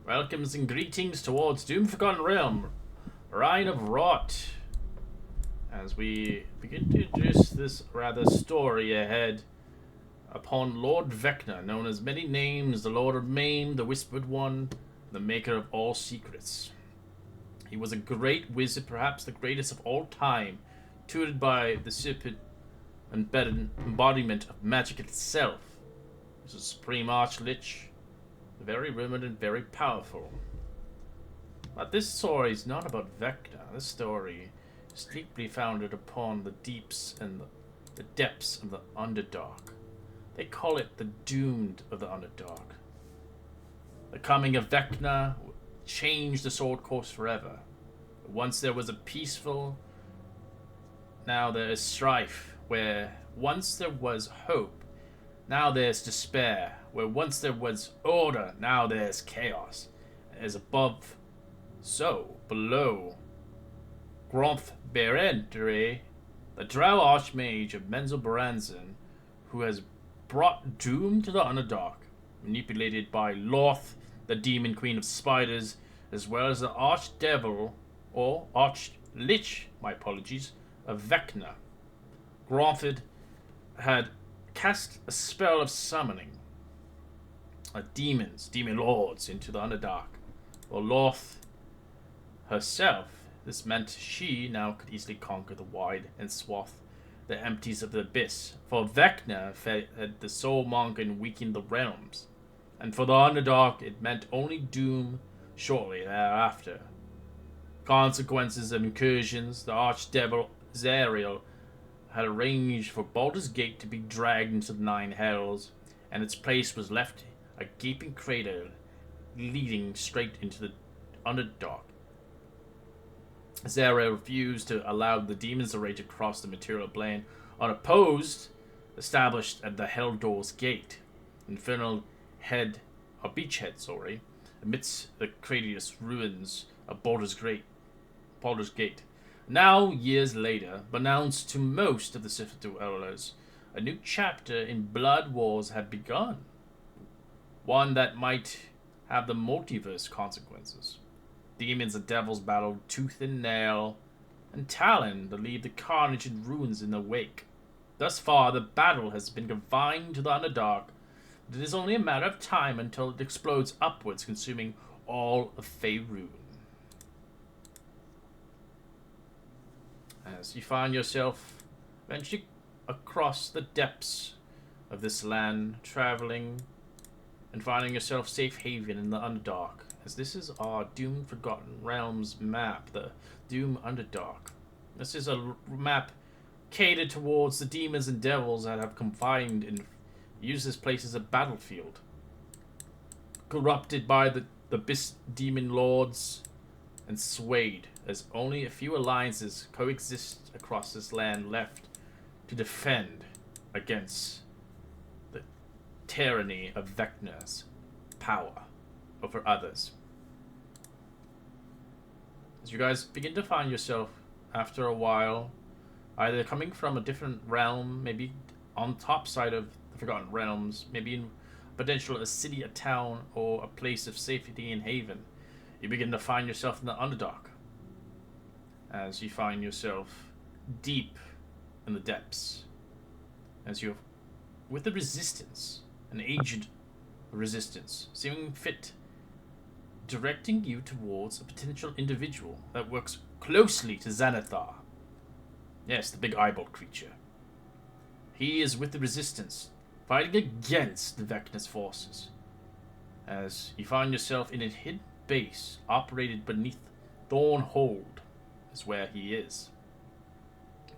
Welcomes and greetings towards Doom Forgotten Realm, Reign of Rot. As we begin to introduce this rather story ahead upon Lord Vecna, known as many names, the Lord of Maim, the Whispered One, the Maker of all secrets. He was a great wizard, perhaps the greatest of all time, tutored by the serpent embodiment of magic itself. He was a supreme archlich, very rumored and very powerful. But this story is not about Vecna. This story is deeply founded upon the deeps and the depths of the Underdark. They call it the doomed of the Underdark. The coming of Vecna changed the sword course forever. Once there was a peaceful, now there is strife. Where once there was hope, now there's despair. Where once there was order, now there's chaos. As above, so below. Gromf Berendre, the Drow Archmage of Menzel Baranzan, who has brought doom to the Underdark, manipulated by Loth, the Demon Queen of Spiders, as well as the Archdevil, or Archlich, my apologies, of Vecna. Gromford had cast a spell of summoning demons, demon lords, into the Underdark. For Loth herself, this meant she now could easily conquer the wide and swath, the empties of the abyss. For Vecna fed the soulmonger and weakened the realms. And for the Underdark, it meant only doom shortly thereafter. Consequences of incursions, the Archdevil Zariel had arranged for Baldur's Gate to be dragged into the Nine Hells, and its place was left a gaping crater leading straight into the Underdark. Zariel refused to allow the demons to rage across the material plane, unopposed, established at the Helldoor's Gate, infernal beachhead, amidst the craterous ruins of Baldur's Gate. Now, years later, beknownst to most of the Sith dwellers, a new chapter in Blood Wars had begun. One that might have the multiverse consequences. Demons and devils battled tooth and nail, and talon to leave the carnage and ruins in their wake. Thus far, the battle has been confined to the Underdark, but it is only a matter of time until it explodes upwards, consuming all of Faerun. As you find yourself venturing across the depths of this land, traveling and finding yourself safe haven in the Underdark, as this is our Doom Forgotten Realms map, the Doom Underdark. This is a map catered towards the demons and devils that have confined and used this place as a battlefield. Corrupted by the Beast Demon Lords and swayed, as only a few alliances coexist across this land left to defend against the tyranny of Vecna's power over others. As you guys begin to find yourself, after a while, either coming from a different realm, maybe on top side of the Forgotten Realms, maybe in potential a city, a town, or a place of safety and haven, you begin to find yourself in the Underdark. As you find yourself deep in the depths. As you're with the Resistance, an aged Resistance, seeming fit, directing you towards a potential individual that works closely to Xanathar. Yes, the big eyeball creature. He is with the Resistance, fighting against the Vecna's forces. As you find yourself in a hidden base operated beneath Thornhold, is where he is.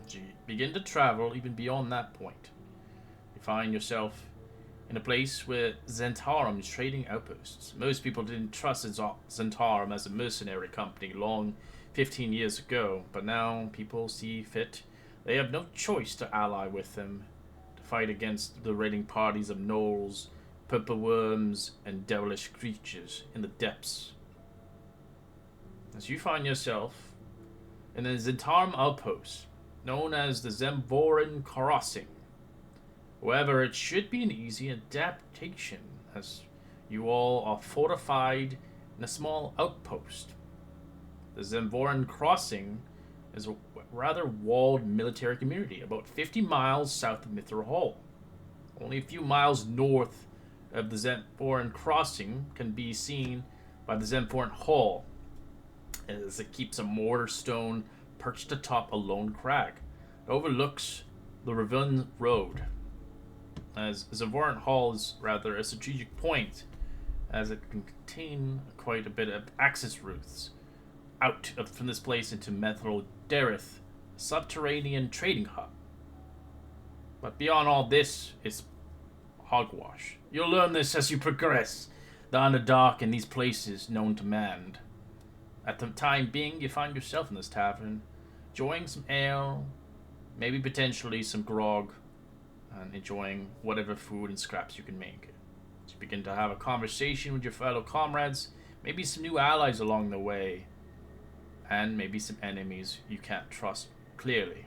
As you begin to travel even beyond that point, you find yourself in a place where Zhentarim is trading outposts. Most people didn't trust Zhentarim as a mercenary company long 15 years ago, but now people see fit. They have no choice to ally with them to fight against the raiding parties of gnolls, purple worms, and devilish creatures in the depths. As you find yourself in a Zhentarim outpost known as the Zemvorin Crossing. However, it should be an easy adaptation, as you all are fortified in a small outpost. The Zemvoran Crossing is a rather walled military community about 50 miles south of Mithra Hall. Only a few miles north of the Zemvoran Crossing can be seen by the Zemvoran Hall, as it keeps a mortar stone perched atop a lone crag. It overlooks the Ravine Road, as Zemvoran Hall is rather a strategic point, as it can contain quite a bit of access routes out from this place into Methil Dareth, a subterranean trading hub. But beyond all this is hogwash. You'll learn this as you progress. The Underdark in these places known to man. At the time being, you find yourself in this tavern, enjoying some ale, maybe potentially some grog, and enjoying whatever food and scraps you can make. As you begin to have a conversation with your fellow comrades, maybe some new allies along the way, and maybe some enemies you can't trust clearly.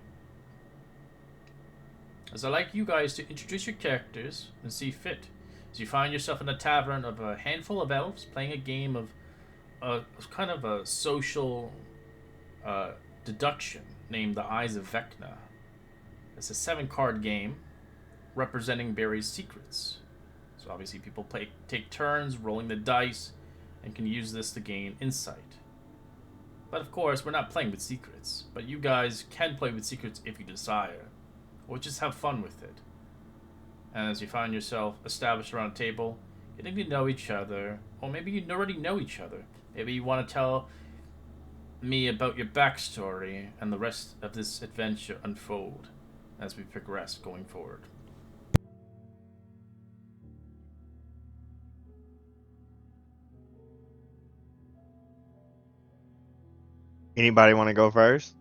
As I like you guys to introduce your characters and see fit, as you find yourself in a tavern of a handful of elves playing a game of kind of a social deduction named the Eyes of Vecna. It's a 7 card game representing various secrets. So obviously people take turns rolling the dice and can use this to gain insight. But of course, we're not playing with secrets. But you guys can play with secrets if you desire, or just have fun with it. And as you find yourself established around a table, getting to know each other, or maybe you already know each other. Maybe you want to tell me about your backstory and the rest of this adventure unfold as we progress going forward. Anybody want to go first?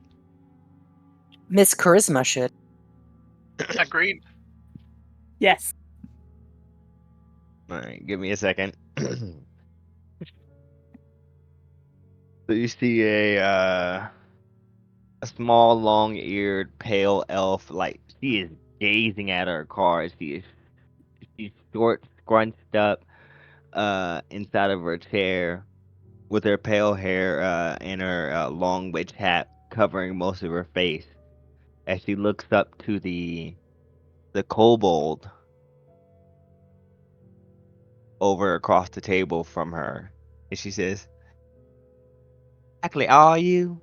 Miss Charisma should. Agreed. Yes. All right, give me a second. So you see a small, long-eared, pale elf. Like she is gazing at her card. She's short, scrunched up, inside of her chair, with her pale hair, and her long witch hat covering most of her face. As she looks up to the kobold over across the table from her, and she says, "Exactly, are you?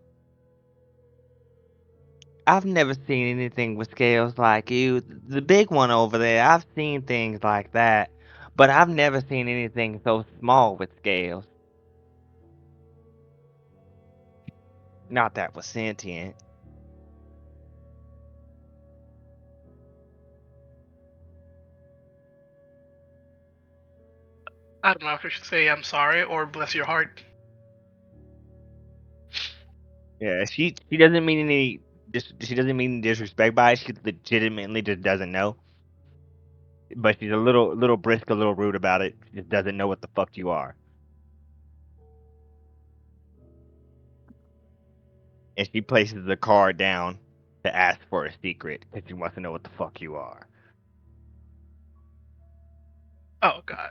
I've never seen anything with scales like you. The big one over there, I've seen things like that, but I've never seen anything so small with scales. Not that was sentient." I don't know if I should say I'm sorry or bless your heart. Yeah, she doesn't mean any she doesn't mean disrespect by it. She legitimately just doesn't know. But she's a little brisk, a little rude about it. She just doesn't know what the fuck you are. And she places the card down to ask for a secret because she wants to know what the fuck you are. Oh god.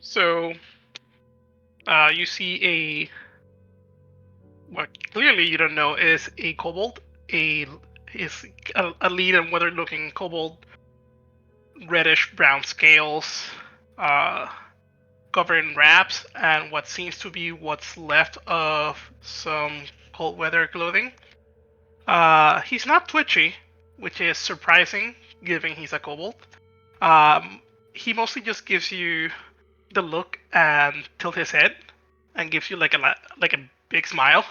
So you see what clearly you don't know is a kobold, a is a lean and weathered looking kobold, reddish brown scales, uh, covered in wraps and what seems to be what's left of some cold weather clothing. He's not twitchy, which is surprising given he's a kobold. Um, he mostly just gives you the look and tilt his head and gives you like a big smile.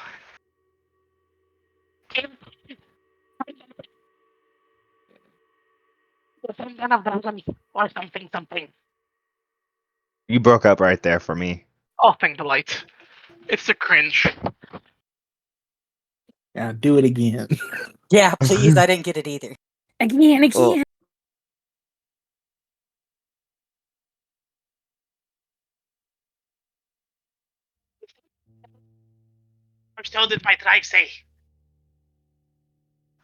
Or something. You broke up right there for me. Oh, thank the light. It's the cringe. Yeah, do it again. Yeah, please. I didn't get it either. Again. Well, Or so did my tribe say.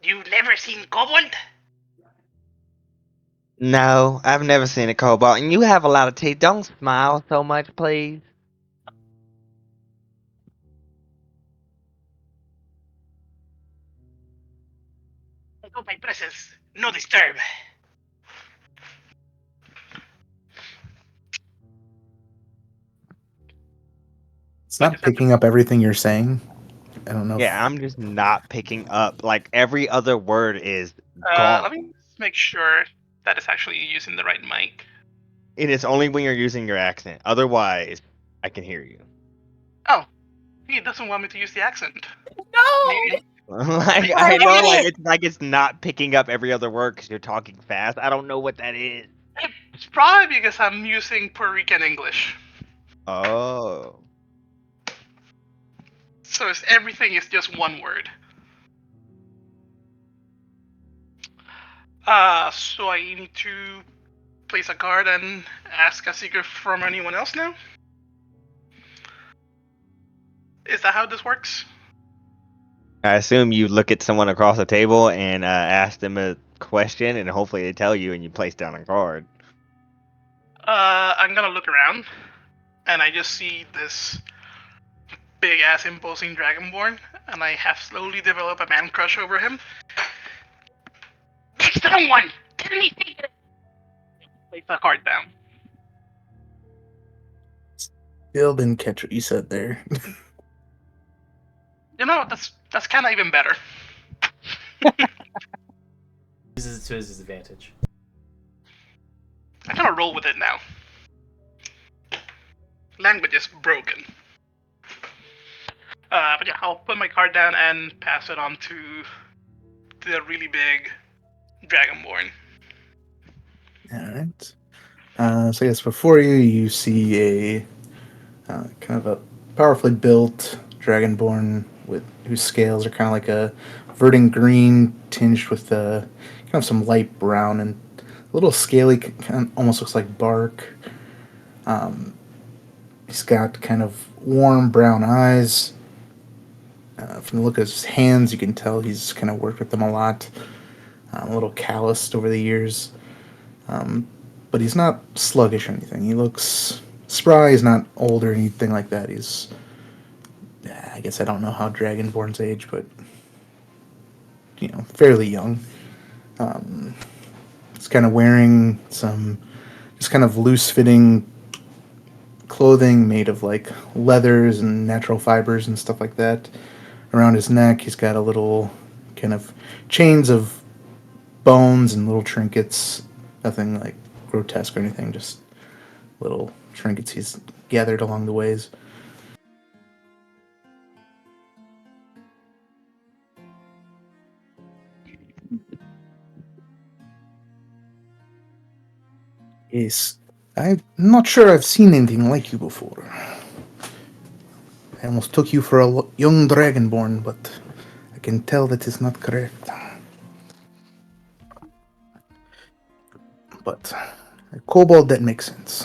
You've never seen kobold? No, I've never seen a cobalt, and you have a lot of teeth. Don't smile so much, please. I got my presence. No disturb. It's not picking up everything you're saying. I don't know. Yeah, I'm just not picking up. Like, every other word is Let gone. me just make sure that it's actually using the right mic. It is only when you're using your accent. Otherwise, I can hear you. Oh, he doesn't want me to use the accent. No! Maybe. Like, I I know, get like, it! it's like it's not picking up every other word because you're talking fast. I don't know what that is. It's probably because I'm using Puerto Rican English. Oh. So everything is just one word. So I need to place a card and ask a secret from anyone else now? Is that how this works? I assume you look at someone across the table and ask them a question, and hopefully they tell you, and you place down a card. I'm gonna look around, and I just see this big-ass imposing Dragonborn, and I have slowly developed a man crush over him. Someone! Tell me secret! Place the card down. Still didn't catch what you said there. You know, that's kind of even better. Uses it to his advantage. I'm gonna roll with it now. Language is broken. But yeah, I'll put my card down and pass it on to the really big Dragonborn. Alright. So I guess before you see a kind of a powerfully built dragonborn whose scales are kind of like a verdant green tinged with kind of some light brown and a little scaly, kind of almost looks like bark. He's got kind of warm brown eyes. From the look of his hands, you can tell he's kind of worked with them a lot. A little calloused over the years. But he's not sluggish or anything. He looks spry. He's not old or anything like that. He's, I guess I don't know how Dragonborn's age, but fairly young. He's kind of wearing some just kind of loose-fitting clothing made of like leathers and natural fibers and stuff like that. Around his neck, he's got a little kind of chains of bones and little trinkets. Nothing like grotesque or anything, just little trinkets he's gathered along the ways. Yes, I'm not sure I've seen anything like you before. I almost took you for a young dragonborn, but I can tell that is not correct. But a kobold, that makes sense.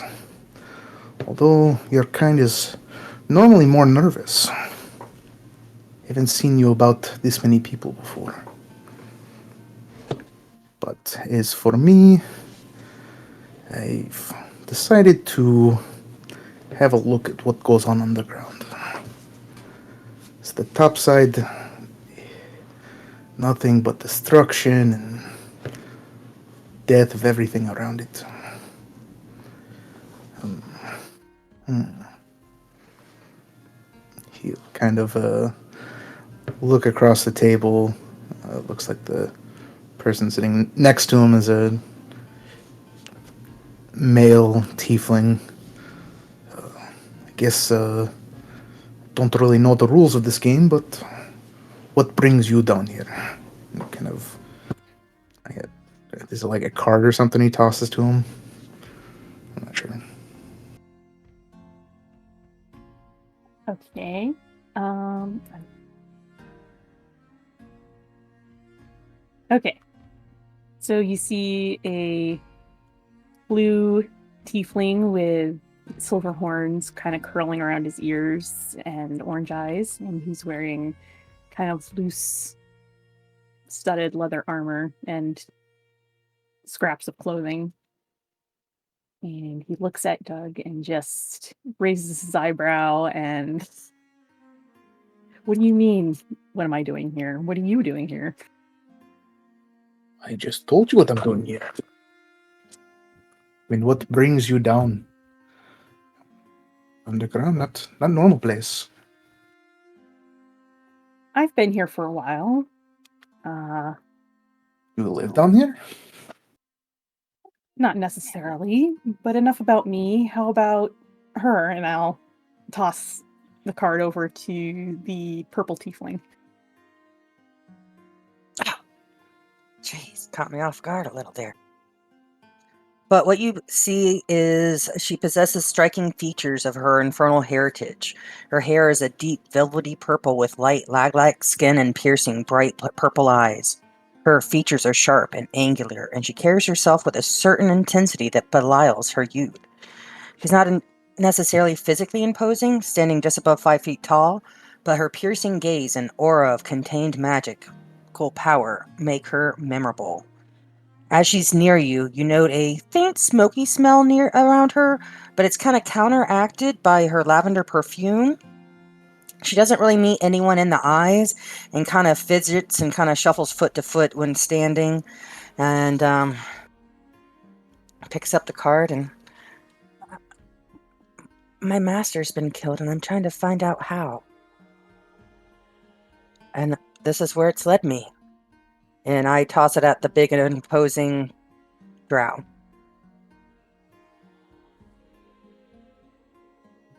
Although your kind is normally more nervous. I haven't seen you about this many people before. But as for me, I've decided to have a look at what goes on underground. It's the top side, nothing but destruction and death of everything around it. He'll kind of look across the table. Looks like the person sitting next to him is a male tiefling. I guess don't really know the rules of this game, but what brings you down here? And kind of, is it like a card or something he tosses to him? I'm not sure. Okay. Okay. So you see a blue tiefling with silver horns kind of curling around his ears and orange eyes, and he's wearing kind of loose studded leather armor and scraps of clothing. And he looks at Doug and just raises his eyebrow and... What do you mean, what am I doing here? What are you doing here? I just told you what I'm doing here. I mean, what brings you down? Underground, not normal place. I've been here for a while. You live down here? Not necessarily, but enough about me. How about her? And I'll toss the card over to the purple tiefling. Jeez, caught me off guard a little there. But what you see is she possesses striking features of her infernal heritage. Her hair is a deep velvety purple with light lag-like skin and piercing bright purple eyes. Her features are sharp and angular, and she carries herself with a certain intensity that belies her youth. She's not necessarily physically imposing, standing just above 5 feet tall, but her piercing gaze and aura of contained magical power make her memorable. As she's near you, you note a faint smoky smell around her, but it's kind of counteracted by her lavender perfume. She doesn't really meet anyone in the eyes and kind of fidgets and kind of shuffles foot to foot when standing, and picks up the card and... My master's been killed, and I'm trying to find out how. And this is where it's led me. And I toss it at the big and imposing drow.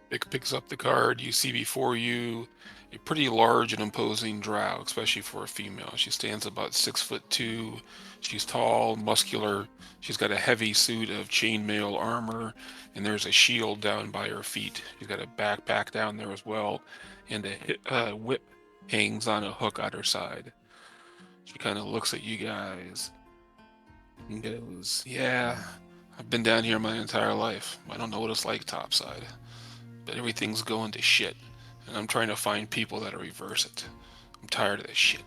Vic picks up the card. You see before you a pretty large and imposing drow, especially for a female. She stands about 6'2". She's tall, muscular. She's got a heavy suit of chainmail armor, and there's a shield down by her feet. She's got a backpack down there as well, and a whip hangs on a hook at her side. She kind of looks at you guys and goes, "Yeah, I've been down here my entire life. I don't know what it's like topside, but everything's going to shit, and I'm trying to find people that'll reverse it. I'm tired of this shit."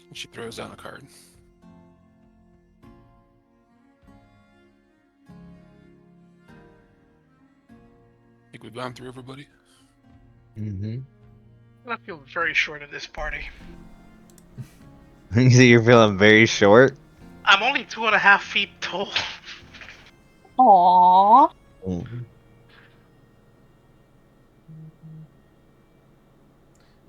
And she throws down a card. Think we've gone through everybody? Mm-hmm. I feel very short of this party. So you're feeling very short? I'm only 2.5 feet tall. Aww.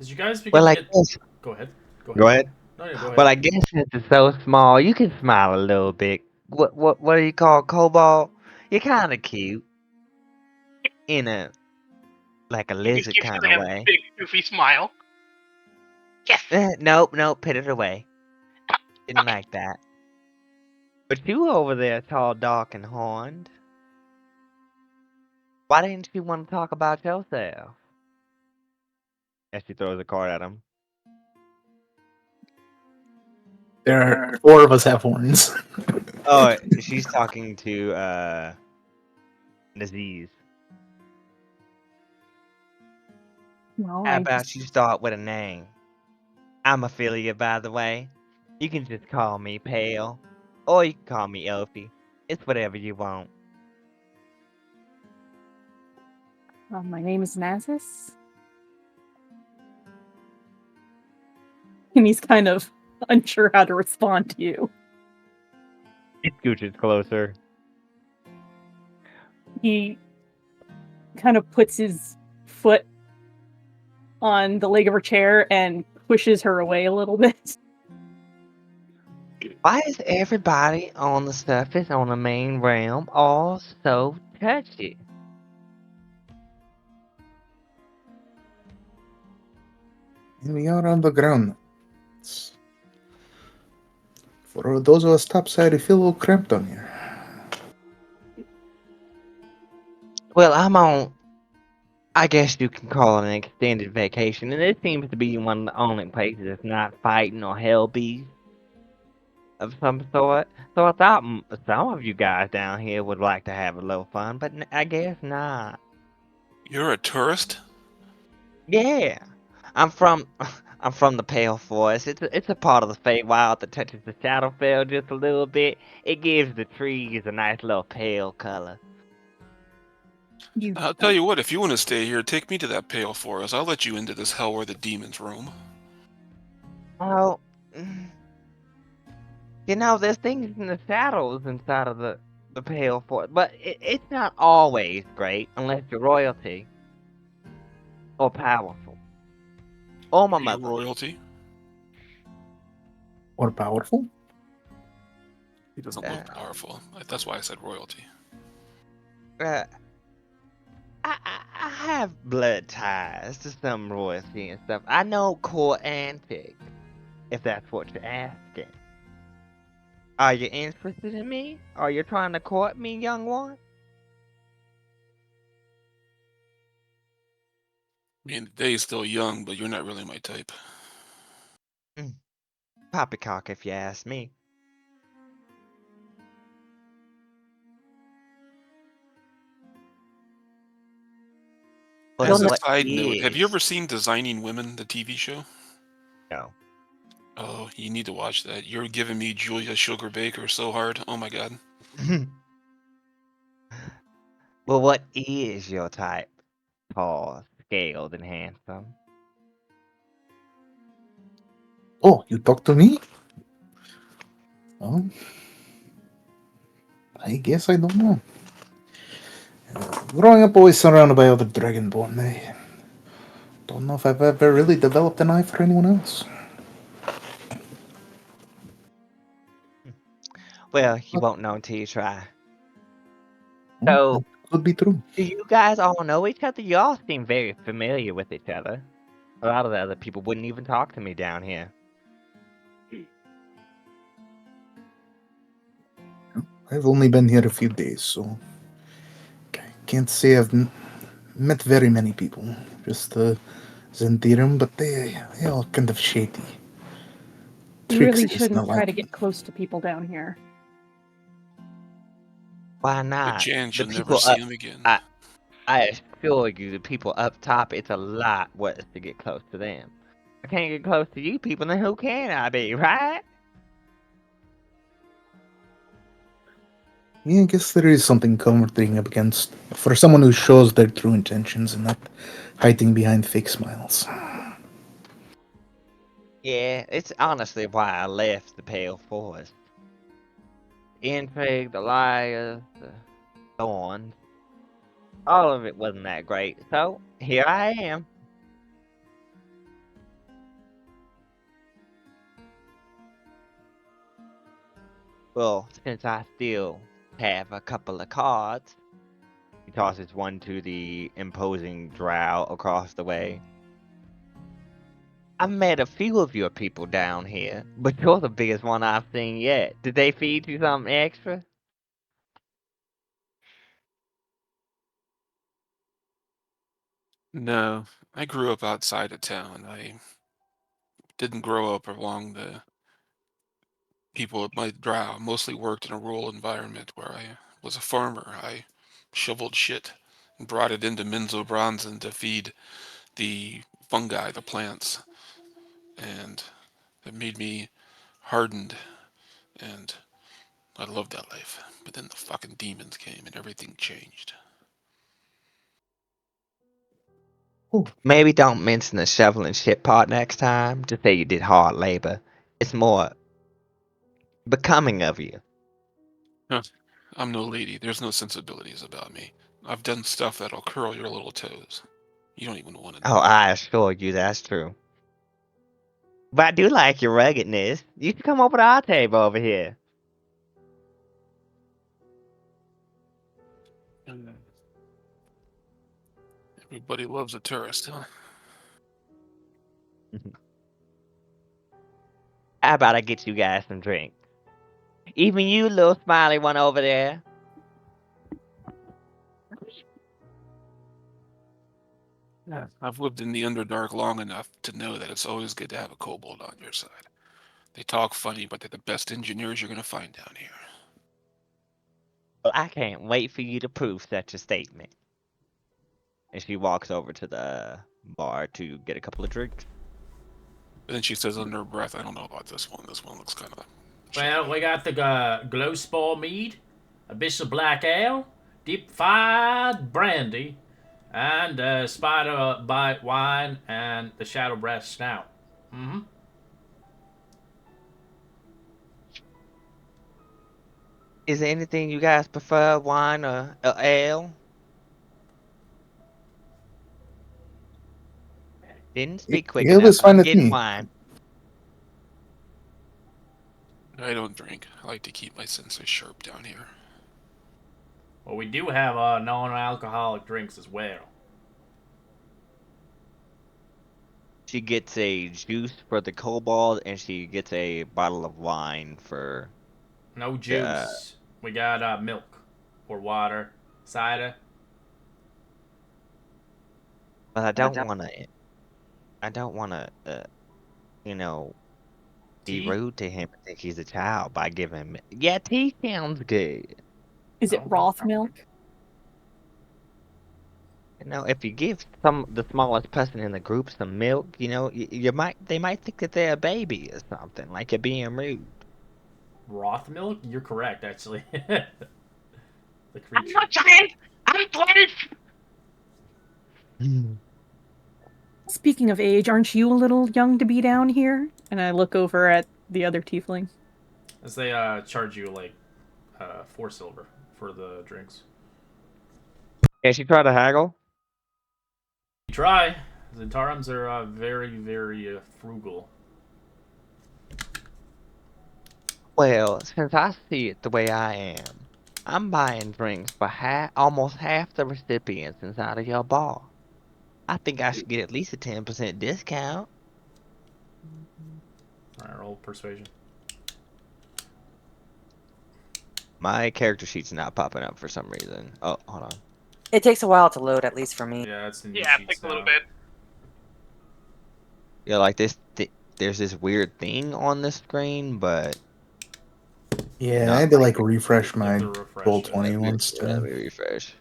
As you guys begin Well, I to get... guess. Go ahead. Go ahead. No, go ahead. Well, I guess since it's so small, you can smile a little bit. What do you call Cobalt? You're kind of cute. In a like a lizard kind of way. A big goofy smile. Yes. Nope, put it away. Didn't like that. But you over there, tall, dark, and horned. Why didn't you want to talk about yourself? As she throws a card at him. There are 4 of us have horns. Oh, she's talking to Naziz. Well, How about you start with a name? I'm Ophelia, by the way. You can just call me Pale. Or you can call me Elfie. It's whatever you want. My name is Nazis. And he's kind of unsure how to respond to you. He scooches closer. He kind of puts his foot on the leg of her chair and pushes her away a little bit. Why is everybody on the surface on the main realm all so touchy? We are on the ground. For those of us topside, we feel a little cramped on here. Well, I'm on, I guess you can call it an extended vacation, and this seems to be one of the only places that's not fighting or hell beast of some sort. So I thought some of you guys down here would like to have a little fun, but I guess not. You're a tourist? Yeah, I'm from I'm from the Pale Forest. It's a part of the Feywild that touches the Shadowfell just a little bit. It gives the trees a nice little pale color. You I'll tell you what, if you want to stay here, take me to that pale forest. I'll let you into this hell where the demons roam. Oh, mm, there's things in the shadows inside of the Pale Forest, but it's not always great unless you're royalty or powerful or my Are you mother. royalty? Or powerful? He doesn't Uh, look powerful. That's why I said royalty. uh, I have blood ties to some royalty and stuff. I know court antics, if that's what you're asking. Are you interested in me? Are you trying to court me, young one? I mean, the day's still young, but you're not really my type. Poppycock, if you ask me. But As a what side note, have you is? ever seen Designing Women, the TV show? No. Oh, you need to watch that. You're giving me Julia Sugar Baker so hard. Oh my god. Well, what is your type? Tall, scaled, and handsome. Oh, you talk to me? Oh, I guess I don't know. Growing up, always surrounded by other Dragonborn, I don't know if I've ever really developed an eye for anyone else. Well, you won't know until you try. Hmm, So, that could be true. do you guys all know each other? Y'all seem very familiar with each other. A lot of the other people wouldn't even talk to me down here. I've only been here a few days, so can't say I've met very many people. Just Zentirum, but they all kind of shady. You really Trixies, not shouldn't try like to get close to people down here. Why Good not? chance The you'll never people see up, him again. I, I assure you, the people up top, it's a lot worse to get close to them. I can't get close to you people, then who can I be, right? yeah, I guess there is something comforting up against for someone who shows their true intentions and not hiding behind fake smiles. Yeah, it's honestly why I left the Pale Forest. The intrigue, the liars, the thorns, all of it wasn't that great. So, here I am. Well, since I still have a couple of cards, he tosses one to the imposing drow across the way. I've met a few of your people down here, but you're the biggest one I've seen yet. Did they feed you something extra? No, I grew up outside of town. I didn't grow up along the people at my drow. Mostly worked in a rural environment where I was a farmer. I shoveled shit and brought it into Minzo Bronzen to feed the fungi, the plants, and it made me hardened, and I loved that life. But then the fucking demons came and everything changed. Oh, Maybe don't mention the shoveling shit part next time. Just say you did hard labor. It's more becoming of you. Huh. I'm no lady. There's no sensibilities about me. I've done stuff that'll curl your little toes. You don't even want to Oh, know. I assure you that's true. But I do like your ruggedness. You should come over to our table over here. Everybody loves a tourist, huh? How about I get you guys some drinks? Even you, little smiley one over there. Yeah. I've lived in the Underdark long enough to know that it's always good to have a kobold on your side. They talk funny, but they're the best engineers you're gonna find down here. Well, I can't wait for you to prove such a statement. And she walks over to the bar to get a couple of drinks. And then she says under her breath, I don't know about this one. This one looks kind of... Well, we got the glow spore mead, a bishop black ale, deep fried brandy, and spider bite wine, and the shadow breath stout. Mm-hmm. Is there anything you guys prefer, wine or ale? Didn't speak quick Ale enough. is fine I'm with getting me. wine. I don't drink. I like to keep my senses sharp down here. Well, we do have non-alcoholic drinks as well. She gets a juice for the kobold, and she gets a bottle of wine for. No juice. We got milk or water, cider. But I don't want to. I don't want to. You know, be Tea? rude to him and think he's a child by giving him. Yeah, tea sounds good. Is it Oh. Roth milk? You know, if you give the smallest person in the group some milk, you know, they might think that they're a baby or something, like you're being rude. Roth milk? You're correct, actually. The I'm creature. not giant. I'm 12. Speaking of age, aren't you a little young to be down here? And I look over at the other tiefling. As they charge you like 4 silver for the drinks. Yeah, she tried to haggle. You try. Zentarums are very, very frugal. Well, since I see it the way I am, I'm buying drinks for almost half the recipients inside of your bar. I think I should get at least a 10% discount. Alright, roll persuasion. My character sheet's not popping up for some reason. Oh, hold on. It takes a while to load, at least for me. Yeah, it's the new Yeah, it sheets takes a little now. bit. Yeah, like this. There's this weird thing on the screen, but Yeah, Not I had to like like refresh my to refresh roll it. 20 once let to. me refresh.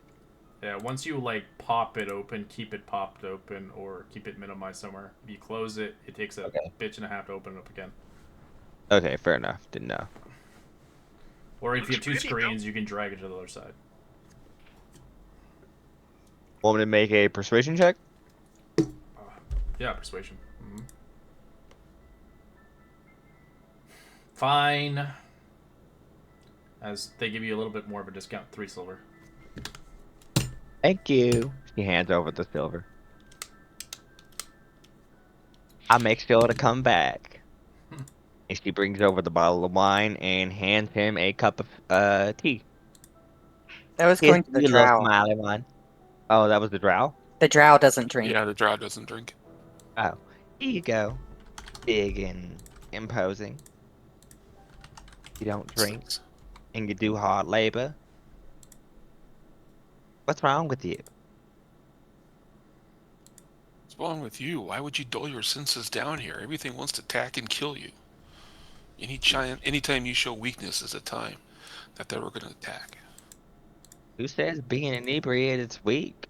Yeah, once you like pop it open, keep it popped open, or keep it minimized somewhere. If you close it, it takes a bitch and a half to open it up again. Okay, fair enough. Didn't know. Or if you have Looks 2 pretty, though. screens, you can drag it to the other side. Want me to make a persuasion check? Yeah, persuasion. Mhm. Fine. As they give you a little bit more of a discount, 3 silver. Thank you. She hands over the silver. I make sure to come back. And she brings over the bottle of wine and hands him a cup of tea. That was Here's going to the your little drow. smiley one. Oh, that was the drow? The drow doesn't drink. Yeah, the drow doesn't drink. Oh, here you go. Big and imposing. You don't drink and you do hard labor. What's wrong with you? What's wrong with you? Why would you dull your senses down here? Everything wants to attack and kill you. Anytime you show weakness is a time that they were going to attack. Who says being inebriated is weak?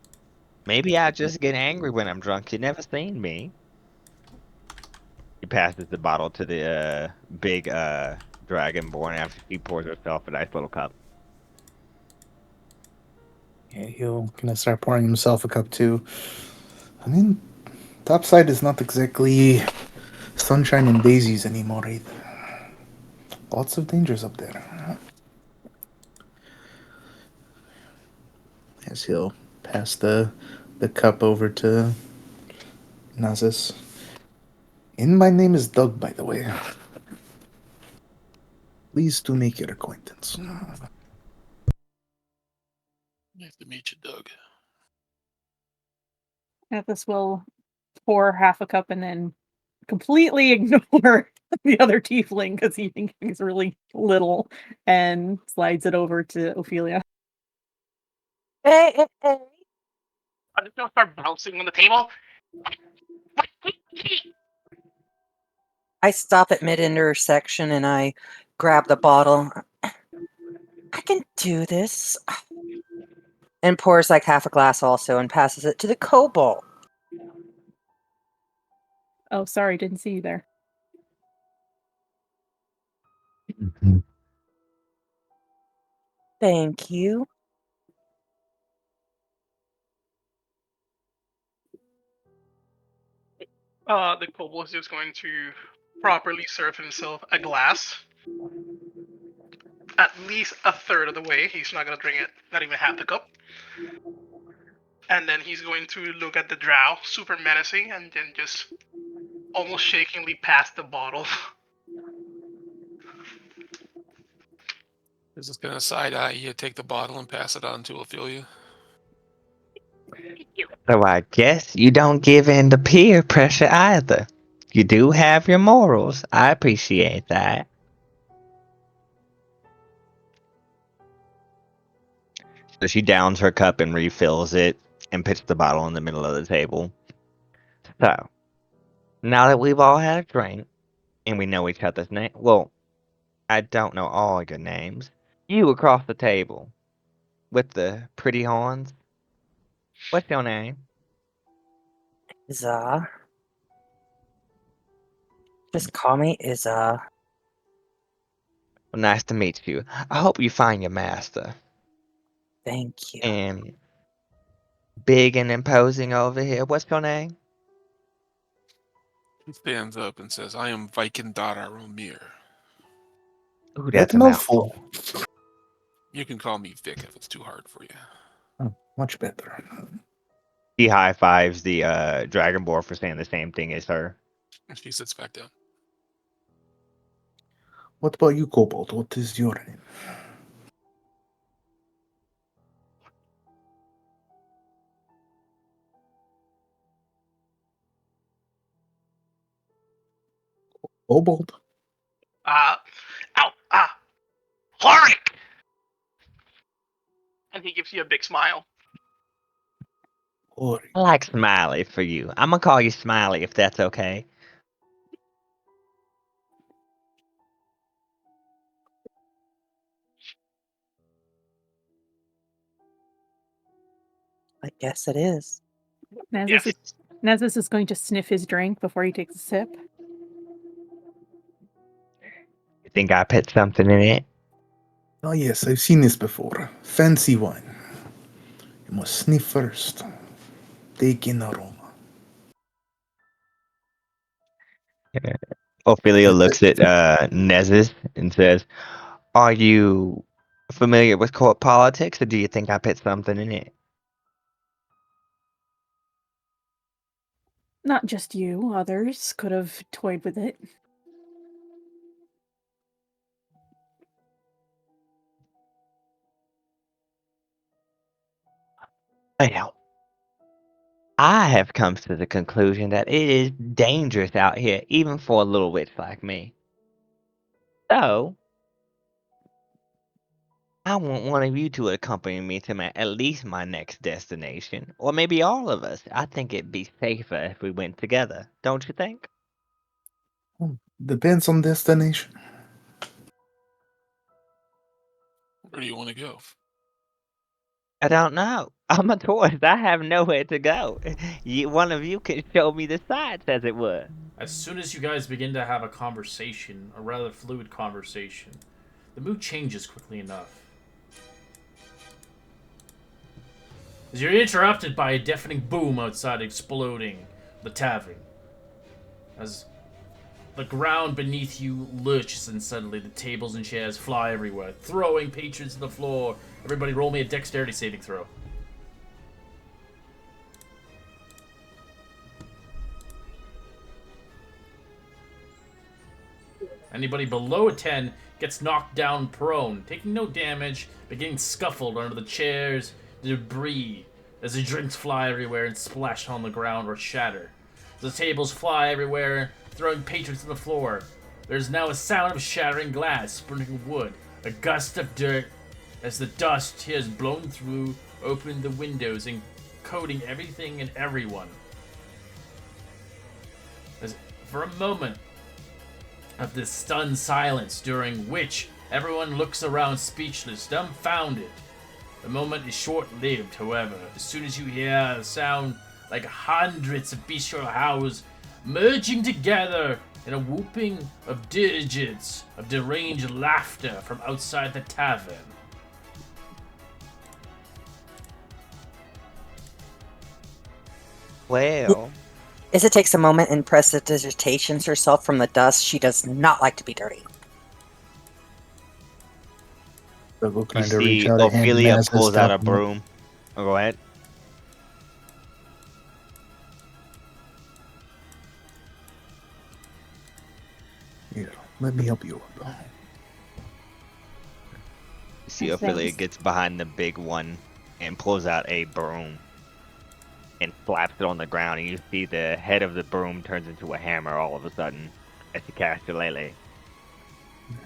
Maybe I just get angry when I'm drunk. You never seen me. He passes the bottle to the big dragonborn after she pours herself a nice little cup. Yeah, he'll gonna start pouring himself a cup too. I mean, topside is not exactly sunshine and daisies anymore either. Lots of dangers up there. As he'll pass the cup over to Nazis. And my name is Doug, by the way. Pleased to make your acquaintance. Nice to meet you, Doug. Athos will pour half a cup and then completely ignore the other tiefling because he thinks he's really little and slides it over to Ophelia. Hey, hey, hey. I'm just gonna start bouncing on the table. I stop at mid intersection and I grab the bottle. I can do this. And pours like half a glass also and passes it to the kobold. Oh, sorry, didn't see you there. Thank you. The kobold is just going to properly serve himself a glass. At least a third of the way. He's not going to drink it, not even half the cup. And then he's going to look at the drow, super menacing, and then just almost shakingly pass the bottle. Is this gonna side eye you? Take the bottle and pass it on to Ophelia. So I guess you don't give in to peer pressure either. You do have your morals. I appreciate that. So she downs her cup and refills it and puts the bottle in the middle of the table. So, now that we've all had a drink and we know each other's name, well, I don't know all your names. You across the table with the pretty horns. What's your name? Iza. Just call me Iza. Well, nice to meet you. I hope you find your master. Thank you. And big and imposing over here. What's your name? He stands up and says, "I am Viking Dara Romir. Ooh, That's that's a mouthful. mouthful. You can call me Vic if it's too hard for you." Oh, much better. He high fives the Dragonborn for saying the same thing as her. And she sits back down. What about you, Kobold? What is your name? Kobold? Horik! And he gives you a big smile. Ori. I like Smiley for you. I'm gonna call you Smiley if that's okay. I guess it is. Nezus is going to sniff his drink before he takes a sip. You think I put something in it? Oh, yes, I've seen this before. Fancy wine. You must sniff first. Take in aroma. Ophelia looks at Nezus and says, "Are you familiar with court politics, or do you think I put something in it?" Not just you, others could have toyed with it. Well, I have come to the conclusion that it is dangerous out here, even for a little witch like me. So, I want one of you to accompany me to at least my next destination, or maybe all of us. I think it'd be safer if we went together, don't you think? Depends on destination. Where do you want to go? I don't know. I'm a tourist. I have nowhere to go. One of you can show me the sights, as it were. As soon as you guys begin to have a conversation, a rather fluid conversation, the mood changes quickly enough. As you're interrupted by a deafening boom outside exploding the tavern. As the ground beneath you lurches and suddenly the tables and chairs fly everywhere, throwing patrons to the floor. Everybody roll me a dexterity saving throw. Anybody below a 10 gets knocked down prone, taking no damage, but getting scuffled under the chairs, the debris, as the drinks fly everywhere and splash on the ground or shatter. The tables fly everywhere, throwing patrons to the floor. There's now a sound of shattering glass, splintering wood, a gust of dirt, as the dust has blown through, opened the windows, and coating everything and everyone. As for a moment of this stunned silence, during which everyone looks around speechless, dumbfounded. The moment is short-lived, however. As soon as you hear a sound like hundreds of bestial howls merging together in a whooping of digits of deranged laughter from outside the tavern. Well, Isa takes a moment and prestidigitations herself from the dust. She does not like to be dirty. So we'll you kind of reach see out a hand. Ophelia Maz is pulls out a stopping it. broom. Oh, go ahead. Here, let me help you. You see Oh, Ophelia thanks. gets behind the big one and pulls out a broom and slaps it on the ground, and you see the head of the broom turns into a hammer all of a sudden as she casts Lele.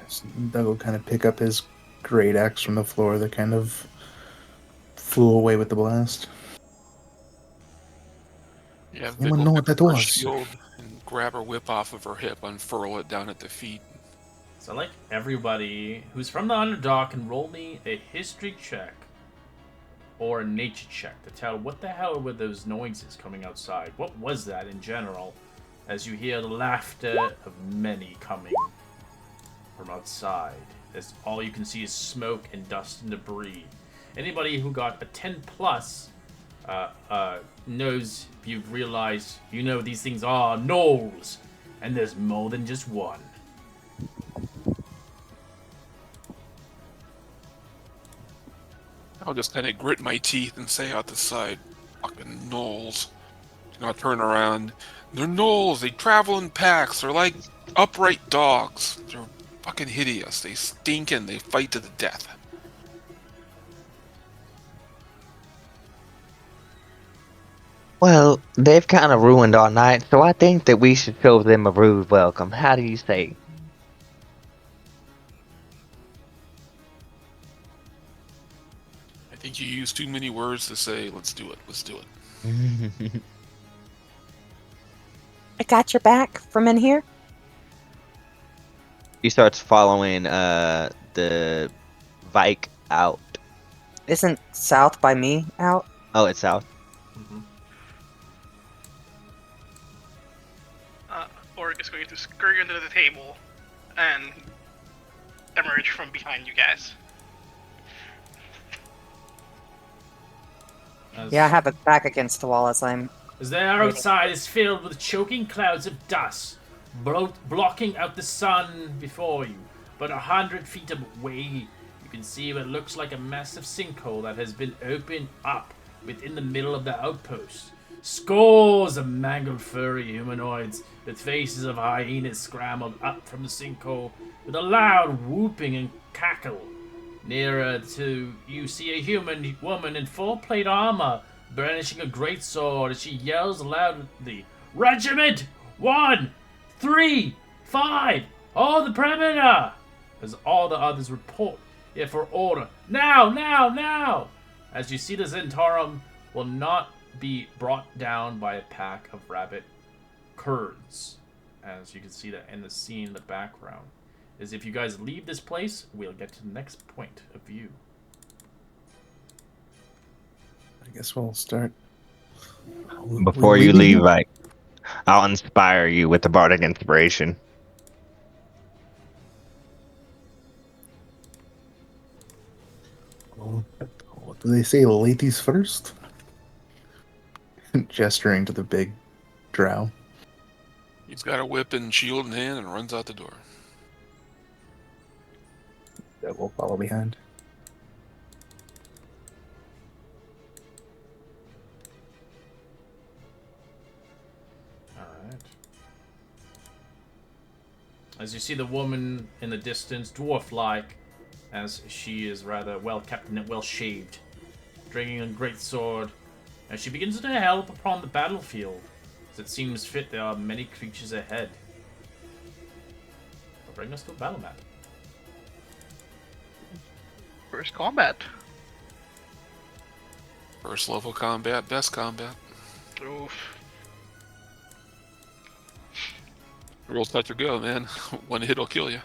Yes, Doug will kind of pick up his great axe from the floor that kind of flew away with the blast. Yeah, Vic Anyone will know pick what that up her was? shield and grab her whip off of her hip, unfurl it down at the feet. So, like everybody who's from the Underdark can roll me a history check or a nature check to tell what the hell were those noises coming outside. What was that in general, as you hear the laughter of many coming from outside, as all you can see is smoke and dust and debris. Anybody who got a 10 plus knows, you've realized, you know these things are gnolls, and there's more than just one. I'll just kind of grit my teeth and say out the side, fucking gnolls. And I'll turn around. They're gnolls. They travel in packs. They're like upright dogs. They're fucking hideous. They stink and they fight to the death. Well, they've kind of ruined our night, so I think that we should show them a rude welcome. How do you say? I think you use too many words to say, let's do it. Let's do it. I got your back from in here. He starts following the Vike out. Isn't south by me out? Oh, it's south. Mm-hmm. Orc is going to scurry under the table and emerge from behind you guys. Yeah, I have it back against the wall as I'm. As the air outside is filled with choking clouds of dust, blocking out the sun before you. But 100 feet away, you can see what looks like a massive sinkhole that has been opened up within the middle of the outpost. Scores of mangled furry humanoids with faces of hyenas scrambled up from the sinkhole with a loud whooping and cackle. Nearer to you see a human woman in full plate armor, brandishing a great sword as she yells loudly, "Regiment 1, 3, 5, all the perimeter!" As all the others report here for order. Now, now, now! As you see, the Zentarum will not be brought down by a pack of rabbit curds. As you can see that in the scene in the background. Is if you guys leave this place, we'll get to the next point of view. I guess we'll start. Before you leave, I'll inspire you with the bardic inspiration. What do they say? Ladies first? Gesturing to the big drow. He's got a whip and shield in hand and runs out the door. That will follow behind. Alright. As you see the woman in the distance, dwarf-like, as she is rather well kept and well shaved, drinking a great sword, as she begins to help upon the battlefield, as it seems fit there are many creatures ahead. But bring us to a battle map. First combat. First level combat, best combat. Oof. Roll touch or go, man. One hit will kill you.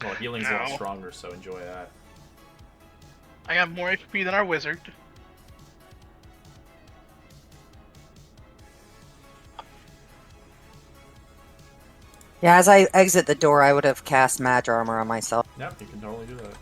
Well, healing's a lot Ow. stronger, so enjoy that. I got more HP than our wizard. Yeah, as I exit the door, I would have cast Mage Armor on myself. Yep, you can totally do that.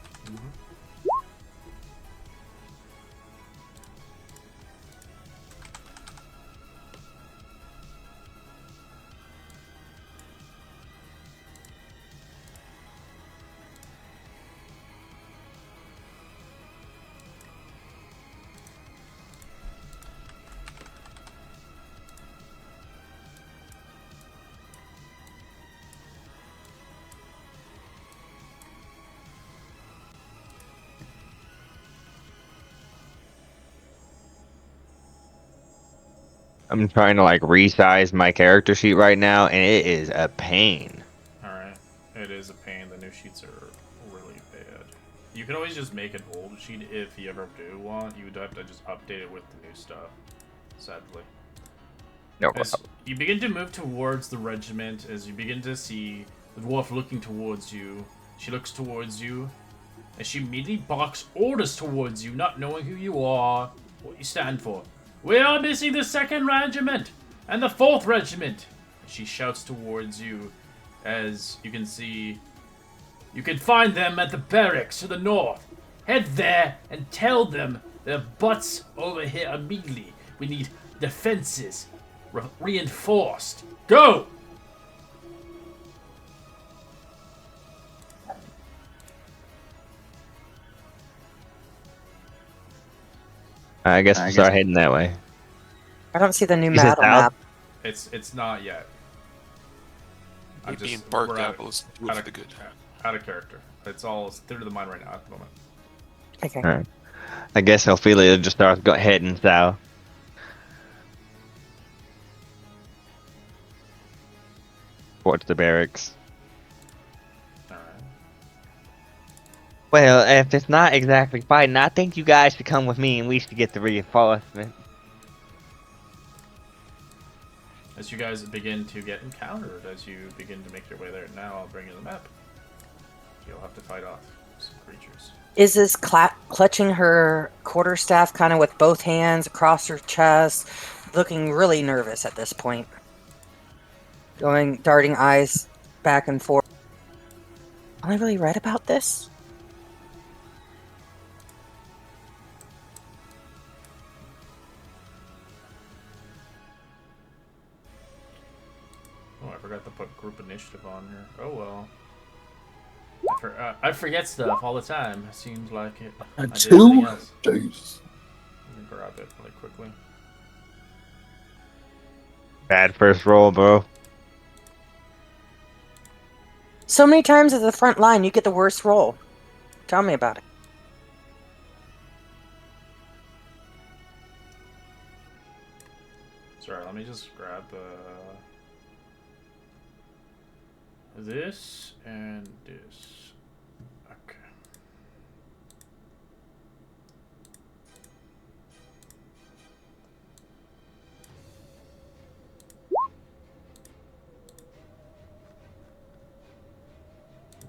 I'm trying to like resize my character sheet right now, and it is a pain. Alright. It is a pain. The new sheets are really bad. You can always just make an old sheet if you ever do want. You would have to just update it with the new stuff. Sadly. No As problem. you begin to move towards the regiment, as you begin to see the dwarf looking towards you, she looks towards you, and she immediately barks orders towards you, not knowing who you are, what you stand for. We are missing the 2nd Regiment and the 4th Regiment. And she shouts towards you, as you can see. You can find them at the barracks to the north. Head there and tell them their butts over here immediately. We need defenses reinforced. Go! I guess we'll start heading that way. I don't see the new You said battle south? map. It's not yet. We're I'm being just barked we're at, out, but let's do it out for of the good. out of character. It's all theater of the mind right now at the moment. Okay. All right. I guess Ophelia just starts heading south. Towards the barracks. Alright. Well, if it's not exactly fighting, I think you guys should come with me and we should get the reinforcement. As you guys begin to get encountered, as you begin to make your way there, now I'll bring you the map. You'll have to fight off some creatures. Is this clutching her quarterstaff kind of with both hands across her chest, looking really nervous at this point? Darting eyes back and forth. Have I really read about this? Oh, I forgot to put group initiative on here. Oh well. I forget stuff all the time. It seems like it. I did everything else. Jeez. Let me grab it really quickly. Bad first roll, bro. So many times at the front line, you get the worst roll. Tell me about it. Sorry, let me just grab this and this. Okay.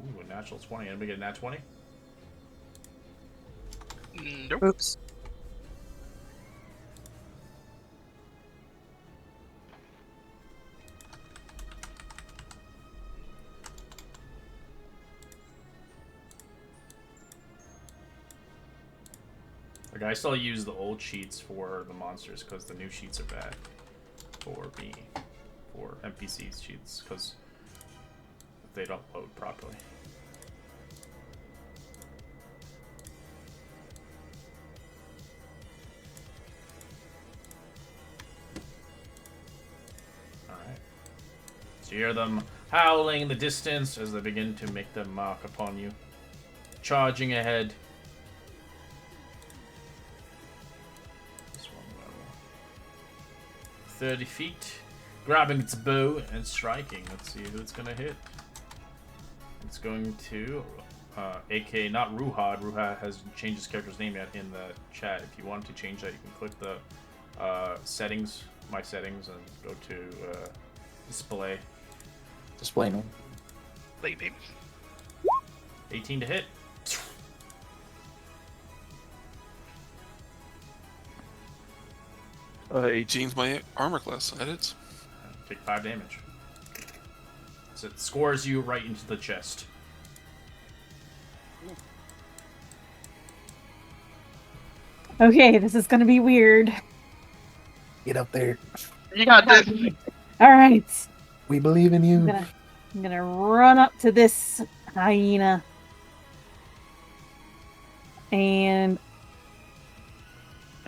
Ooh, a natural 20. Anybody get a nat 20? Nope. Oops. Like, I still use the old sheets for the monsters because the new sheets are bad for me, for NPCs sheets, because they don't load properly. Alright. So you hear them howling in the distance as they begin to make their mark upon you. Charging ahead. This one level. 30 feet. Grabbing its bow and striking. Let's see who it's gonna hit. It's going to AK, not Ruhad. Ruhad has changed his character's name yet in the chat. If you want to change that, you can click the settings, my settings, and go to display. Display name. Late baby. 18 to hit. 18's my armor class. That hits. Take 5 damage. as it scores you right into the chest. Okay, this is gonna be weird. Get up there. You got this. All right, We believe in you. I'm gonna run up to this hyena, and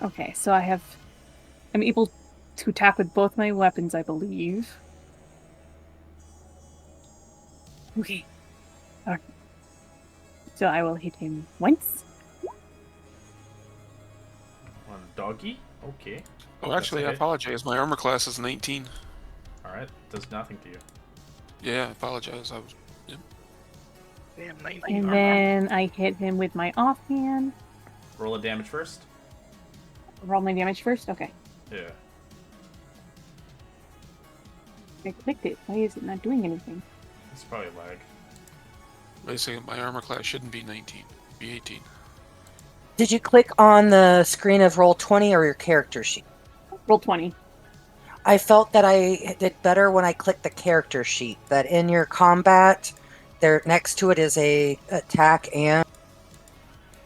okay, so I'm able to attack with both my weapons, I believe. Okay. Alright. So I will hit him once. On doggy? Okay. Oh, actually, I okay. apologize. My armor class is 19. Alright, does nothing to you. Yeah, I apologize. I was. Damn, 19 And armor. then I hit him with my offhand. Roll a damage first? Roll my damage first? Okay. Yeah. I clicked it. Why is it not doing anything? It's probably lag. Basically, my armor class shouldn't be 19. Be 18. Did you click on the screen of roll 20 or your character sheet? Roll 20. I felt that I did better when I clicked the character sheet. That in your combat, there next to it is a attack and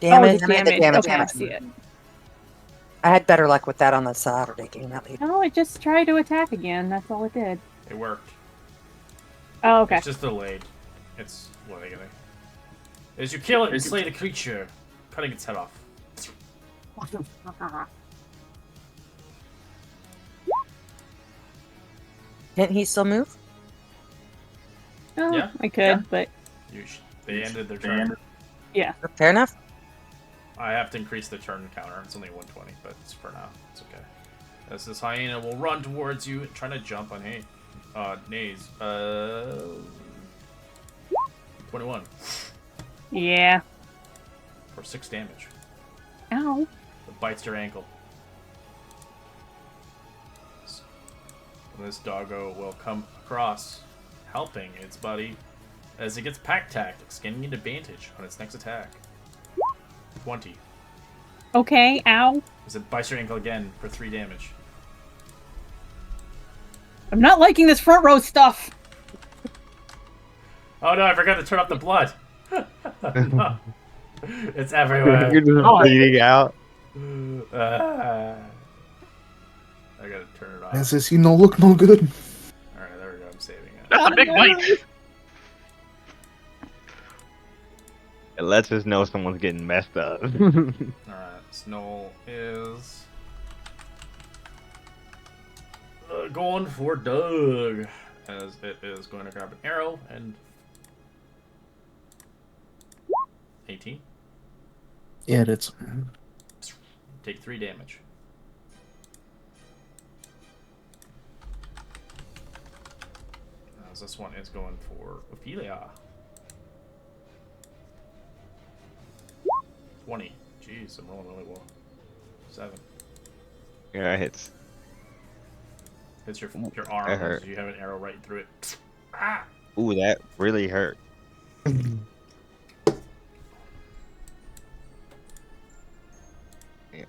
damage. Oh, the and the damage. Okay, I button. see it. I had better luck with that on the Saturday game at least. No, it just tried to attack again. That's all it did. It worked. Oh, okay. It's just delayed. It's lagging. As you kill it and slay the creature, cutting its head off. Didn't he still move? Oh, Yeah, I could, yeah. but They ended their turn. yeah. Fair enough. I have to increase the turn counter. It's only 120, but it's for now. It's okay. As this hyena will run towards you, trying to jump on Naze. 21 Yeah. for 6 damage. Ow. It bites your ankle. And this doggo will come across, helping its buddy as it gets pack tactics, gaining an advantage on its next attack. 20. Okay, ow. As it bites your ankle again for 3 damage. I'm not liking this front row stuff. Oh no, I forgot to turn off the blood. No. It's everywhere. You're just bleeding out. I gotta turn it off. As this, you know, look no good. Alright, there we go. I'm saving it. That's a big bite. It lets us know someone's getting messed up. Alright, Snow is going for Doug. As it is going to grab an arrow and 18. Yeah, it's Take 3 damage. As this one is going for Ophelia. 20. Jeez, I'm rolling really well. 7. Yeah, it hits. Hits your arm That hurt. as you have an arrow right through it. Ah! Ooh, that really hurt. Yeah.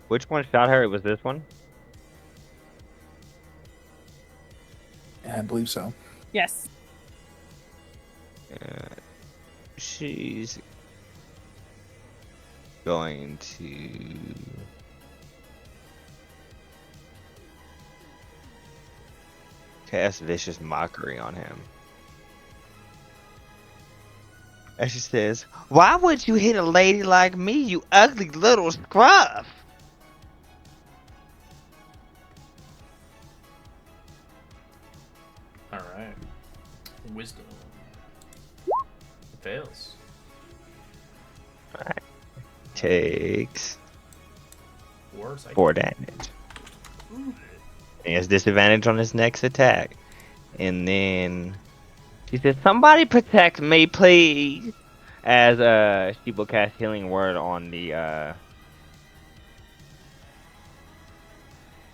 Which one shot her? It was this one? yeah, I believe so. Yes. She's going to cast Vicious Mockery on him. And she says, "Why would you hit a lady like me, you ugly little scruff?" Alright. Wisdom. Fails. Takes Or psychic. 4 damage. He has disadvantage on his next attack. And then she says, "Somebody protect me, please." As she will cast Healing Word on the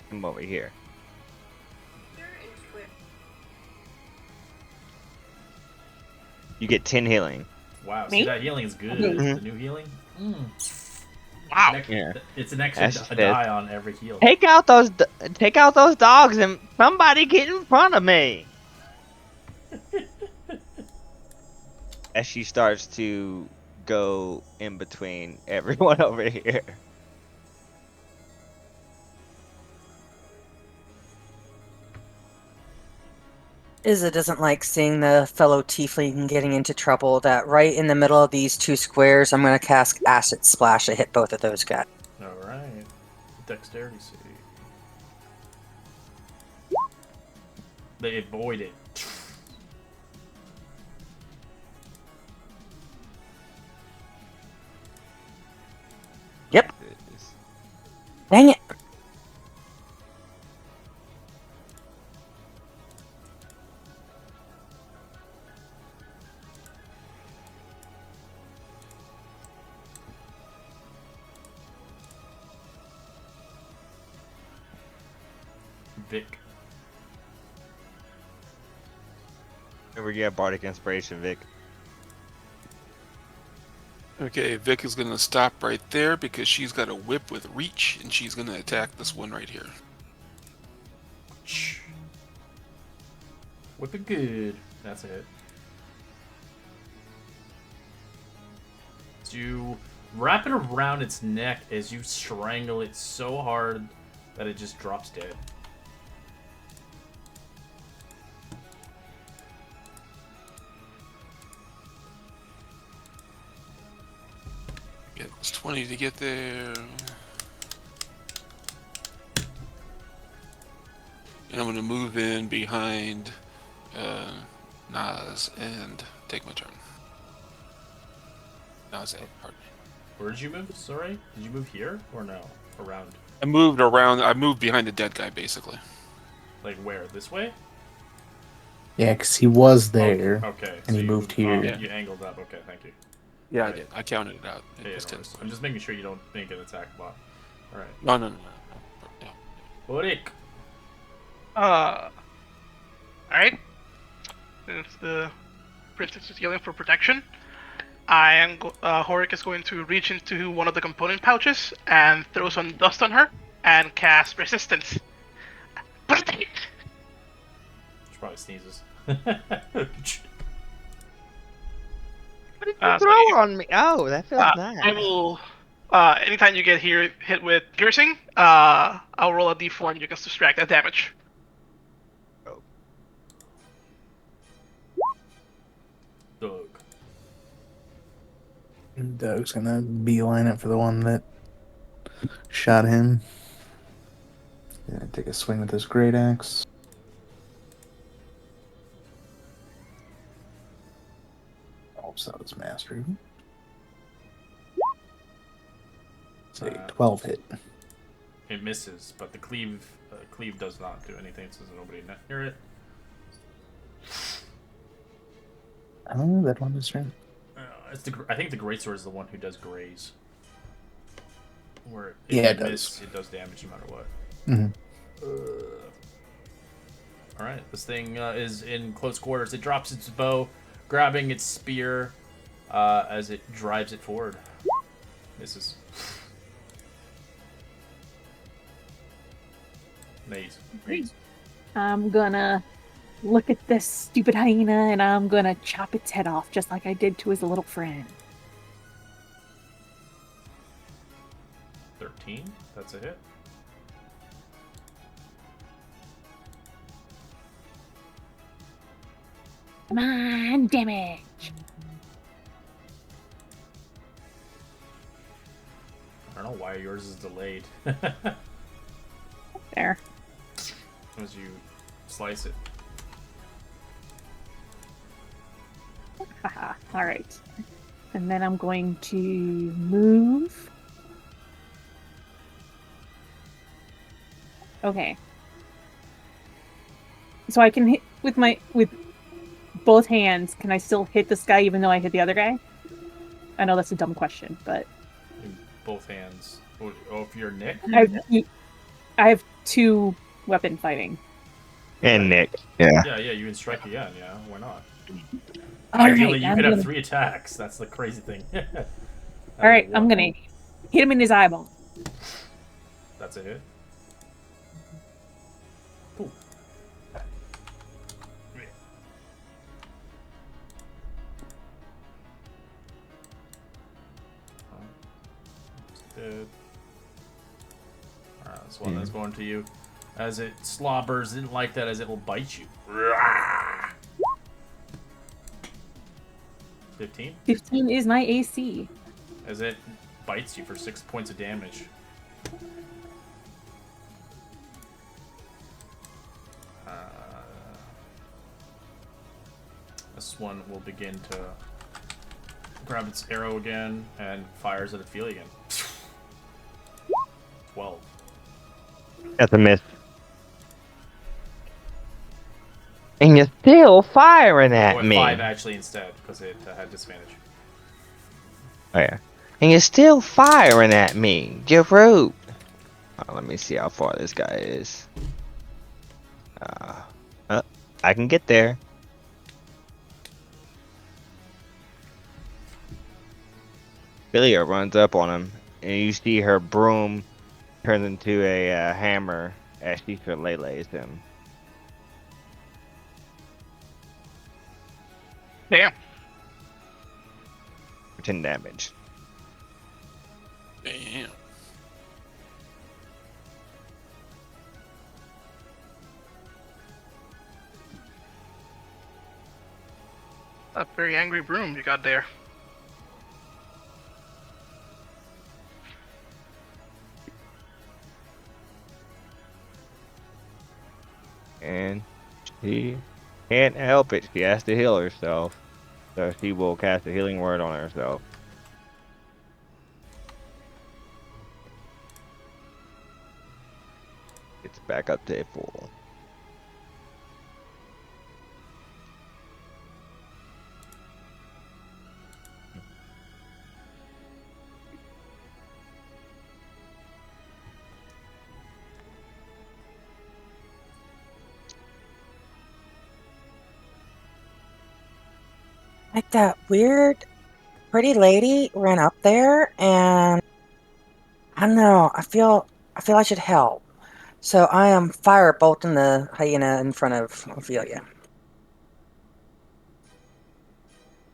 him over here. You get 10 healing. Wow, Me? see that healing is good. Mhm. The new healing. Wow. Yeah. It's an extra That's a it. die on every heal. Take out those dogs and somebody get in front of me. As she starts to go in between everyone over here. Izza doesn't like seeing the fellow tiefling getting into trouble. That right in the middle of these two squares, I'm going to cast Acid Splash to hit both of those guys. All right. Dexterity save. They avoid it. Yep. Dang it. Vic. Over you have Bardic Inspiration, Vic. Okay, Vic is going to stop right there because she's got a whip with reach, and she's going to attack this one right here. Whip it good. That's it. So you wrap it around its neck as you strangle it so hard that it just drops dead. It's 20 to get there. And I'm going to move in behind Nas and take my turn. Nas, pardon me. Where did you move? Sorry? Did you move here or no? Around? I moved around. I moved behind the dead guy, basically. Like where? This way? Yeah, because he was there. Okay. And he you moved here. Yeah. You angled up. Okay, thank you. Yeah, Right. I did. I counted it out. It Yeah, was no 10 worries. I'm points. just making sure you don't make an attack bot. Alright. No. Boric. Alright. Since the princess is yelling for protection, Horik is going to reach into one of the component pouches and throw some dust on her and cast resistance. Protect! She probably sneezes. What did you So throw you- on me? Oh, that feels nice. I will. Anytime you get hit with piercing, I'll roll a d4 and you can subtract that damage. Doug. Doug's gonna beeline it for the one that shot him. Gonna take a swing with his great axe. Helps out his mastery. Say 12 hit. It misses, but the cleave does not do anything since nobody near it. Oh, that one is right. I think the greatsword is the one who does graze. Where Yeah, it miss, does. it does damage no matter what. Mm-hmm. All right, this thing is in close quarters. It drops its bow, grabbing its spear as it drives it forward. Misses. Nate. I'm gonna look at this stupid hyena and I'm gonna chop its head off just like I did to his little friend. 13. That's a hit. Come on, damage! I don't know why yours is delayed. There. As you slice it. Haha, alright. And then I'm going to move. Okay. So I can hit with both hands, can I still hit this guy even though I hit the other guy? I know that's a dumb question, but In both hands. Oh, if you're Nick? I have two weapon fighting. And Nick. Yeah. Yeah, you can strike again, yeah. Why not? Ideally, you I'm could have gonna- 3 attacks. That's the crazy thing. All right, I'm gonna hit him in his eyeball. That's a hit. Cool. Dead. Alright, this one is going to you. As it slobbers, didn't like that as it will bite you. 15? 15 is my AC. As it bites you for 6 points of damage. This one will begin to grab its arrow again and fires at Ophelia again. 12. That's a miss. And you're still firing at me. 5 actually instead, because it had disadvantage. Oh yeah. And you're still firing at me. You're rude. Oh, let me see how far this guy is. I can get there. Philia runs up on him, and you see her broom turn into a hammer as she fillets him. Damn. For 10 damage. Damn. A very angry broom you got there. And she can't help it. She has to heal herself. So she will cast a healing word on herself. It's back up to full. Like that weird, pretty lady ran up there, and I don't know. I feel I should help. So I am firebolting the hyena in front of Ophelia.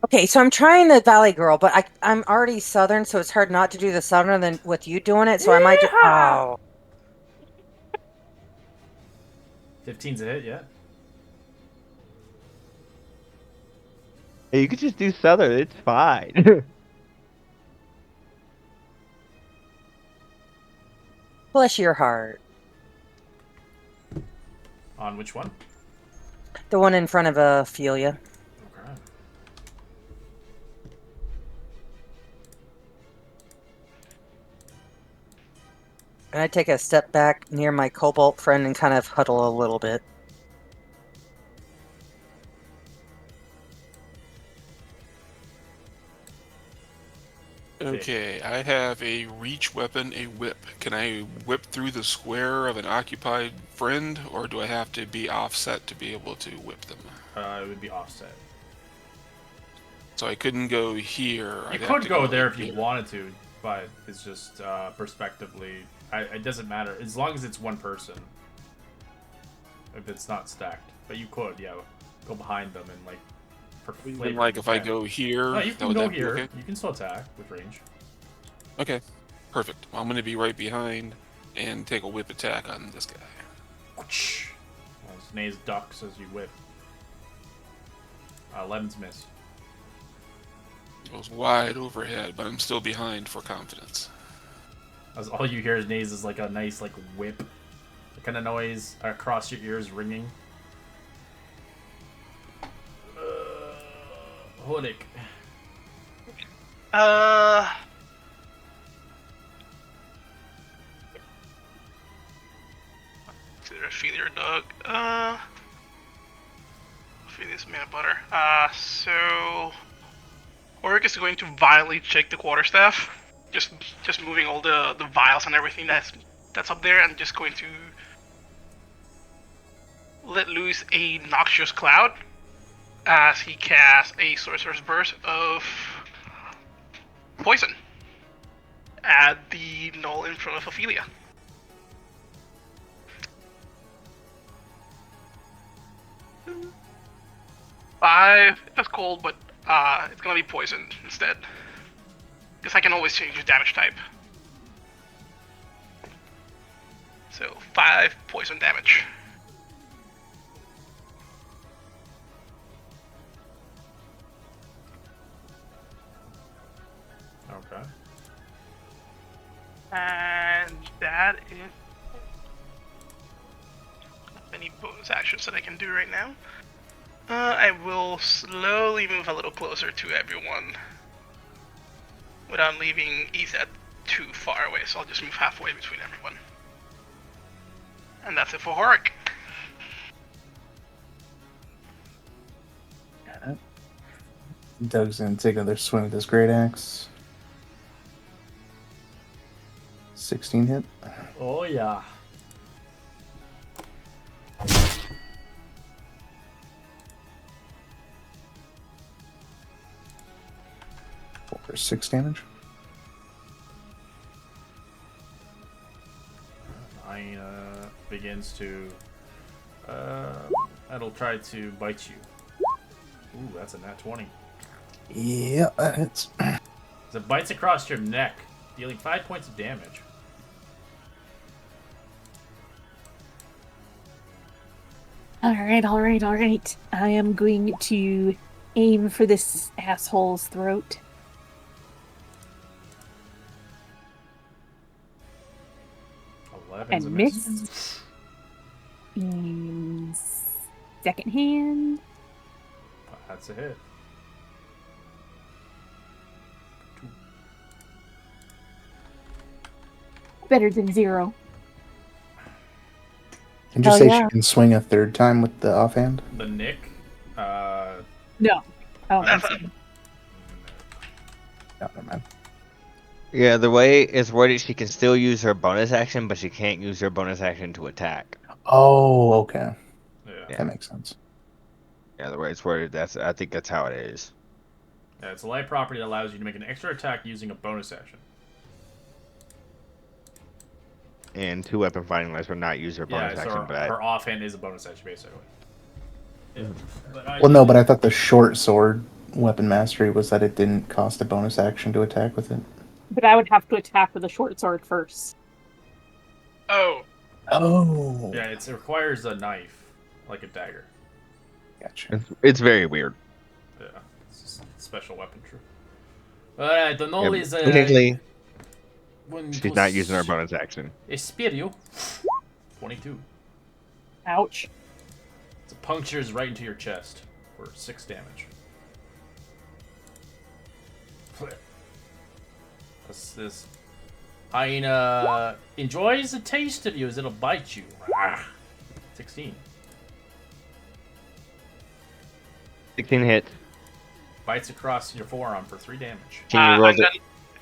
Okay, so I'm trying the Valley Girl, but I'm already Southern, so it's hard not to do the Southern than with you doing it. So I might just. Oh. 15's a hit, yeah. Hey, you could just do Southern. It's fine. Bless your heart. On which one? The one in front of Ophelia. Okay. And I take a step back near my Cobalt friend and kind of huddle a little bit. Okay, I have a reach weapon, a whip. Can I whip through the square of an occupied friend, or do I have to be offset to be able to whip them? It would be offset. So I couldn't go here. You I'd have could to go there if you here. wanted to, but it's just perspectively. It doesn't matter as long as it's one person. If it's not stacked, but you could, yeah, go behind them and like. For Even flavor, like you if I can. go here, No, you that can would go that be here. okay? You can still attack with range. Okay, perfect. Well, I'm going to be right behind and take a whip attack on this guy. As Naze ducks as you whip. 11's miss. Goes wide overhead, but I'm still behind for confidence. As all you hear is Naze is like a nice like whip, the kind of noise across your ears ringing. Hodik. Either Ophelia or Doug. Ophelia's man butter. So Oric is going to violently check the quarterstaff, just moving all the vials and everything that's up there, and just going to let loose a noxious cloud. as he casts a Sorcerer's Burst of poison at the gnoll in front of Ophelia. Five. That's cold, but it's gonna be poisoned instead. Because I can always change the damage type. So 5 poison damage. Okay. And that is any bonus actions that I can do right now. I will slowly move a little closer to everyone without leaving Ezet too far away, so I'll just move halfway between everyone. And that's it for Horik. Got it. Doug's gonna take another swing with his great axe. 16 hit. Oh yeah. For 6 damage. Hyena begins to. It'll try to bite you. Ooh, that's a nat 20. Yeah, that hits. So it bites across your neck, dealing 5 points of damage. All right. I am going to aim for this asshole's throat. 11's a And miss. And second hand. That's a hit. Better than 0. Did you Hell say yeah. she can swing a third time with the offhand? The Nick. No. Oh, That's that's a- No, never mind. Yeah, the way it's worded, she can still use her bonus action, but she can't use her bonus action to attack. Oh, okay. Yeah. That makes sense. Yeah, the way it's worded, I think that's how it is. Yeah, it's a light property that allows you to make an extra attack using a bonus action. And 2 weapon fighting less will not use her bonus Yeah, so action, her, but her offhand is a bonus action, basically. Yeah. But Well, no, but I thought the short sword weapon mastery was that it didn't cost a bonus action to attack with it. But I would have to attack with a short sword first. Oh, Oh. Yeah, it requires a knife, like a dagger. Gotcha. it's very weird. Yeah, it's just a special weapon, true. Alright, the Yeah, Null is technically, when she's not using her bonus action. Espíritu. 22. Ouch. It punctures right into your chest for 6 damage. This hyena enjoys the taste of you as it'll bite you. 16. 16 hits. Bites across your forearm for 3 damage. Can you roll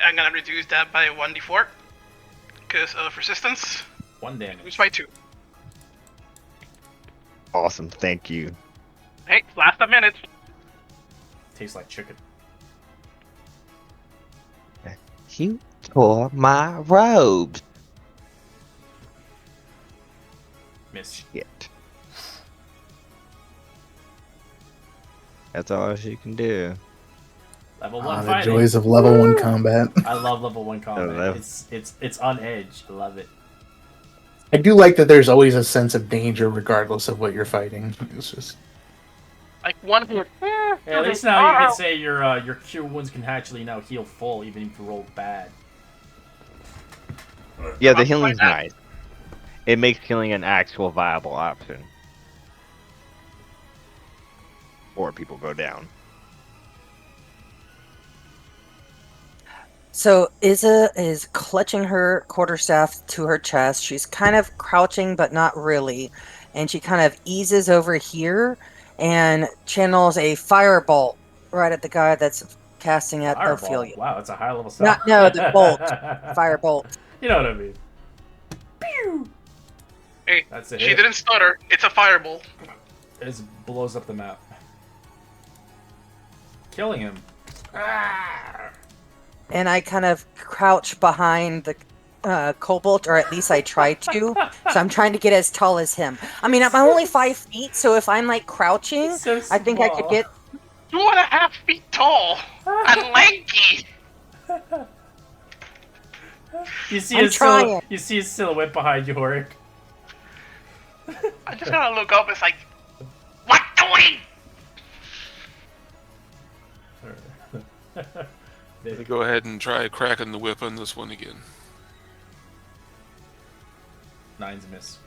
I'm gonna reduce that by 1d4 because of resistance. 1 damage. Reduce by 2. Awesome, thank you. Hey, last a minute. Tastes like chicken. You tore my robes. Miss. Shit. That's all she can do. Level 1 Ah, the fighting. joys of level 1 combat. I love level 1 combat. love- It's on edge. I love it. I do like that there's always a sense of danger regardless of what you're fighting. It's just Like 1 hit. Yeah, at least now you can say your cure wounds can actually now heal full even if you roll bad. Yeah, the I'll healing's try that. nice. It makes healing an actual viable option. Or people go down. So Iza is clutching her quarterstaff to her chest. She's kind of crouching, but not really. And she kind of eases over here and channels a firebolt right at the guy that's casting at Fireball. Ophelia. Wow, it's a high level spell. No, the bolt. Firebolt. You know what I mean. Pew! Hey, That's a she hit. didn't stutter. It's a fireball. It just blows up the map. killing him. Ah! And I kind of crouch behind the kobold, or at least I try to. So I'm trying to get as tall as him. I mean, I'm only 5 feet, so if I'm like crouching, So I think I could small. get. 2.5 feet tall and lanky. You see I'm his trying. you see his silhouette behind you, Horik. I just gotta look up. It's like, what doing? Go ahead and try cracking the whip on this one again. 9's a miss.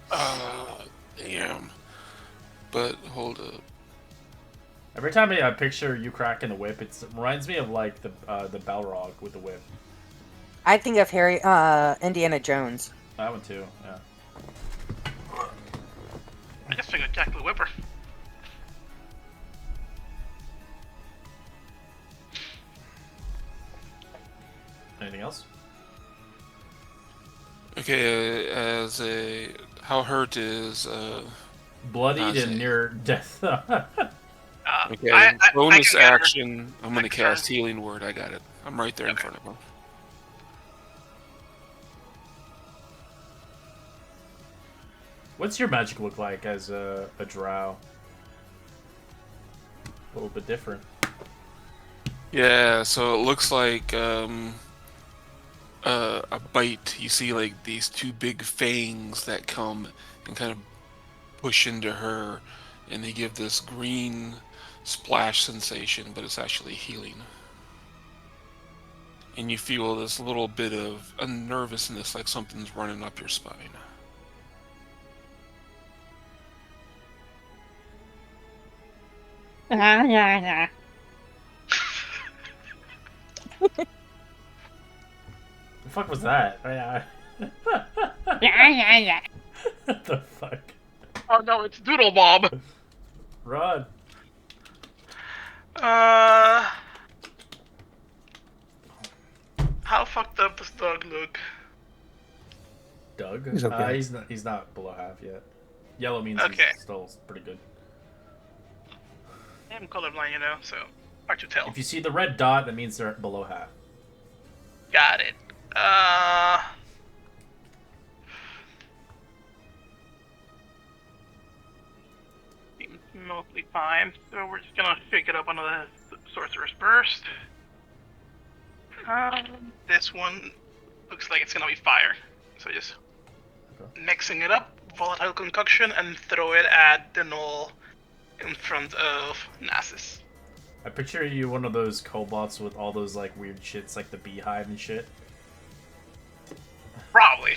Damn. But hold up. Every time I picture you cracking the whip, it reminds me of like the Balrog with the whip. I think of Indiana Jones. That one too. Yeah. I just figured Jack the Whipper. Anything else? Okay, how hurt is Bloodied Nazi. and near death. okay, I bonus can get her. action. I'm gonna I can- cast Healing Word. I got it. I'm right there in front of him. What's your magic look like as a drow? A little bit different. Yeah, so it looks like a bite. You see like these two big fangs that come and kind of push into her, and they give this green splash sensation, but it's actually healing. And you feel this little bit of a nervousness, like something's running up your spine. The fuck was that? What the fuck? Oh no, it's Doodle Bob. Run. How fucked up does Doug look? Doug? He's okay. He's not below half yet. Yellow means Okay. he's still pretty good. I'm colorblind, you know, so hard to tell. If you see the red dot, that means they're below half. Got it. Seems mostly fine. So we're just gonna shake it up on the Sorcerer's Burst. This one looks like it's gonna be fire. So just mixing it up, volatile concoction, and throw it at the knoll in front of Nasus. I picture you one of those kobolds with all those like weird shits like the beehive and shit. Probably.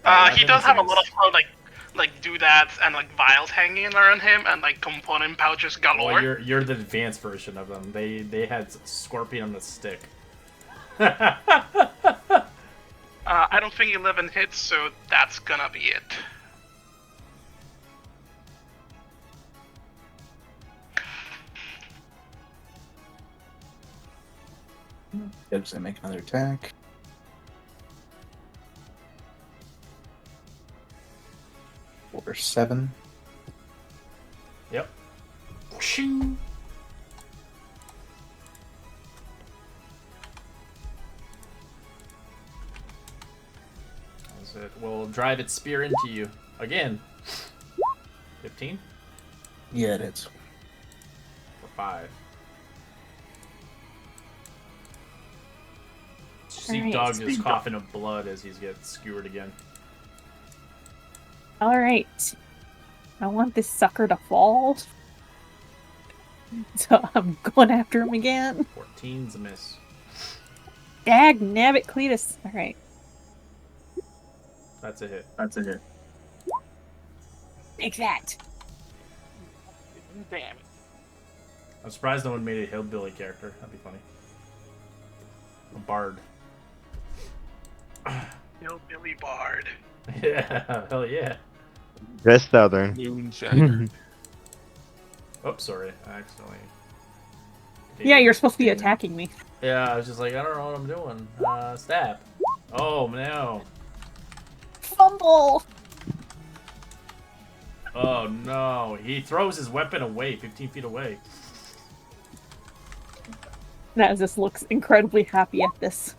I He think does it's have a nice. lot of like doodads and like vials hanging around him and like component pouches galore. Well, you're the advanced version of them. They had Scorpion on the stick. I don't think 11 hits, so that's gonna be it. Does I make another attack? Or 7. Yep. Shing. That's it. We'll drive its spear into you again. 15 Yeah, it is. for 5. See Alright, Dog just speed coughing up blood as he's getting skewered again. All right. I want this sucker to fall. So I'm going after him again. 14's a miss. Dag nabbit Cletus. All right. That's a hit. Take that. Damn it. I'm surprised no one made a hillbilly character. That'd be funny. A bard. Hillbilly Bard. Yeah, hell yeah. Just southern. Moonshiner. Oh, sorry. I accidentally. Yeah, you're supposed to be attacking me. Yeah, I was just like, I don't know what I'm doing. Stab. Oh, no. Fumble. Oh, no. He throws his weapon away, 15 feet away. Nazus looks incredibly happy at this.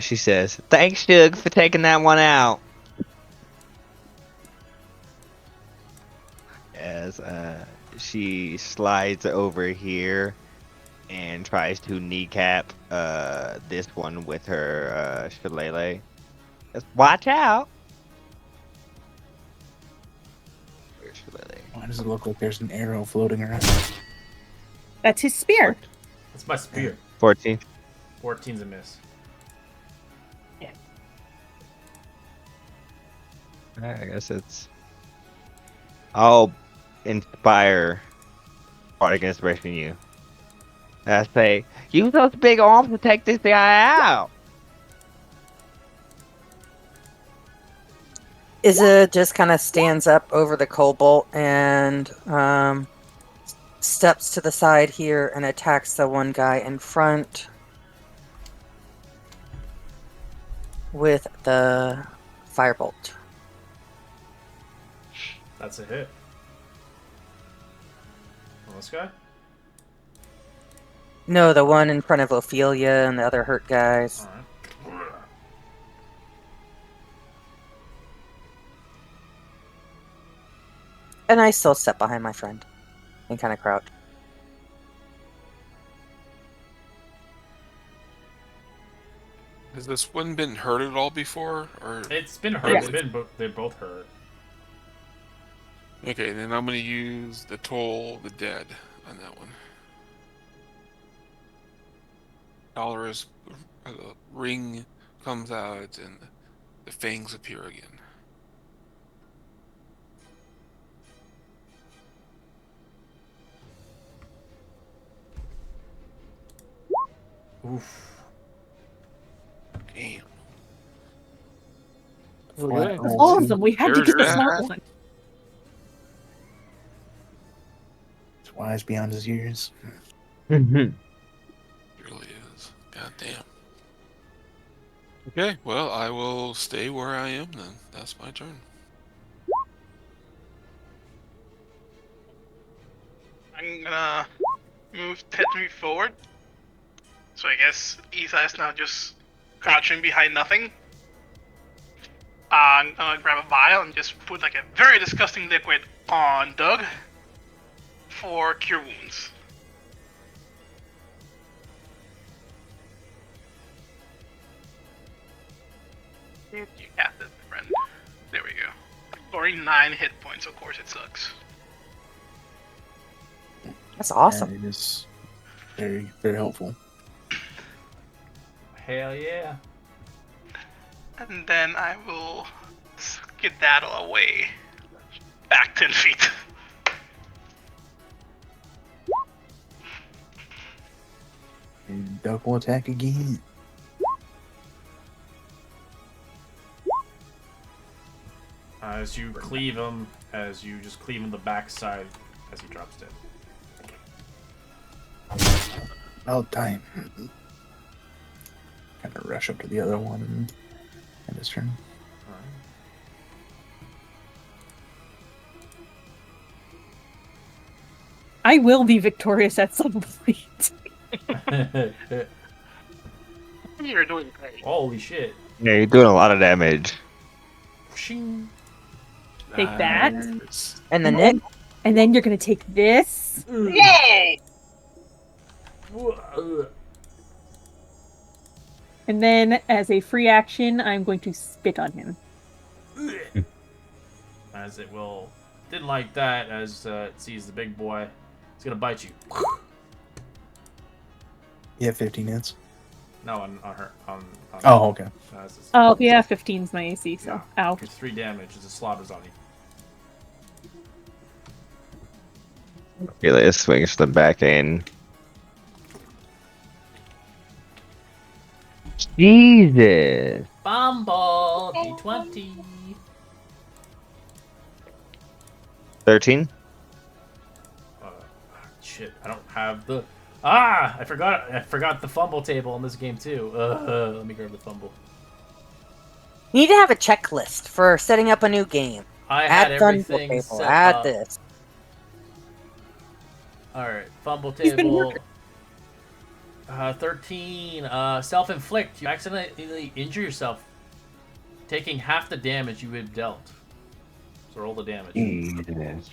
She says, "Thanks, Shug, for taking that one out." As she slides over here and tries to kneecap this one with her shillelagh. Just watch out. Where's shillelagh? Why does it look like there's an arrow floating around? That's his spear. That's my spear. 14. 14's a miss. I guess it's. I'll inspire bardic inspiration in you. I say, use those big arms to take this guy out. Izza just kind of stands up over the cobalt and steps to the side here and attacks the one guy in front with the firebolt. That's a hit. On this guy? No, the one in front of Ophelia and the other hurt guys. Alright. And I still step behind my friend and kind of crouch. Has this one been hurt at all before? Or It's been hurt. Yeah. They're both hurt. okay, then I'm gonna use the toll the dead on that one. Dolorous ring comes out and the fangs appear again. Oof. Damn. Flat That's roll all of two. them. We had to get the There's smart that. one. He's wise beyond his years. It really is. God damn. Okay, well, I will stay where I am then. That's my turn. I'm gonna move 10 feet forward. So I guess Isa is now just crouching behind nothing. I'm gonna grab a vial and just put like a very disgusting liquid on Doug for cure wounds. You cast it, my friend. There we go. Restoring 9 hit points, of course it sucks. That's awesome. It is very, very helpful. Hell yeah. And then I will skedaddle away. Back 10 feet. And Duck will attack again. As you cleave him, as you just cleave him the backside as he drops dead. About time. Kind of rush up to the other one and end his turn. I will be victorious at some point. Alright. You're doing great. Holy shit. Yeah, you're doing a lot of damage. Shing. Take that. Nice. And the Nick, And then you're gonna take this. Yay! And then, as a free action, I'm going to spit on him. As it will. Didn't like that as it sees the big boy. It's gonna bite you. You have 15 hits. No, on her. On Oh, okay. it's Oh, yeah, 15's my AC, so. Ow. It's 3 damage as it slaughters on you. Ophelia swings the back end. Jesus. Bumble D20. 13. Shit, I don't have the. I forgot the fumble table in this game too. Let me grab the fumble. You need to have a checklist for setting up a new game. I had Add fumble everything table. set Add up. this. All right, fumble He's been table. working. 13. Self-inflict. You accidentally injure yourself, taking half the damage you had dealt. So roll the damage. Jesus.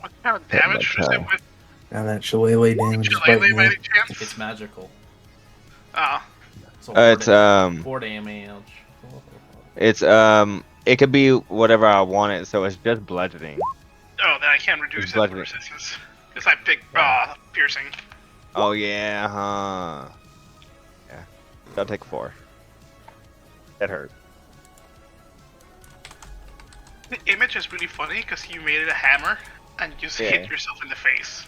What kind of Hit my damage is it toe. with Now that shillelagh damage is Shillelagh biting by me. any chance? It's magical. Ah, So It's 4 damage. it could be whatever I want it, so it's just bludgeoning. oh, then I can't reduce it for bludgeoning. resistance. Because I picked Yeah. piercing. Oh yeah, huh? Yeah, I'll take 4. That hurt. The image is really funny because you made it a hammer and you just Yeah. hit yourself in the face.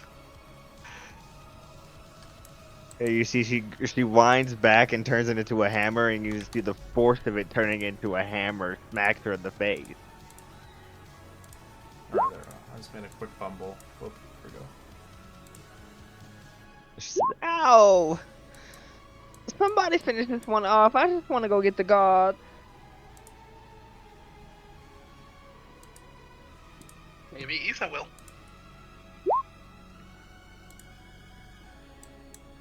Yeah, you see, she winds back and turns it into a hammer, and you see the force of it turning into a hammer smacks her in the face. Alright, there. I just made a quick fumble. Whoop, here we go. She says, "Ow! Somebody finish this one off. I just want to go get the god." Maybe Isa will.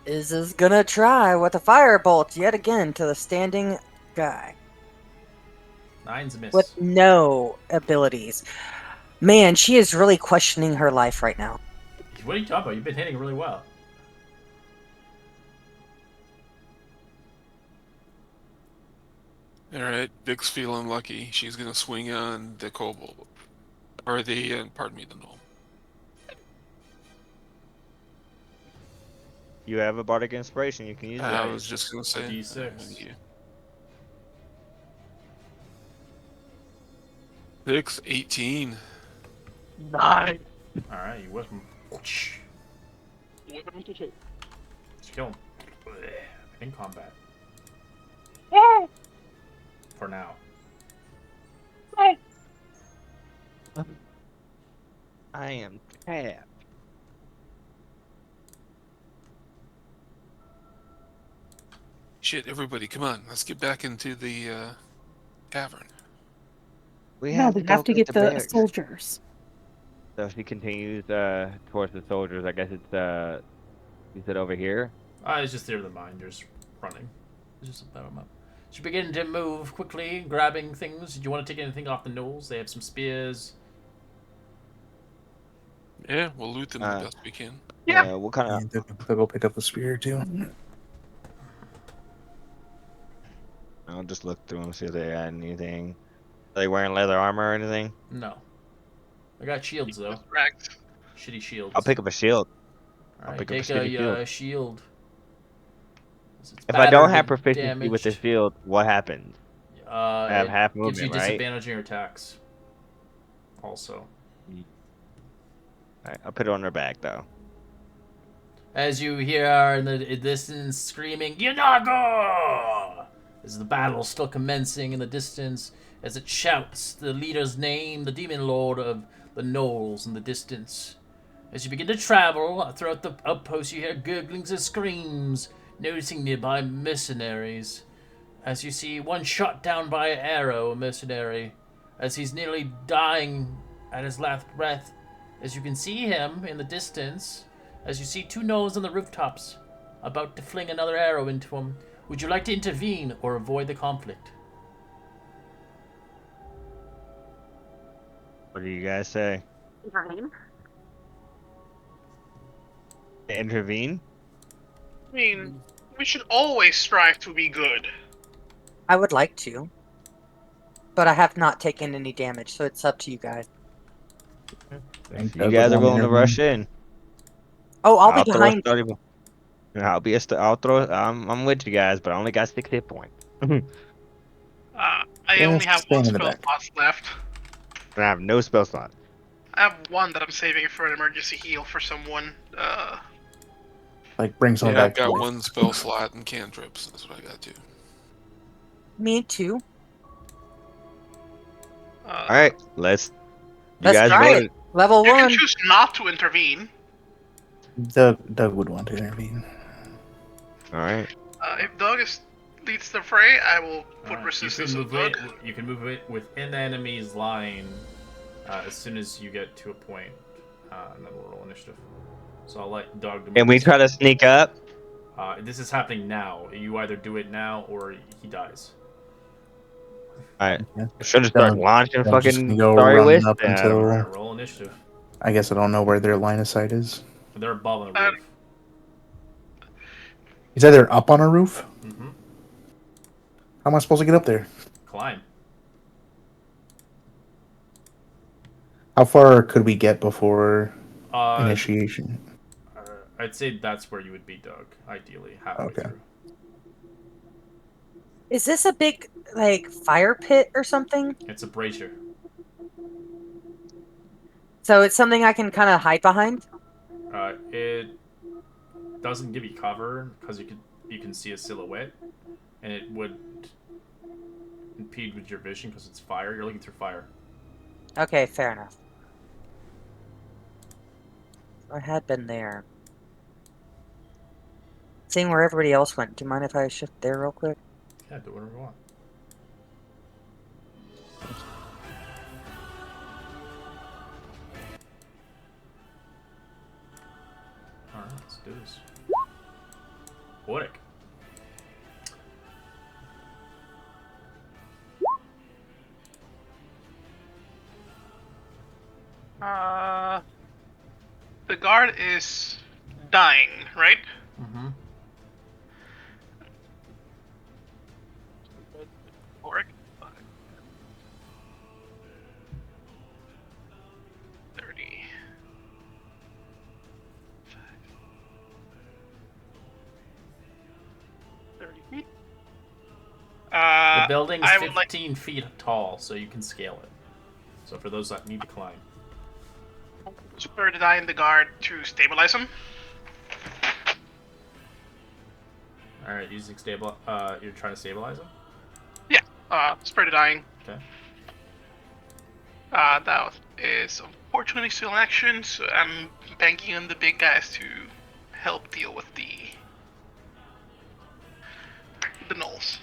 Is gonna try with a firebolt yet again to the standing guy 9's a miss. with no abilities. Man, she is really questioning her life right now. What are you talking about? You've been hitting really well. Alright, Vic's feeling lucky. She's gonna swing on the kobold. Or the, pardon me, the gnome. You have a bardic inspiration. You can use it. I was just gonna say. D6. Thank you. 6, 18. Nice. Alright, you whip him. Just kill him. In combat. For now. I am tapped. Shit, everybody, come on. Let's get back into the cavern. We No, have we to have go to get get the the barracks. soldiers. So she continues towards the soldiers. I guess it's you said over here. It's just near the mine. You're just running. It's just about them up. You begin to move quickly, grabbing things. Do you want to take anything off the gnolls? They have some spears. Yeah, we'll loot them the best we can. Yeah. What kind of? And they'll go pick up the spear too. I'll just look through them, see if they got anything. Are they wearing leather armor or anything? No. I got shields, though. Rags. Shitty shields. I'll pick up a shield. Alright, pick up a take shitty shield. shield. It's If I don't battered have and proficiency with the damaged. shield, what happens? I have It half gives you movement, right? disadvantage on your attacks. Also. Alright, I'll put it on her back though. As you hear her in the distance screaming, Yunago! As the battle is still commencing in the distance, as it shouts the leader's name, the demon lord of the gnolls in the distance. As you begin to travel throughout the outpost, you hear gurglings and screams, noticing nearby mercenaries. As you see one shot down by an arrow, a mercenary, as he's nearly dying at his last breath. As you can see him in the distance, as you see 2 gnolls on the rooftops, about to fling another arrow into him. Would you like to intervene or avoid the conflict? What do you guys say? Intervene? I mean, we should always strive to be good. I would like to, but I have not taken any damage, so it's up to you guys. You guys are willing to rush in? Oh, I'll be throw a behind. study- I'll be I'll throw. I'm with you guys, but I only got 6 hit points. I Yeah, only have stay 1 in the spell back. slots left. And I have no spell slot. I have 1 that I'm saving for an emergency heal for someone. Like bring someone Yeah, I've back. to got life. 1 spell slot and cantrips. That's what I got too. Me too. All right, let's. You Let's guys try voted. it. Level You can 1. choose not to intervene. Doug would want to intervene. All right. If Doug is leads the fray, I will put Alright, resistance you on can move Doug. it. You can move it within the enemy's line as soon as you get to a point, and then we'll roll initiative. So I'll let Doug. And we try to sneak up. This is happening now. You either do it now or he dies. Alright. Yeah. Should have started Then launching I'm just fucking gonna go Starry running Wisp up at 'em. until Alright, roll initiative. I guess I don't know where their line of sight is. They're above on the roof. Is that they're up on a roof? Mm-hmm. How am I supposed to get up there? Climb. How far could we get before Uh, initiation? I'd say that's where you would be, Doug. Ideally, halfway Okay. through. Is this a big like fire pit or something? It's a brazier. So it's something I can kind of hide behind. It doesn't give you cover because you can see a silhouette, and it would impede with your vision because it's fire. You're looking through fire. Okay, fair enough. I had been there. Seeing where everybody else went. Do you mind if I shift there real quick? Yeah, do whatever you want. Alright, let's do this. Poetic. The guard is dying, right? Mm-hmm. Oric. 30. 30 feet. The building's I would 15 feet tall, so you can scale it. So for those that need to climb. Spur to die in the guard to stabilize him. Alright, using you're trying to stabilize him? Spur to dying. Okay. That is unfortunately still in action, so I'm banking on the big guys to help deal with the gnolls.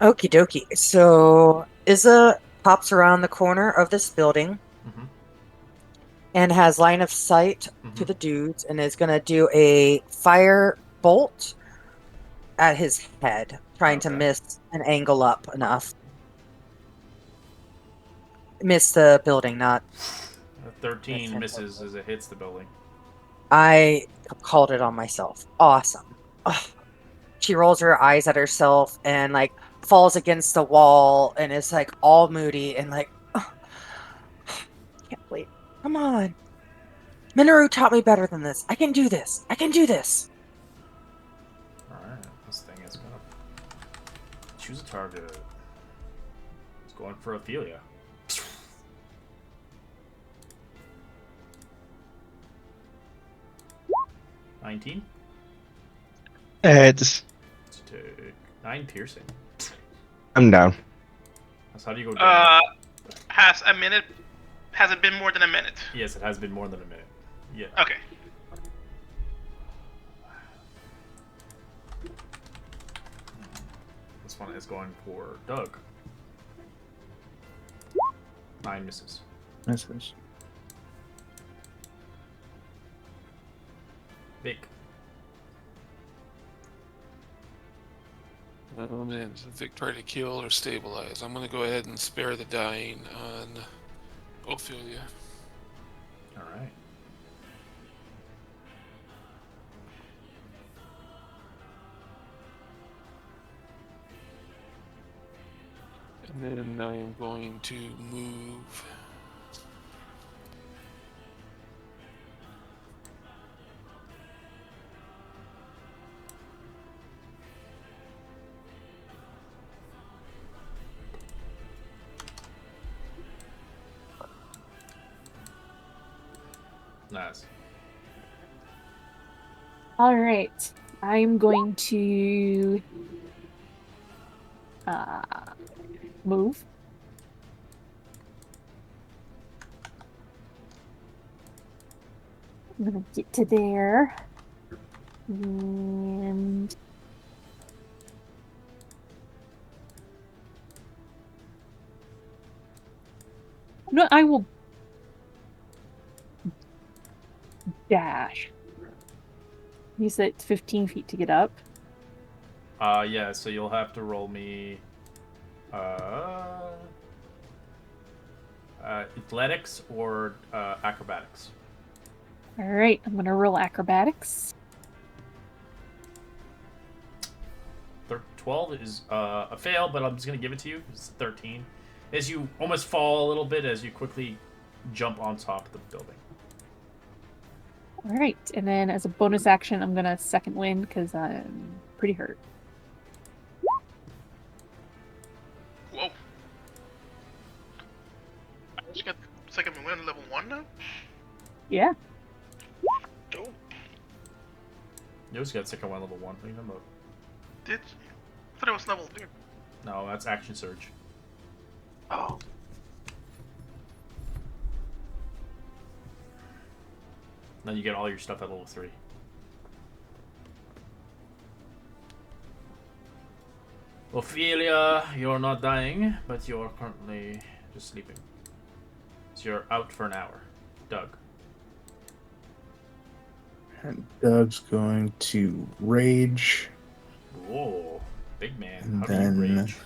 Okie dokie. So Izza pops around the corner of this building Mm-hmm. and has line of sight to Mhm. the dudes and is going to do a fire bolt at his head, trying to Okay. miss an angle up enough. Miss the building, not. 13 That's misses as it hits the building. I called it on myself. Awesome. Ugh. She rolls her eyes at herself and like falls against the wall and is like all moody and like, ugh. Can't wait. Come on. Minoru taught me better than this. I can do this. I can do this. Alright, this thing is gonna choose a target. It's going for Ophelia. $19? It's. Let's take 9 piercing. I'm down. That's how do you go down? Has it been more than a minute? Yes, it has been more than a minute. Yeah. Okay. This one is going for Doug. 9 misses. Misses. Vic. Oh man, Vic try to kill or stabilize. I'm gonna go ahead and spare the dying on Ophelia. Alright. And then I am going to move. Nice. All right. I'm going to move. I'm gonna get to there. And no, I will dash. You said it's 15 feet to get up. Yeah, so you'll have to roll me athletics or acrobatics. All right, I'm gonna roll acrobatics. 12 is a fail, but I'm just gonna give it to you. It's 13. As you almost fall a little bit as you quickly jump on top of the building. All right, and then as a bonus action, I'm gonna second wind because I'm pretty hurt. Whoa. I just got second win level 1 now? Yeah. Dope. You just got second one level 1. What are you talking about? Did you? I thought it was level 2. No, that's action surge. Oh. Then you get all your stuff at level 3. Ophelia, you're not dying, but you're currently just sleeping. So you're out for an hour. Doug. And Doug's going to rage. Whoa, big man. And How do you then- rage?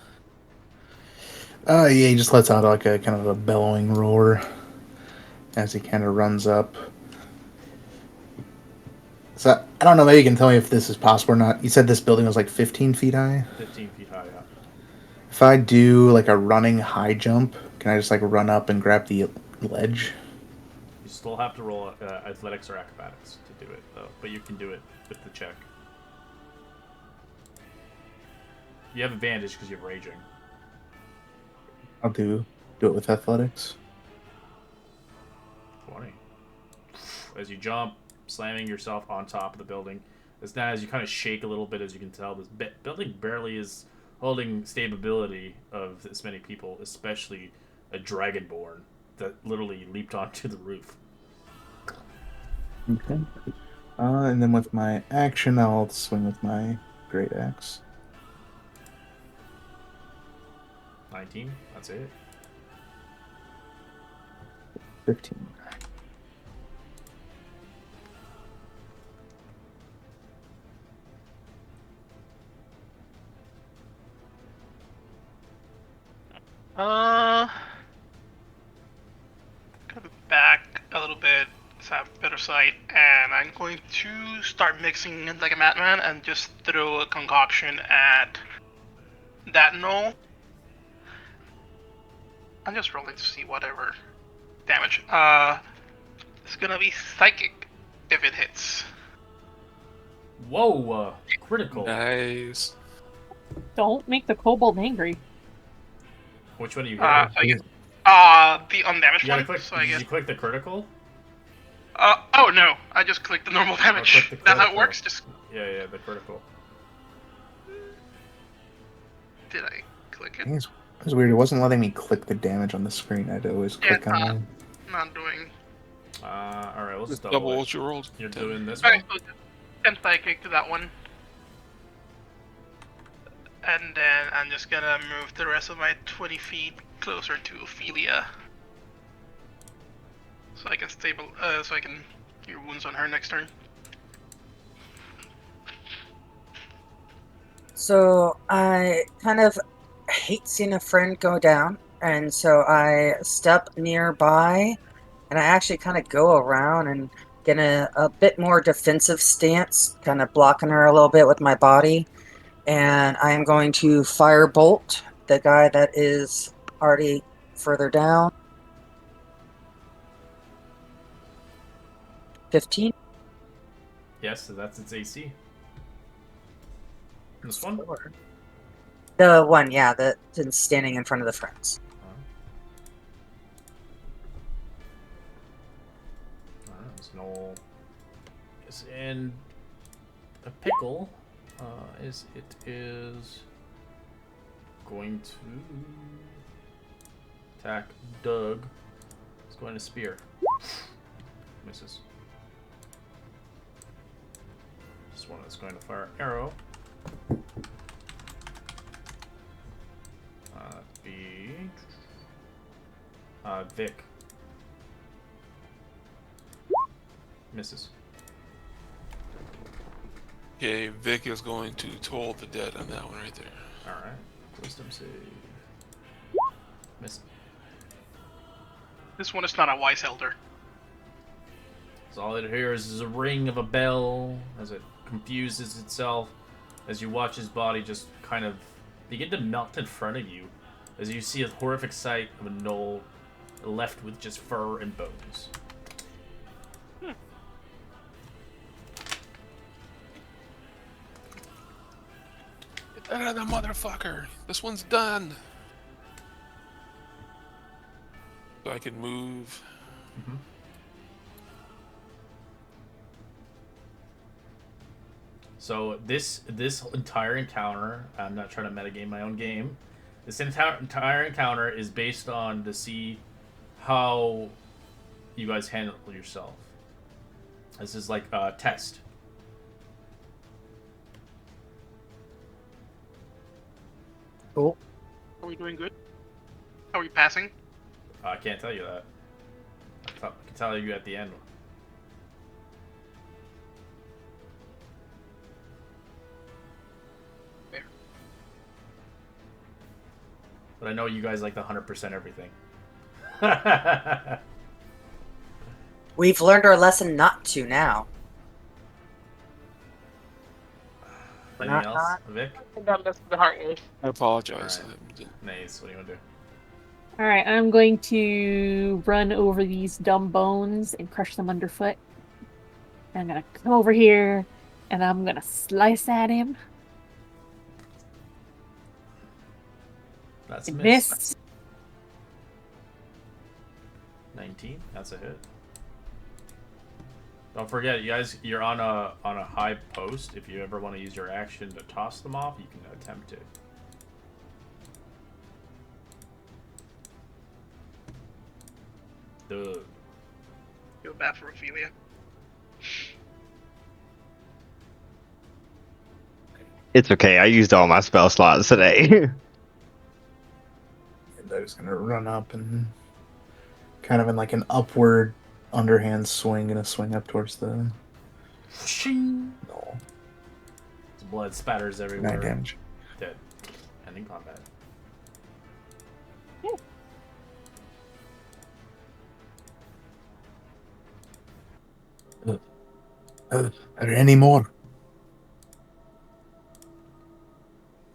Yeah, he just lets out like a kind of a bellowing roar as he kind of runs up. So I don't know. Maybe you can tell me if this is possible or not. You said this building was like 15 feet high. 15 feet high, yeah. If I do like a running high jump, can I just like run up and grab the ledge? You still have to roll athletics or acrobatics to do it, though. But you can do it with the check. You have advantage because you're raging. I'll do it with athletics. 20. As you jump, slamming yourself on top of the building. As you kind of shake a little bit, as you can tell, this building barely is holding stability of this many people, especially a dragonborn that literally leaped onto the roof. Okay. And then with my action, I'll swing with my great axe. 19, that's it. 15. Gonna be back a little bit so I have better sight, and I'm going to start mixing it like a madman and just throw a concoction at that knoll. I'm just rolling to see whatever damage. It's gonna be psychic if it hits. Whoa, critical. Nice. Don't make the kobold angry. Which one are you hitting? So I guess, the undamaged You gotta one. click. So I Did guess. you click the critical? Oh no! I just clicked the normal damage. click the That's how it critical. works. Just Yeah, the critical. did I click I it? think it was weird. It wasn't letting me click the damage on the screen. I had to always Yeah, click on it. Not doing. All right, we'll just Just double double it. what you rolled. You're 10. doing this Okay, one. so just 10 psychic to that one. And then I'm just gonna move the rest of my 20 feet closer to Ophelia. So I can so I can cure wounds on her next turn. So I kind of hate seeing a friend go down, and so I step nearby, and I actually kind of go around and get a bit more defensive stance, kind of blocking her a little bit with my body, and I am going to firebolt the guy that is already further down. 15. Yes, so that's its AC. This one? The one, yeah, that's standing in front of the friends. There's no. Yes, and a pickle is going to attack Doug. It's going to spear. Misses. Just first one that's going to fire an arrow. Be Vic. Misses. Okay, Vic is going to toll the dead on that one right there. Alright. Wisdom save. Miss. This one is not a wise elder. So all it hears is a ring of a bell as it confuses itself as you watch his body just kind of begin to melt in front of you as you see a horrific sight of a gnoll left with just fur and bones. Get that out of the motherfucker! This one's done! So I can move. Mm-hmm. So this entire encounter, I'm not trying to metagame my own game. This entire encounter is based on to see how you guys handle yourself. This is like a test. Cool. Are we doing good? Are we passing? I can't tell you that. I can tell you at the end. Fair. But I know you guys like the 100% everything. We've learned our lesson not to now. Anything else, Vic? I apologize. Nice. What do you want to do? All right, I'm going to run over these dumb bones and crush them underfoot. I'm gonna come over here, and I'm gonna slice at him. That's a And miss. miss. 19. That's a hit. Don't forget, you guys. You're on a high post. If you ever want to use your action to toss them off, you can attempt it. Duh. Feel bad for Ophelia. It's okay. I used all my spell slots today. And I was gonna run up and kind of in like an upward underhand swing, gonna swing up towards the Shing. no Blood spatters everywhere. 9 damage. Dead. Ending combat. Are there any more?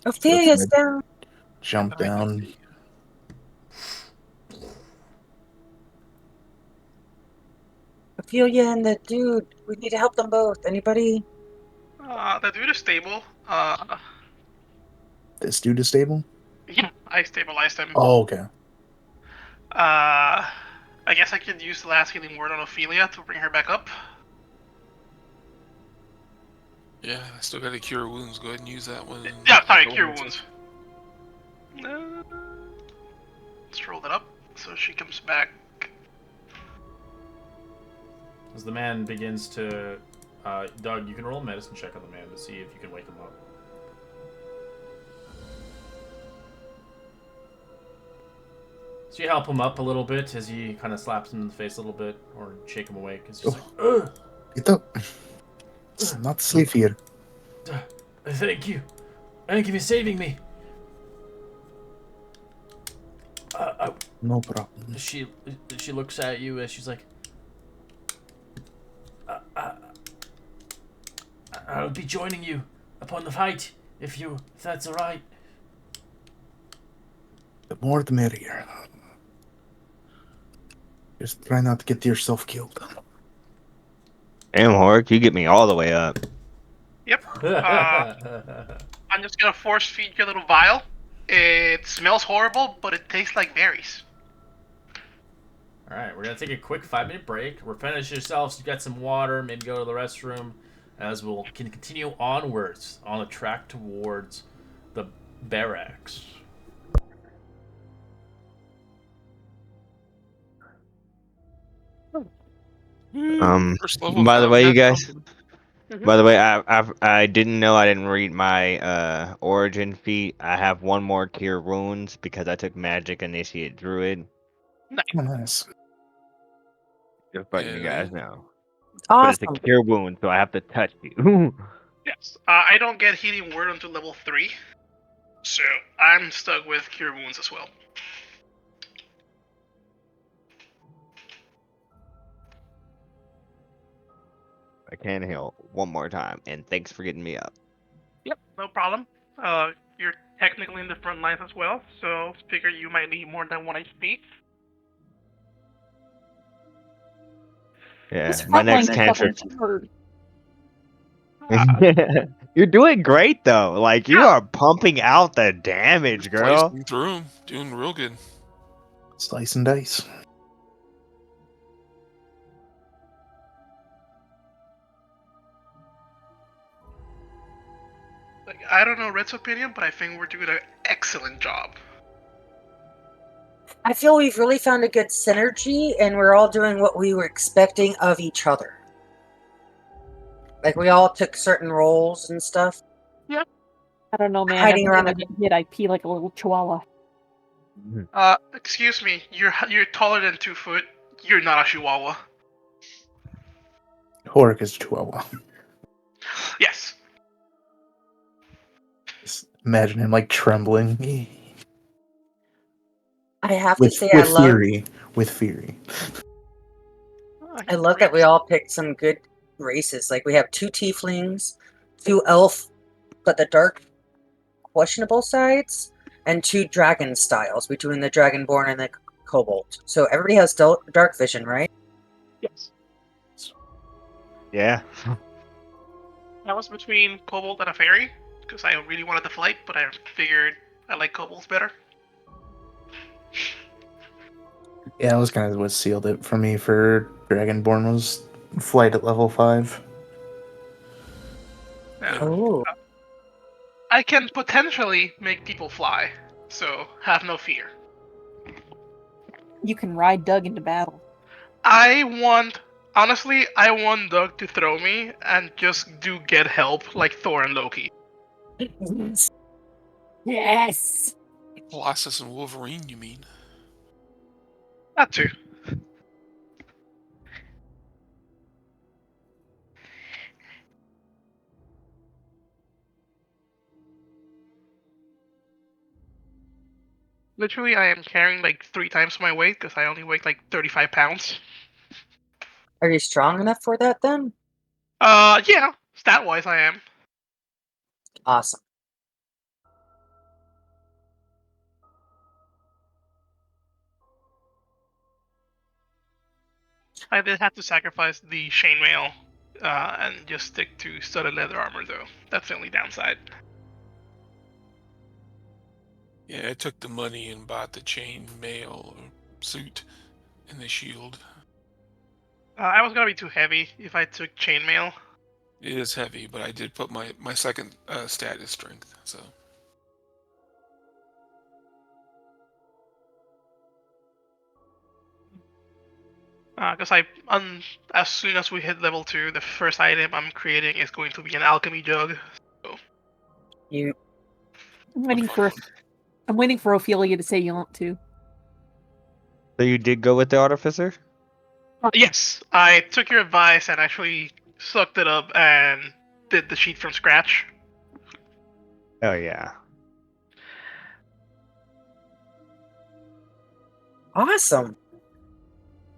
Ophelia's down. Jump down. Ophelia and the dude. We need to help them both. Anybody? The dude is stable. This dude is stable? Yeah, I stabilized him. Oh, okay. I guess I could use the last healing word on Ophelia to bring her back up. Yeah, I still got to cure wounds. Go ahead and use that one. Yeah, sorry, Go cure on. wounds. Let's roll that up so she comes back. As the man begins to, Doug, you can roll a medicine check on the man to see if you can wake him up. So you help him up a little bit as he kind of slaps him in the face a little bit, or shake him awake. It's just like, ugh, Get up. It's not safe here. thank you. Thank you for saving me. No problem. She looks at you as she's like, I'll be joining you upon the fight if that's all right. The more the merrier. Just try not to get yourself killed. Damn, Hork, you get me all the way up. Yep. I'm just gonna force feed your little vial. It smells horrible, but it tastes like berries. All right, we're gonna take a quick 5-minute break. Replenish yourselves, get some water, maybe go to the restroom, as we'll continue onwards on the track towards the barracks. First level By the way, you combat guys, something. By the way, I didn't know I didn't read my origin feat. I have one more cure wounds because I took magic initiate druid. Oh, nice. Just letting you Yeah. guys know. But it's a Awesome. cure wound, so I have to touch you. Yes. I don't get healing word until level 3, so I'm stuck with cure wounds as well. I can heal one more time, and thanks for getting me up. Yep, no problem. You're technically in the front lines as well, so figure you might need more than 1 HP. Yeah, This my frontline next stuff cantrip. is hard. You're doing great though. Like you Yeah. are pumping out the damage, girl. Slicing through 'em, doing real good. Slice and dice. Like, I don't know Red's opinion, but I think we're doing an excellent job. I feel we've really found a good synergy, and we're all doing what we were expecting of each other. Like we all took certain roles and stuff. I don't know, man. Hiding Every around time I the- get hit, I pee like a little chihuahua. Excuse me, you're taller than 2 foot. You're not a chihuahua. Horik is Chihuahua. Yes. Just imagine him like trembling. I have to With, say, with fury. With fury. I love that we all picked some good races. Like we have 2 tieflings, 2 elf, but the dark questionable sides, and 2 dragon styles between the dragonborn and the kobold. So everybody has dark vision, right? Yes. Yeah. I was between kobold and a fairy because I really wanted the flight, but I figured I like kobolds better. Yeah, that was kind of what sealed it for me for Dragonborn was flight at level 5. Yeah. Oh, I can potentially make people fly, so have no fear. You can ride Doug into battle. Honestly, I want Doug to throw me and just do get help like Thor and Loki. Yes. Colossus and Wolverine, you mean? That too. Literally, I am carrying like 3 times my weight because I only weigh like 35 pounds. are you strong enough for that then? Yeah, stat-wise I am. Awesome. I did have to sacrifice the chainmail and just stick to studded leather armor though. That's the only downside. Yeah, I took the money and bought the chain mail suit and the shield. I was gonna be too heavy if I took chainmail. It is heavy, but I did put my second stat is strength, so. Because as soon as we hit level 2, the first item I'm creating is going to be an alchemy jug. You I'm waiting for Ophelia to say you want to. So you did go with the artificer? Yes, I took your advice and actually sucked it up and did the sheet from scratch. Oh yeah. awesome.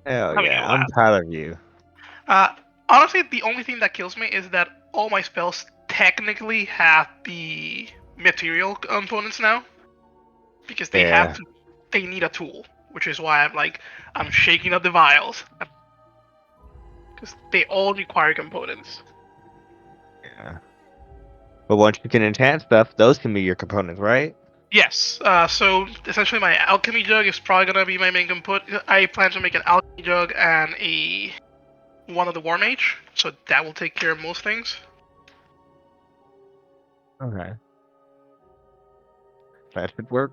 Hell Having yeah. a I'm laugh. proud of you. Honestly, the only thing that kills me is that all my spells technically have the material components now, because they Yeah. they need a tool, which is why I'm shaking up the vials, because they all require components. Yeah. But once you can enhance stuff, those can be your components, right? Yes, so essentially my alchemy jug is probably gonna be my main component. I plan to make an alchemy jug and one of the war mage, so that will take care of most things. Okay. That should work.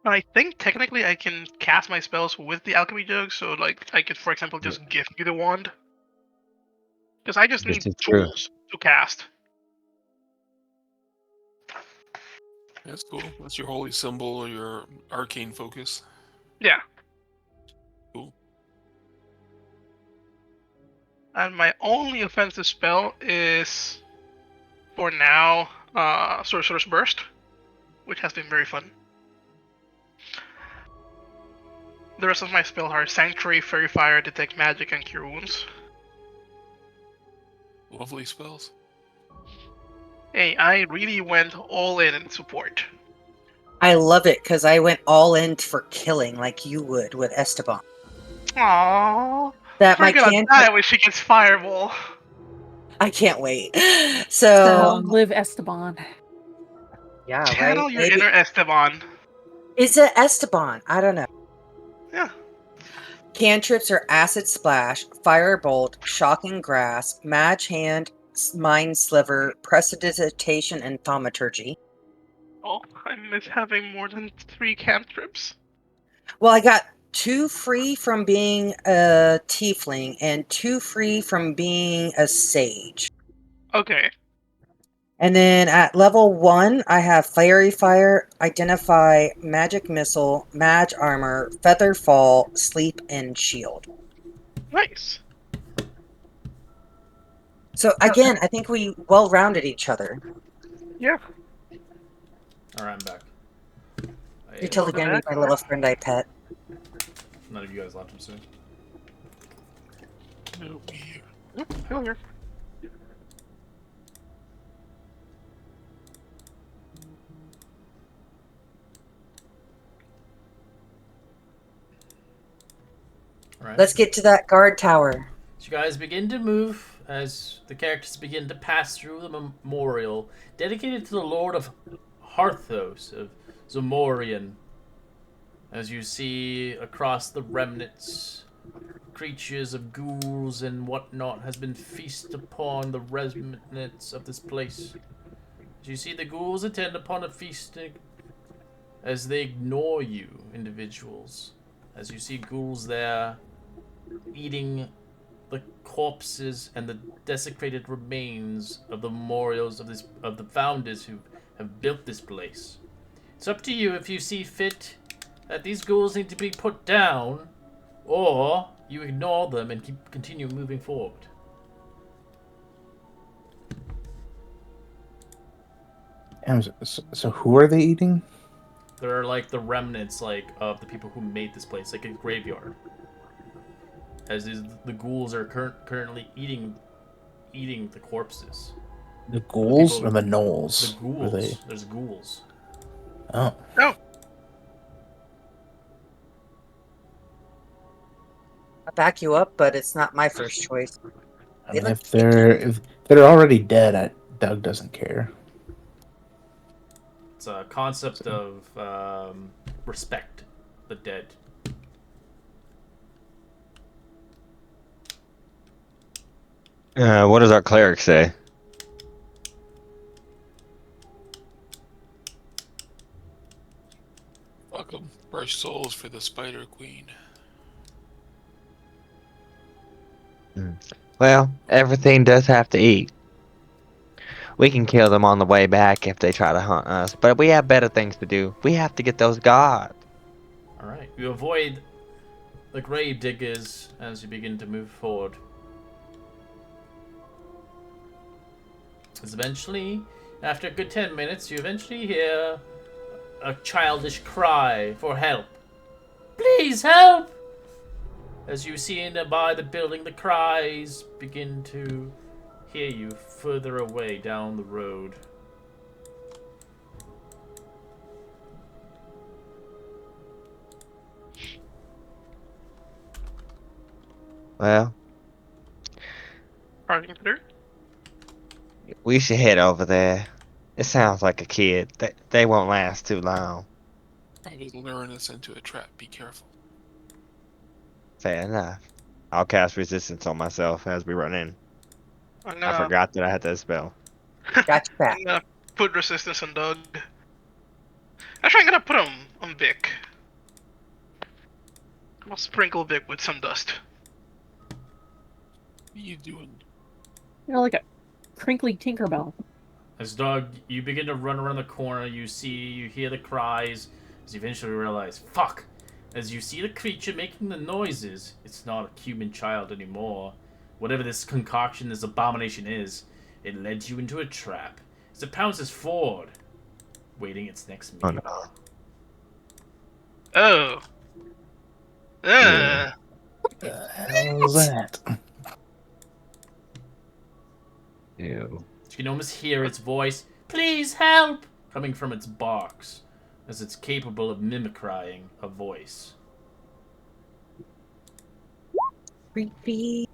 I think technically I can cast my spells with the alchemy jug, so like I could, for example, just give you the wand. Because I just This need is true. tools to cast. That's cool. That's your holy symbol or your arcane focus. Yeah. Cool. And my only offensive spell is, for now, Sorcerer's Burst, which has been very fun. The rest of my spells are Sanctuary, Fairy Fire, Detect Magic, and Cure Wounds. Lovely spells. Hey, I really went all in support. I love it because I went all in for killing like you would with Esteban. Aww. That We're my gonna cantrip. die when she gets Fireball. I can't wait. So So live Esteban. yeah, right. Channel your Maybe inner Esteban. is it Esteban? I don't know. Yeah. Cantrips are Acid Splash, Firebolt, Shocking Grasp, Mage Hand, Mind Sliver, Prestidigitation, and Thaumaturgy. Oh, I miss having more than 3 cantrips. Well, I got 2 free from being a tiefling and 2 free from being a sage. Okay. And then at level 1, I have Fiery Fire, Identify, Magic Missile, Mage Armor, Feather Fall, Sleep, and Shield. Nice. So again, I think we well-rounded each other. Yeah. Alright, I'm back. You're totally Welcome gonna be back. my little friend I pet. None of you guys left him soon. No, here. Yep, still here. Alright. Let's get to that guard tower. So you guys begin to move as the characters begin to pass through the memorial dedicated to the Lord of Harthos of Zamorian. As you see across the remnants, creatures of ghouls and whatnot has been feasted upon the remnants of this place. As you see the ghouls attend upon a feasting as they ignore you, individuals. As you see ghouls there eating the corpses and the desecrated remains of the memorials of the founders who have built this place. It's up to you if you see fit that these ghouls need to be put down, or you ignore them and continue moving forward. So who are they eating? They're like the remnants, like of the people who made this place, like a graveyard. As the ghouls are currently eating the corpses. The ghouls people- or the gnolls? The ghouls. Are they? There's ghouls. Oh. Oh, I'll back you up, but it's not my first choice. I They mean, look if they're already dead, Doug doesn't care. It's a concept of respect the dead. What does our cleric say? Fuck 'em. Fresh souls for the Spider Queen. Well, everything does have to eat. We can kill them on the way back if they try to hunt us, but we have better things to do. We have to get those gods. Alright. You avoid the grave diggers as you begin to move forward. As eventually, after a good 10 minutes, you eventually hear a childish cry for help. Please help! As you see by the building, the cries begin to hear you further away down the road. Well, parting through. we should head over there. It sounds like a kid. They won't last too long. Probably luring us into a trap. Be careful. Fair enough. I'll cast resistance on myself as we run in. I'm I gonna, forgot that I had that spell. Got you back. I'm gonna put resistance on Doug. Actually, I'm gonna put him on Vic. I'll sprinkle Vic with some dust. What are you doing? like a crinkly Tinkerbell. As Doug, you begin to run around the corner, you hear the cries, as you eventually realize, fuck! As you see the creature making the noises, it's not a human child anymore. Whatever this concoction, this abomination is, it led you into a trap. As it pounces forward, waiting its next meal. Oh, no. Oh. Yeah. What the hell was that? Ew. You can almost hear its voice, "Please help!" coming from its box, as it's capable of mimicrying a voice. Creepy.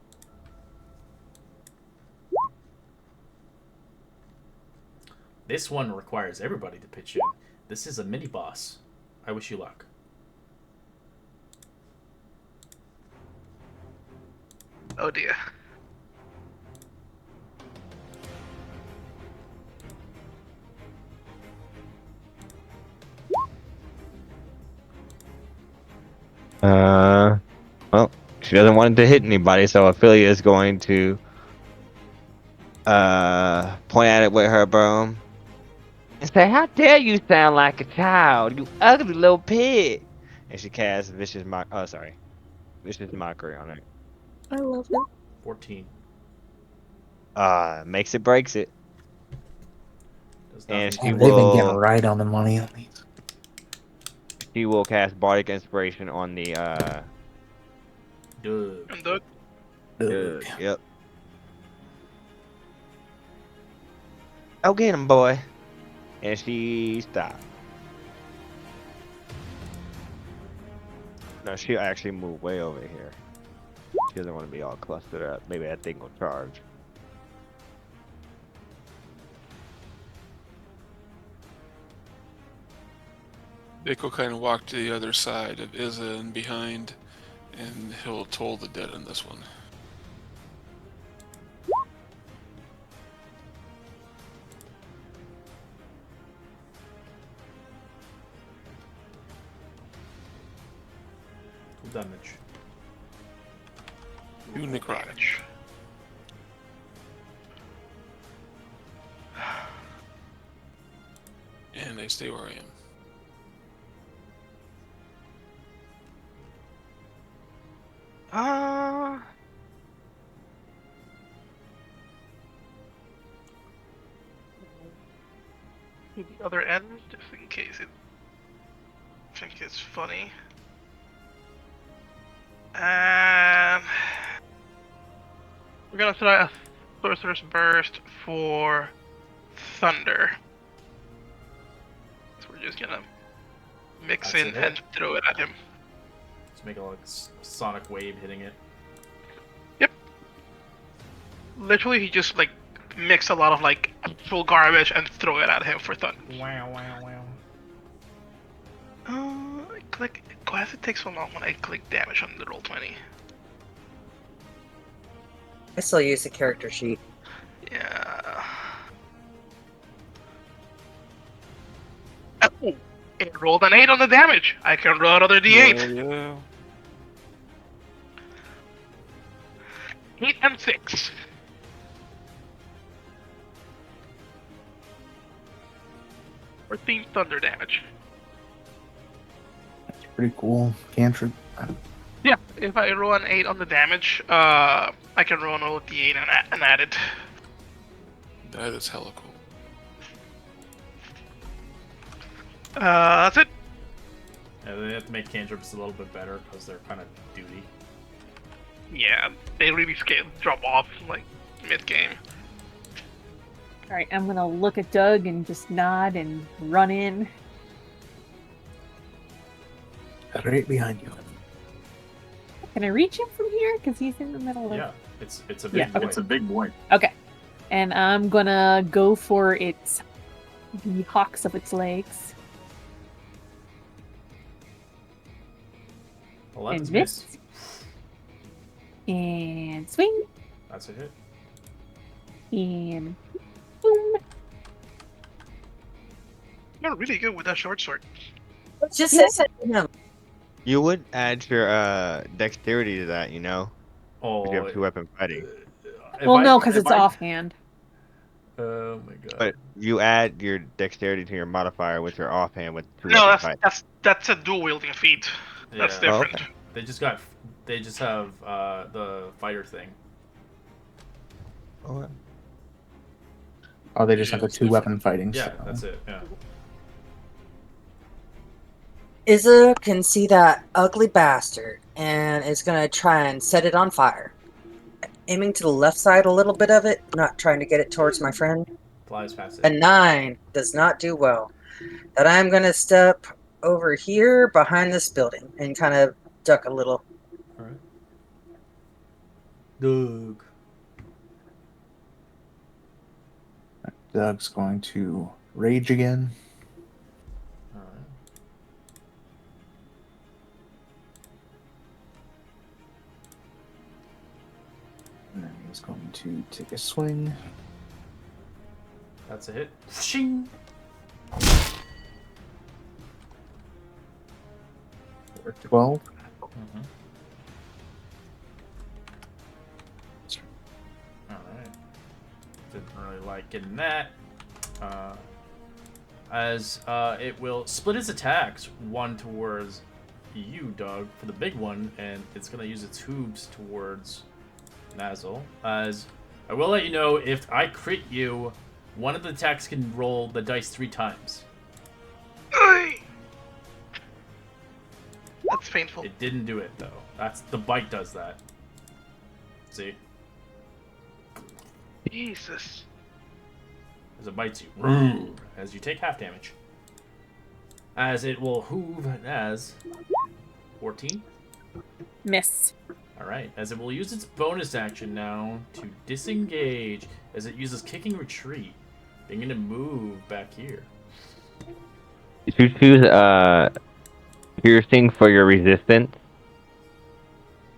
This one requires everybody to pitch in. This is a mini boss. I wish you luck. Oh dear. Well, she doesn't want it to hit anybody, so Ophelia is going to point at it with her broom and say, "How dare you sound like a child, you ugly little pig!" And she casts vicious mockery on it. I love it. 14. Makes it, breaks it. Does And nothing. she Man, they've been getting will right on the money on these. she will cast Bardic Inspiration on the Doug. And Doug. Ugh. Yep. Oh, get him, boy. And she stopped. No, she'll actually move way over here. She doesn't want to be all clustered up. Maybe that thing will charge. Vic will kind of walk to the other side of Izza and behind, and he'll toll the dead on this one. Full damage. 2 necrotic. And I stay where I am. To the other end, just in case it think it's funny. And we're gonna try a Sorcerer's Burst for Thunder. So we're just gonna mix That's in a hit. and throw it at him. Let's make a like, sonic wave hitting it. Literally, he just like mix a lot of like actual garbage and throw it at him for Thunder. Wow, wow, wow. Click. Why does it take so long when I click damage on the Roll20? I still use the character sheet. Yeah. Oh, it rolled an 8 on the damage. I can roll another D8. Yeah. 8 and 6. Or 14 thunder damage. That's pretty cool. Cantrip. Yeah, if I roll an 8 on the damage, I can roll another D8 and add it. That is hella cool. That's it. Yeah, they have to make cantrips a little bit better because they're kind of duty. Yeah, they really drop off like mid-game. All right, I'm gonna look at Doug and just nod and run in. Right behind you. Can I reach him from here? Because he's in the middle of. Yeah, it's a big Yeah, boy. it's a big boy. Okay, and I'm gonna go for the hocks of its legs. 11's And miss. miss. And swing. That's a hit. And boom. You're really good with that short sword. Let's just Yeah. say him. You would add your dexterity to that, you know? Oh, If you have two-weapon fighting. Well, no, because it's offhand. Oh my god. But you add your dexterity to your modifier with your offhand with two No, weapon fight. that's a dual wielding feat. That's Yeah. Oh, different. okay. They just have the fighter thing. Okay. Oh, they just Yeah, have the it's 2-weapon fighting. Yeah, so- that's it. Yeah. Izza can see that ugly bastard and is going to try and set it on fire. Aiming to the left side a little bit of it, not trying to get it towards my friend. Flies past A it. 9 does not do well. That I'm going to step over here behind this building and kind of duck a little. Alright. Doug. Doug's going to rage again. Alright. And then he's going to take a swing. That's a hit. Shing! For 12. Mm-hmm. Alright. Didn't really like getting that. As it will split its attacks, one towards you, Doug, for the big one, and it's going to use its hooves towards Nazzle. As I will let you know, if I crit you, one of the attacks can roll the dice 3 times. Ay! That's painful. It didn't do it, though. That's the bite does that. See? Jesus. As it bites you. As you take half damage. As it will hoove as 14. Miss. Alright, as it will use its bonus action now to disengage as it uses kicking retreat. Being going to move back here. Did you choose piercing for your resistance?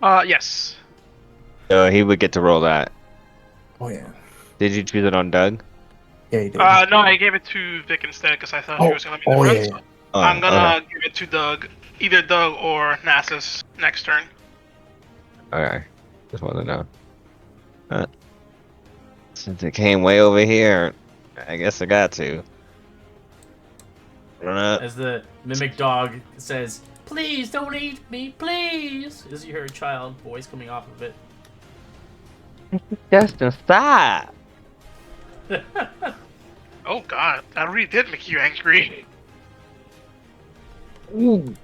Yes. So he would get to roll that. Oh, yeah. Did you choose it on Doug? Yeah, he did. No, I gave it to Vic instead because I thought he was gonna be the oh, first. yeah, yeah. Oh, I'm gonna okay. give it to Doug, either Doug or Nasus next turn. Okay. Just want to know. Since it came way over here, I guess I got to. I don't know. As the mimic dog says, "Please don't eat me, please!" As you hear a child voice coming off of it. Justin, stop! Oh God, that really did make you angry. Ooh.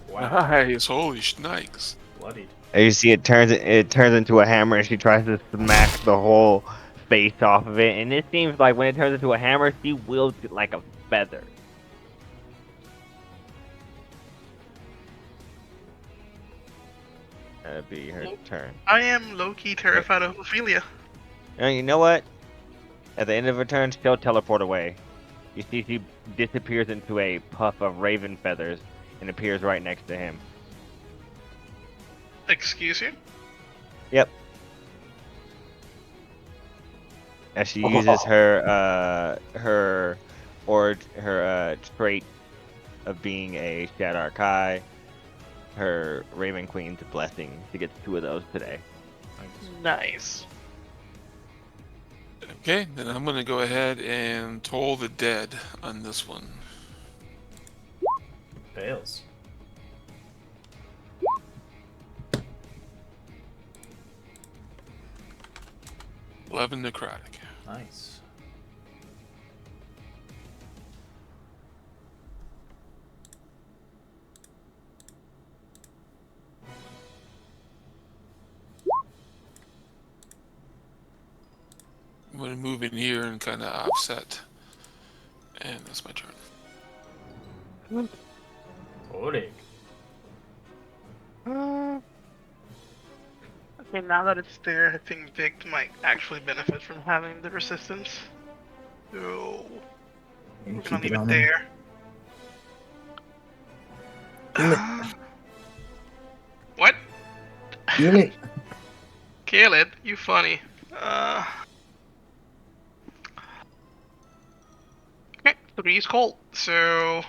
Wow, Nice. Holy shnikes. bloodied. And you see it turns into a hammer and she tries to smack the whole face off of it, and it seems like when it turns into a hammer, she wields it like a feather. That'd be her turn. I am low-key terrified of Ophelia. And you know what? At the end of her turn, she'll teleport away. You see she disappears into a puff of raven feathers and appears right next to him. Excuse you? Yep. As she uses her trait of being a Shadar Kai, her Raven Queen's blessing. She gets 2 of those today. Nice. Okay, then I'm gonna go ahead and toll the dead on this one. Fails. $11 necrotic. Nice. I'm gonna move in here and kind of offset, and that's my turn. Orig. Okay, now that it's there, I think Vic might actually benefit from having the resistance. So And we're keep gonna leave it it on there. Kill it. What? Kill it. Kill it? You funny. Okay, 3 is cold. So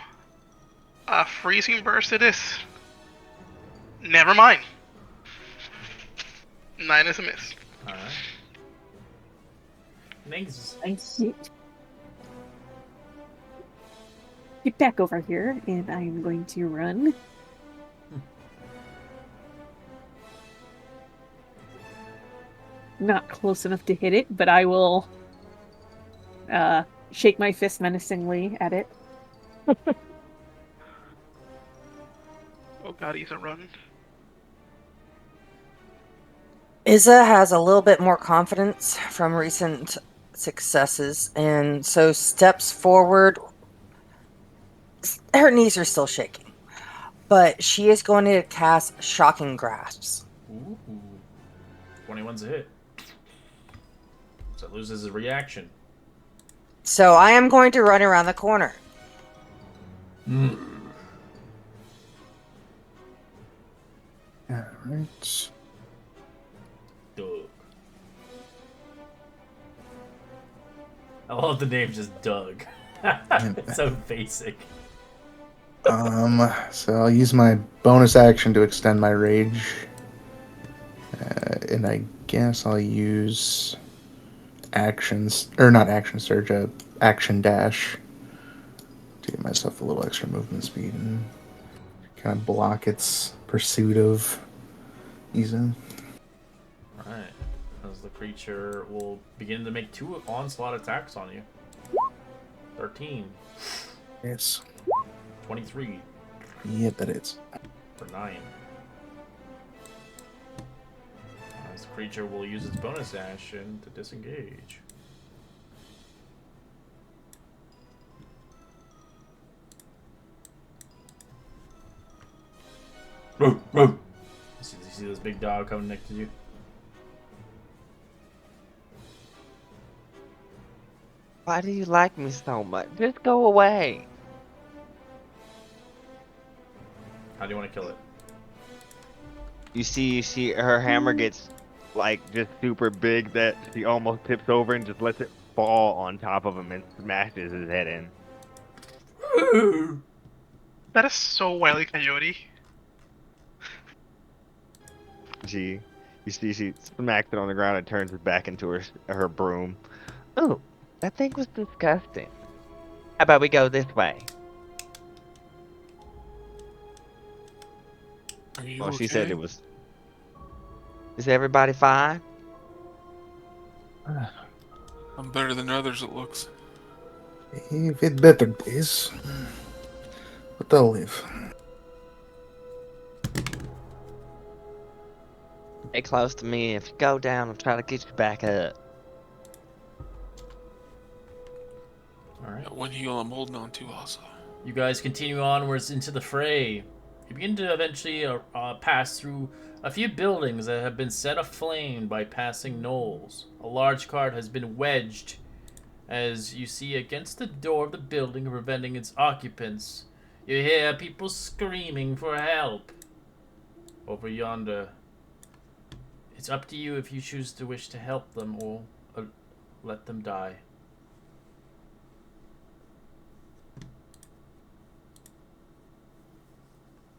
a freezing burst it is. Never mind. 9 is a miss. Alright. Thanks. Get back over here, and I am going to run. Not close enough to hit it, but I will shake my fist menacingly at it. Oh god, he's a run. Izza has a little bit more confidence from recent successes, and so steps forward. Her knees are still shaking, but she is going to cast Shocking Grasps. Ooh. 21's a hit. So it loses a reaction. So I am going to run around the corner. Alright. Doug. I love the name just Doug. It's so basic. So I'll use my bonus action to extend my rage. And I guess I'll use actions, or not action surge, action dash to give myself a little extra movement speed and kind of block its pursuit of Izza. Alright. As the creature will begin to make 2 onslaught attacks on you. 13. Yes. 23. Yep, that is. For 9. As the creature will use its bonus action to disengage. You see this big dog coming next to you? Why do you like me so much? Just go away. How do you want to kill it? You see her hammer gets like just super big that she almost tips over and just lets it fall on top of him and smashes his head in. That is so Wile E. Coyote. You see she smacks it on the ground and turns it back into her broom. Oh, that thing was disgusting. How about we go this way? Are you Well, okay? she said it was. Is everybody fine? I'm better than others, it looks. If it better days, but I'll live. Stay close to me. If you go down, I'll try to get you back up. Alright. Got one heal I'm holding on to also. You guys continue onwards into the fray. You begin to eventually pass through a few buildings that have been set aflame by passing gnolls. A large cart has been wedged, as you see, against the door of the building, preventing its occupants. You hear people screaming for help. Over yonder. It's up to you if you choose to wish to help them or let them die.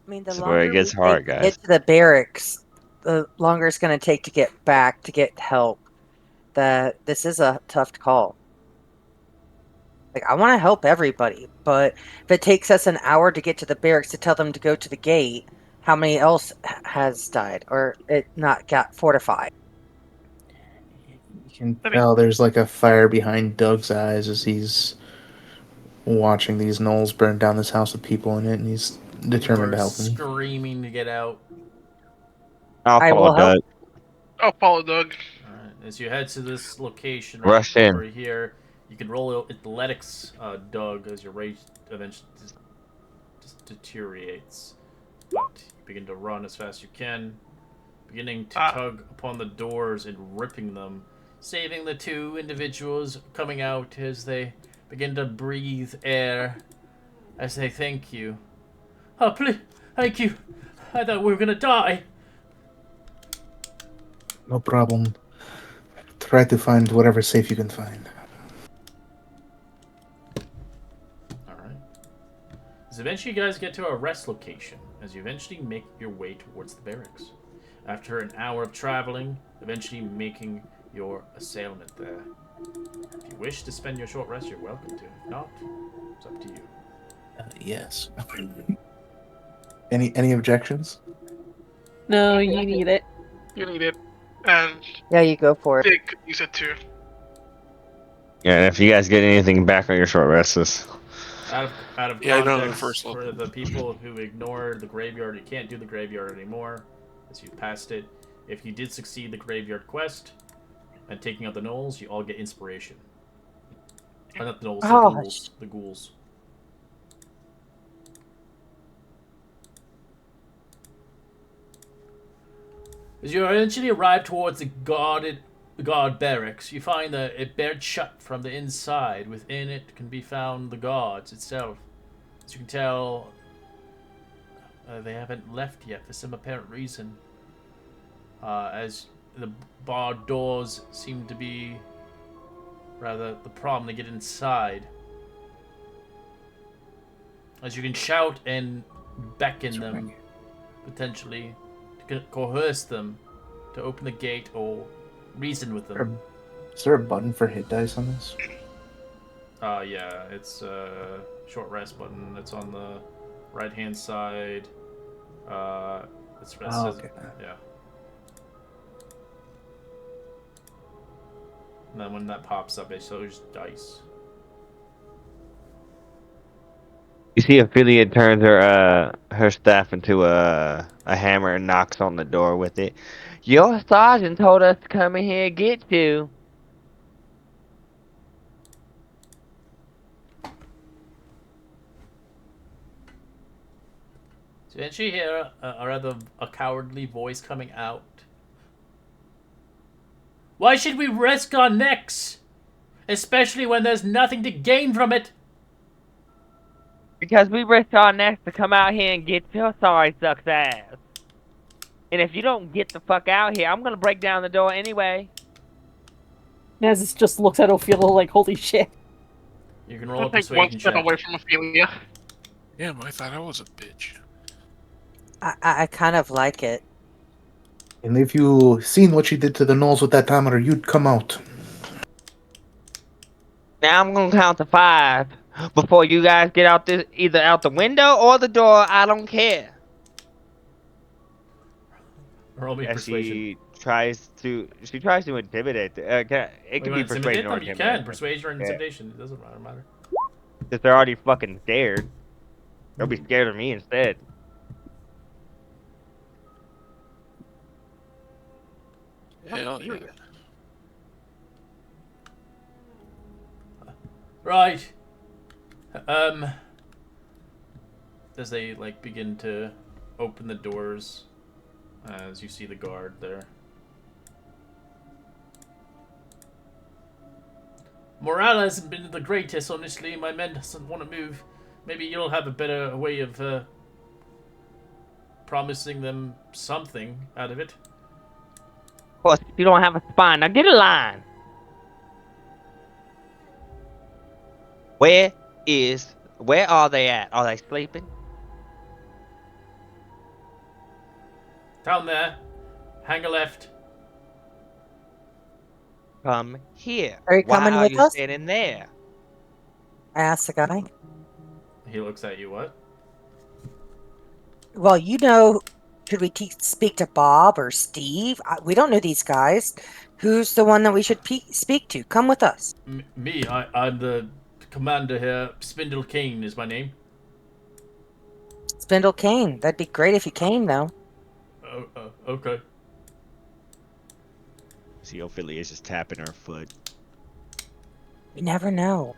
I mean, the This is where it longer gets we hard, take to guys. get to the barracks, the longer it's going to take to get back to get help. That this is a tough call. Like, I want to help everybody, but if it takes us an hour to get to the barracks to tell them to go to the gate, how many else has died or it not got fortified? You can tell there's like a fire behind Doug's eyes as he's watching these gnolls burn down this house with people in it, and he's determined to You're help them. screaming to get out. I'll I follow will help. Doug. I'll follow Doug. Alright, as you head to this location Rush over in. here, you can roll athletics, Doug, as your rage eventually just deteriorates. But you begin to run as fast as you can, beginning to tug upon the doors and ripping them, saving the 2 individuals coming out as they begin to breathe air as they thank you. Oh, please, thank you. I thought we were gonna die. No problem. Try to find whatever safe you can find. Alright. So eventually you guys get to a rest location, as you eventually make your way towards the barracks. After an hour of traveling, eventually making your assailant there. If you wish to spend your short rest, you're welcome to. If not, it's up to you. Yes. Any objections? No, you need it. You need it, and Yeah, you go for it. they could use it too. Yeah, and if you guys get anything back on your short rests, Out of Yeah, I know the context, first level. for the people who ignored the graveyard, you can't do the graveyard anymore, as you've passed it. If you did succeed the graveyard quest and taking out the gnolls, you all get inspiration. Not the gnolls, the Oh, ghouls. The ghouls. As you eventually arrive towards the guard barracks, you find that it barred shut from the inside. Within it can be found the guards itself. As you can tell, they haven't left yet for some apparent reason. As the barred doors seem to be rather the problem to get inside. As you can shout and beckon them, potentially to coerce them to open the gate or reason with them. Is there a button for hit dice on this? Yeah, it's a short rest button. It's on the right hand side. It's Okay. yeah. And then when that pops up, it shows dice. you see Ophelia turns her staff into a hammer and knocks on the door with it. Your sergeant told us to come in here and get you. So then you hear a cowardly voice coming out. Why should we risk our necks? Especially when there's nothing to gain from it. Because we risked our necks to come out here and get your sorry sucks ass. And if you don't get the fuck out here, I'm gonna break down the door anyway. Naz just looks at Ophelia like, holy shit. You can roll I'll a take one persuasion step check. away from Ophelia. Damn, I thought I was a bitch. I kind of like it. And if you seen what she did to the gnolls with that timer, you'd come out. Now I'm gonna count to 5 before you guys get out this either out the window or the door. I don't care. Roll me As persuasion. she tries to intimidate. It can You be want to intimidate persuasion or them? You intimidation. can. Persuasion or Yeah. intimidation. It doesn't matter. Because they're already fucking scared. They'll be scared of me instead. Hell yeah. Right. As they begin to open the doors, as you see the guard there. Morale hasn't been the greatest, honestly. My men doesn't want to move. Maybe you'll have a better way of promising them something out of it. Of course, if you don't have a spine, now get a line. Where are they at? Are they sleeping? Down there. Hang a left. Come here. Are you Why coming are with you us? standing there? I asked the guy. He looks at you, what? Well, should we speak to Bob or Steve? We don't know these guys. Who's the one that we should speak to? Come with us. Me, I'm the commander here. Spindle Kane is my name. Spindle Kane. That'd be great if you came, though. Okay. See, Ophelia is just tapping her foot. You never know.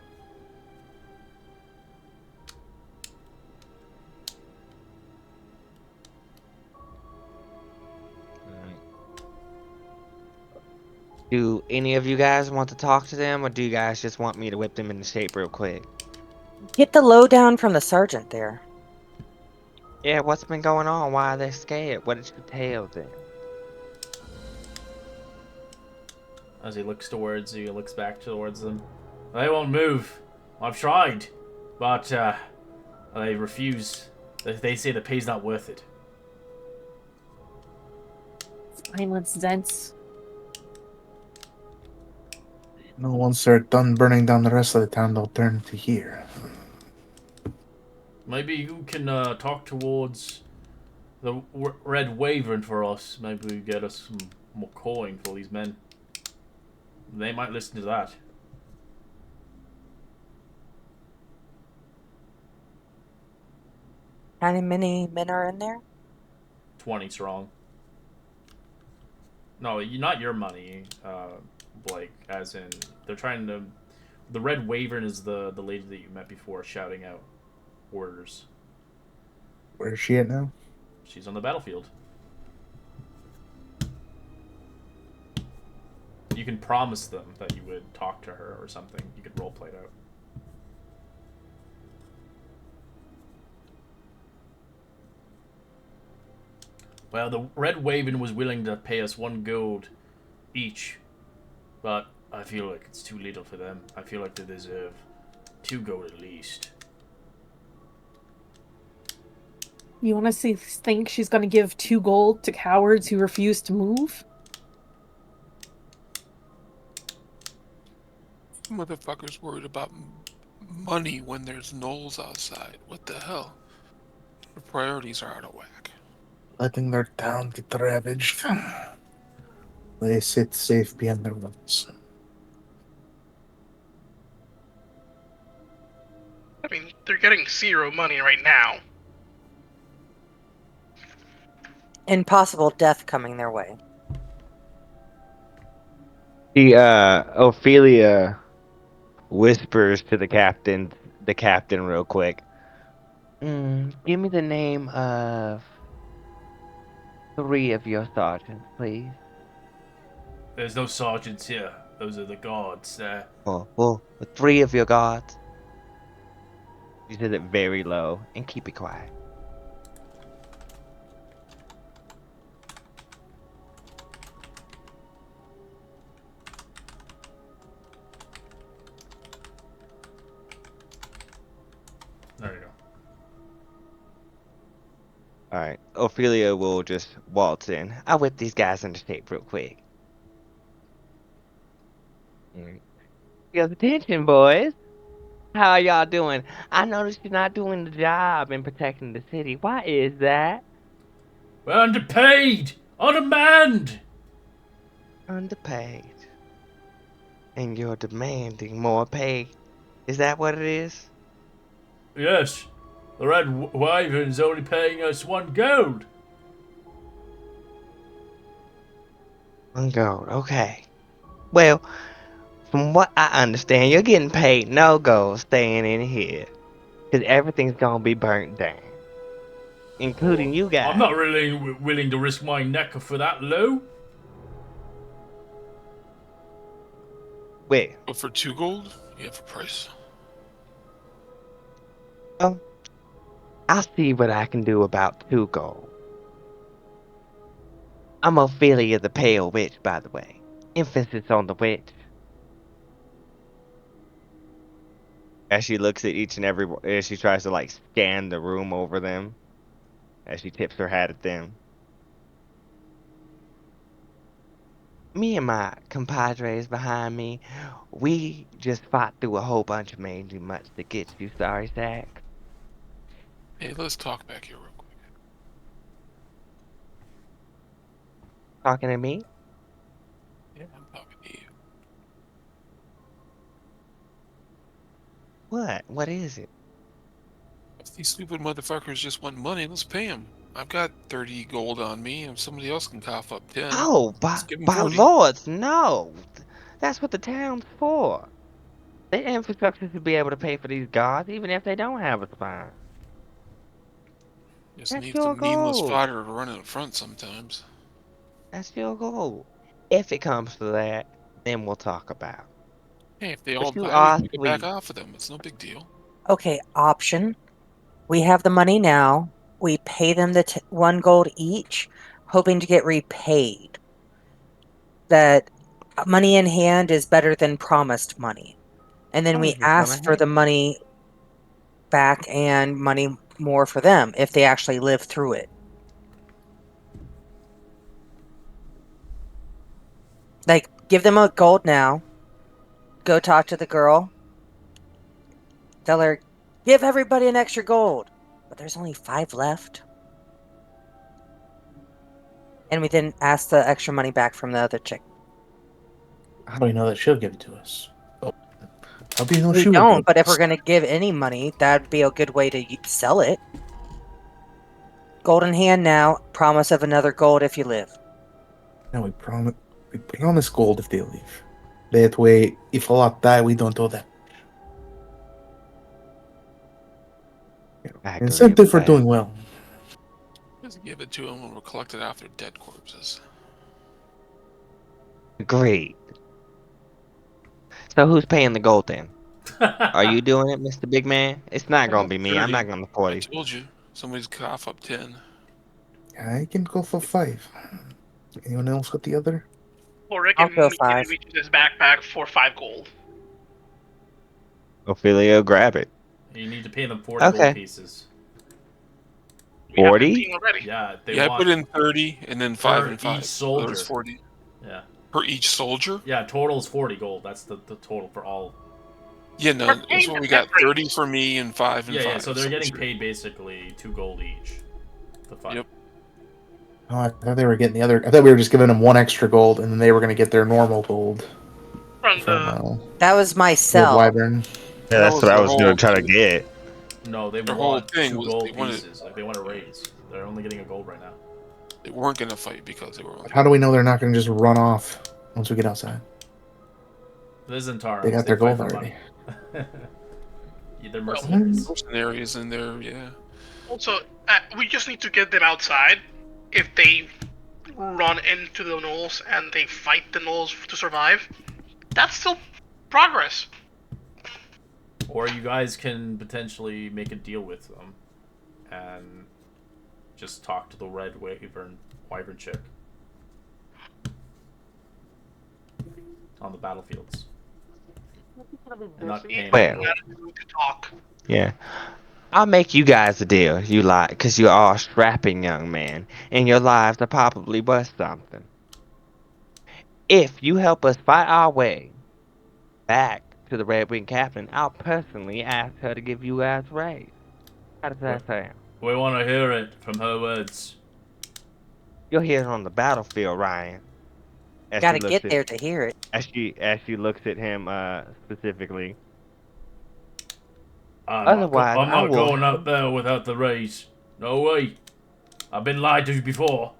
Do any of you guys want to talk to them, or do you guys just want me to whip them into shape real quick? Get the lowdown from the sergeant there. Yeah, what's been going on? Why are they scared? What did you tell them? As he looks towards you, he looks back towards them. They won't move. I've tried, but they refuse. They say the pay's not worth it. Silence, Zents. No, once they're done burning down the rest of the town, they'll turn to here. Maybe you can talk towards the Red Wyvern for us. Maybe we get us some more coin for these men. They might listen to that. How many men are in there? 20 strong. No, not your money, Blake. As in, they're trying to. The Red Wyvern is the lady that you met before, shouting out orders. Where is she at now? She's on the battlefield. You can promise them that you would talk to her or something. You could roleplay it out. Well, the Red Wyvern was willing to pay us 1 gold each, but I feel like it's too little for them. I feel like they deserve 2 gold at least. You honestly think she's going to give 2 gold to cowards who refuse to move? Motherfuckers worried about money when there's gnolls outside. What the hell? Their priorities are out of whack. Letting their town get ravaged. They sit safe beyond their walls. I mean, they're getting 0 money right now. And possible death coming their way. Ophelia whispers to the captain real quick. Give me the name of 3 of your sergeants, please. There's no sergeants here. Those are the guards. Well, 3 of your guards. You said it very low, and keep it quiet. There you go. Alright, Ophelia will just waltz in. I'll whip these guys into shape real quick. Alright. You guys, attention, boys. How are y'all doing? I noticed you're not doing the job in protecting the city. Why is that? We're underpaid! On demand! Underpaid. And you're demanding more pay. Is that what it is? Yes. The Red Wyvern's only paying us 1 gold. 1 gold, okay. Well, from what I understand, you're getting paid no gold staying in here. Because everything's gonna be burnt down. Including you guys. I'm not really willing to risk my neck for that low. Wait. But for 2 gold, you have a price. Well, I'll see what I can do about 2 gold. I'm Ophelia the Pale Witch, by the way. Emphasis on the witch. As she looks at each and every, as she tries to like scan the room over them, as she tips her hat at them. Me and my compadres behind me, we just fought through a whole bunch of mangy mutts to get you, sorry sack. Hey, let's talk back here real quick. Talking to me? Yeah, I'm talking to you. What? What is it? If these stupid motherfuckers just want money, let's pay them. I've got 30 gold on me, and somebody else can cough up 10. Oh, Let's give 'em by 40. lords, no! That's what the town's for. The infrastructure should be able to pay for these guards, even if they don't have a spine. Just That's need your some nameless goal. fodder to run in front sometimes. That's your goal. If it comes to that, then we'll talk about. Hey, if they But all you die, are we can back sweet. off of them. It's no big deal. Okay, option. We have the money now. We pay them the 1 gold each, hoping to get repaid. That money in hand is better than promised money. And then I we was just ask gonna for hate. the money back and money more for them if they actually live through it. Like, give them a gold now. go talk to the girl. Tell her, give everybody an extra gold. But there's only 5 left. And we didn't ask the extra money back from the other chick. How do we know that she'll give it to us? Oh, how do you know We she will don't, give but it if to we're us? going to give any money, that'd be a good way to sell it. Gold in hand now, promise of another gold if you live. No, we promise gold if they leave. That way, if a lot die, we don't owe them. I agree Incentive with for that. doing well. Just give it to them when we're collected after dead corpses. Agreed. So who's paying the gold then? Are you doing it, Mr. Big Man? It's not gonna be me. I'm not gonna afford I it. told you. Somebody's cough up 10. I can go for 5. Anyone else got the other? Ulrich I'll go immediately 5. reaches his backpack for 5 gold. Ophelia, grab it. You need to pay them 40 Okay. gold pieces. We have 40? 15 already. Yeah, they Yeah, I want put in 30 and then 5 for and 5. each So there's soldier. 40. Yeah. Per each soldier? Yeah, total is 40 gold. That's the total for all. Yeah, no, We're that's paying what we the got. difference. 30 for me and 5 and Yeah, 5. yeah, so they're getting it's- paid basically 2 gold each to fight. Yep. Oh, I thought they were getting the other. I thought we were just giving them 1 extra gold, and then they were going to get their normal gold From from the That was my the sell. wyvern. Yeah, that's was what I their was gonna whole try to thing. get. No, they Their whole want thing 2 was gold they wanted- pieces. Like they want to raise. They're only getting a gold right now. They weren't going to fight because they were only. How do we know they're not going to just run off once we get outside? This is Antara. They got their fight gold for already. money. Yeah, they're Well, mercenaries. Mercenaries in there, yeah. Also, we just need to get them outside. If they run into the gnolls and they fight the gnolls to survive, that's still progress. Or you guys can potentially make a deal with them and just talk to the red wyvern chick on the battlefields. And not paying Well. gold. To talk. Yeah. I'll make you guys a deal you like, because you are a strapping young man, and your lives are probably worth something. If you help us fight our way back to the Red Wing Captain, I'll personally ask her to give you guys a raise. How does that sound? We want to hear it from her words. You'll hear it on the battlefield, Ryan. As Gotta she looks get at- there to hear it. As she looks at him specifically. Otherwise, I'm I not will- going up there without the raise. No way. I've been lied to before.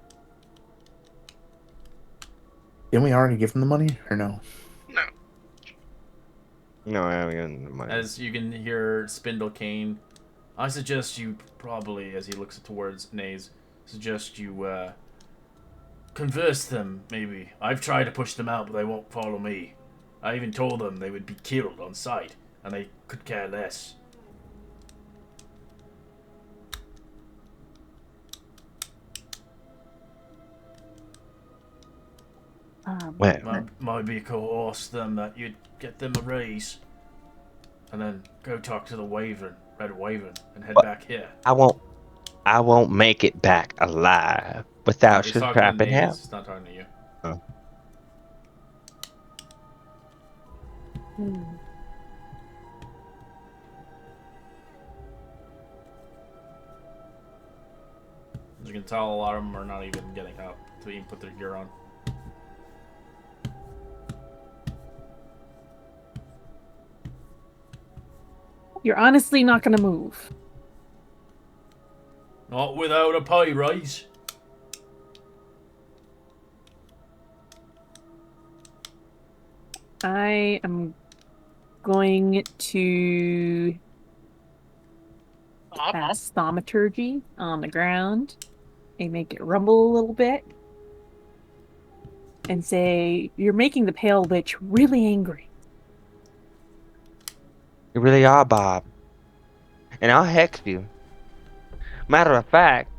Didn't we already give them the money, or no? No. No, I'm getting the money. As you can hear Spindle Kane, I suggest you probably, as he looks towards Naze, suggest you converse them, maybe. I've tried to push them out, but they won't follow me. I even told them they would be killed on sight, and they could care less. Well, Maybe coerce them that you'd get them a raise, and then go talk to the Red Wyvern, and head What? back here. I won't make it back alive without He's your talking to strapping Naze, help. he's not talking to you. As you can tell, a lot of them are not even getting up to even put their gear on. You're honestly not gonna move. Not without a pay raise. I am going to Up. cast Thaumaturgy on the ground and make it rumble a little bit. And say, you're making the Pale Witch really angry. You really are, Bob. And I'll hex you. Matter of fact,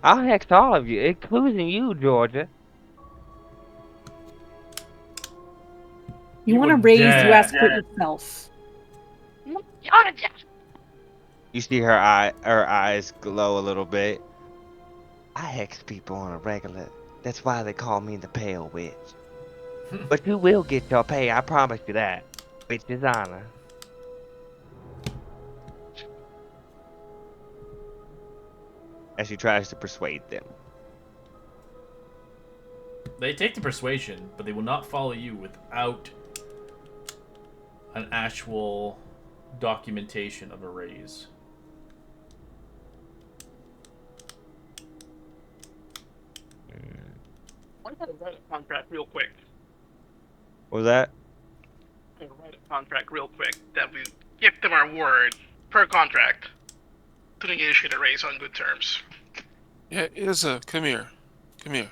I'll hex all of you, including you, Georgia. You You want to would raise, you dare. ask for yourself. You see her eyes glow a little bit. I hex people on a regular. That's why they call me the Pale Witch. But you will get your pay, I promise you that. With his honor. As she tries to persuade them. They take the persuasion, but they will not follow you without an actual documentation of a raise. Why don't I write a contract real quick? What was that? I'm gonna write a contract real quick that we give them our word per contract to negotiate a raise on good terms. Yeah, Izza, come here. Come here.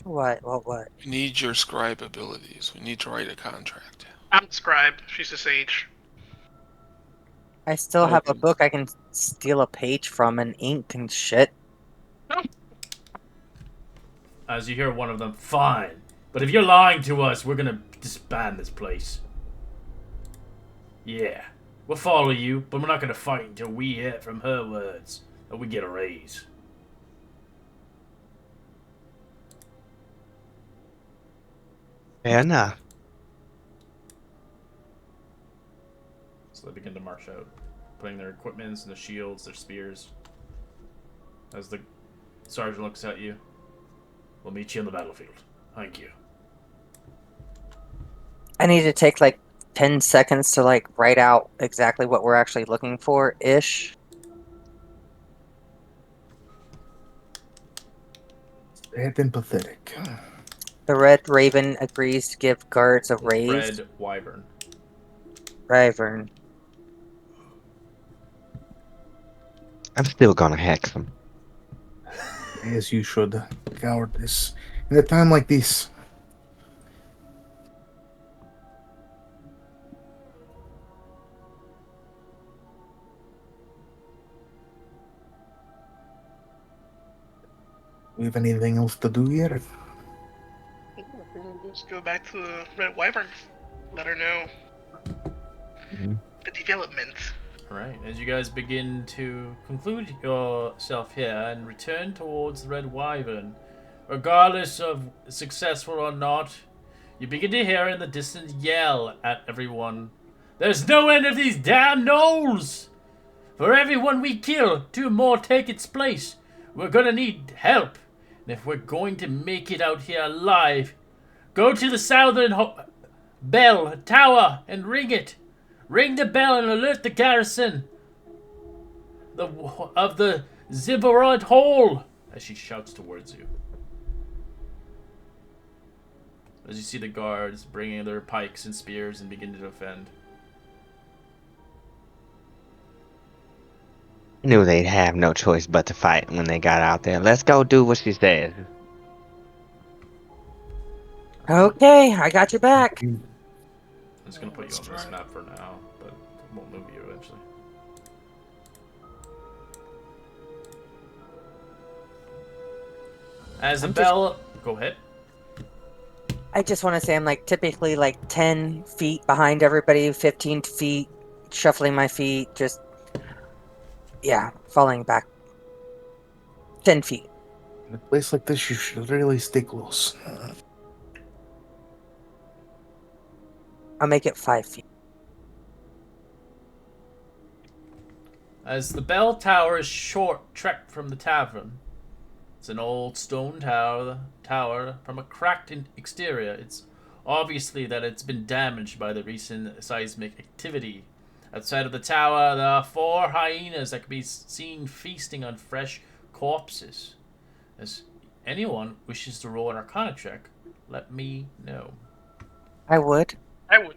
What? We need your scribe abilities. We need to write a contract. I'm the scribe. She's a sage. I still have a Okay. book I can steal a page from and ink and shit. As you hear one of them, fine. But if you're lying to us, we're gonna disband this place. Yeah. We'll follow you, but we're not gonna fight until we hear from her words that we get a raise. Fair enough. So they begin to march out, putting their equipments and their shields, their spears. As the sergeant looks at you, we'll meet you on the battlefield. Thank you. I need to take like 10 seconds to like write out exactly what we're actually looking for ish. Sad and pathetic. The Red Raven agrees to give guards a raise. Red Wyvern. Wyvern. I'm still gonna hex him. As you should, cowardice. In a time like this. We have anything else to do here? Let's go back to Red Wyvern. Let her know the development. Alright, as you guys begin to conclude yourself here and return towards the Red Wyvern, regardless of successful or not, you begin to hear in the distance yell at everyone. There's no end of these damn gnolls! For everyone we kill, 2 more take its place. We're gonna need help. And if we're going to make it out here alive, go to the southern bell tower and ring it. Ring the bell and alert the garrison of the Zivorod Hall, as she shouts towards you. As you see the guards bringing their pikes and spears and begin to defend. Knew they'd have no choice but to fight when they got out there. Let's go do what she says. Okay, I got your back. I'm just gonna put you on this map for now, but we'll move you eventually. As the bell... Go ahead. I just want to say I'm like typically like 10 feet behind everybody, 15 feet, shuffling my feet, just, yeah, falling back 10 feet. In a place like this, you should really stay close. I'll make it 5 feet. As the bell tower is short trek from the tavern. It's an old stone tower from a cracked exterior. It's obviously that it's been damaged by the recent seismic activity. Outside of the tower, there are 4 hyenas that can be seen feasting on fresh corpses. As anyone wishes to roll an Arcana check, let me know. I would. I would.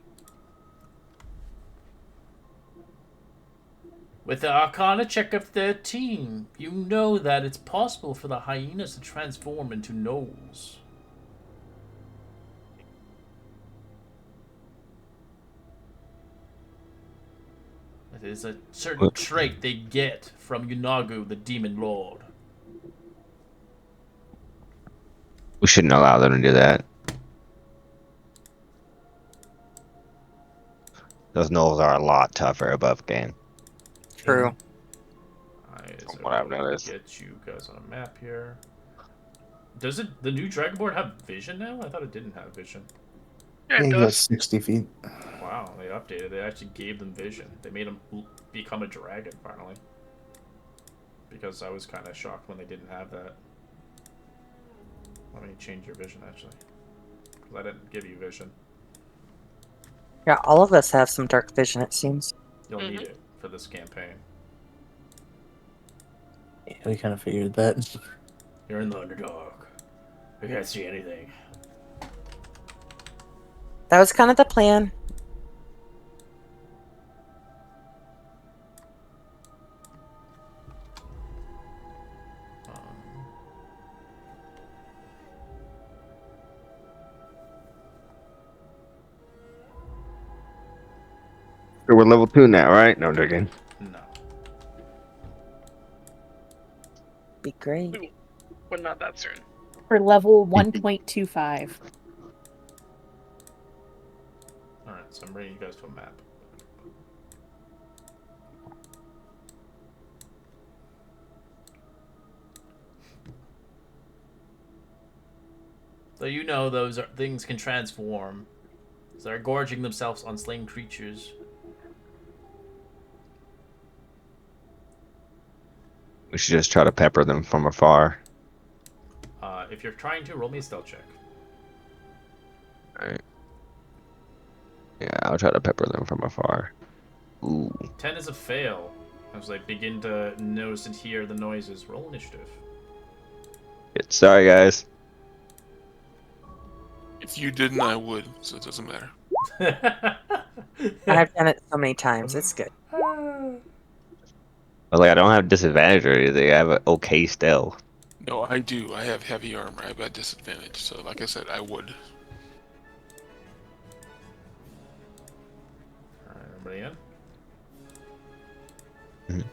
With the Arcana check of 13, you know that it's possible for the hyenas to transform into gnolls. It is a certain trait they get from Yunagu, the Demon Lord. We shouldn't allow them to do that. Those gnolls are a lot tougher above game. True. From what I've noticed. Get you guys on a map here. Does the new Dragonborn have vision now? I thought it didn't have vision. Yeah, Yeah, it he got does. 60 feet. Wow, they updated. They actually gave them vision. They made them become a dragon finally. Because I was kind of shocked when they didn't have that. Let me change your vision actually, because I didn't give you vision. Yeah, all of us have some dark vision, it seems. You'll need it for this campaign. Yeah, we kind of figured that. You're in the Underdark. You can't see anything. That was kind of the plan. So we're level 2 now, right? No, I'm joking. No. Be great. But not that soon. For level 1.25. Alright, so I'm bringing you guys to a map. So you know those things can transform. So they're gorging themselves on slain creatures. We should just try to pepper them from afar. If you're trying to, roll me a stealth check. Alright. Yeah, I'll try to pepper them from afar. Ooh. 10 is a fail. As they begin to notice and hear the noises. Roll initiative. Sorry, guys. If you didn't, I would, so it doesn't matter. I've done it so many times. It's good. But like, I don't have disadvantage or anything. I have an okay stealth. No, I do. I have heavy armor. I've got disadvantage. So, like I said, I would. Alright, everybody in? Mhm.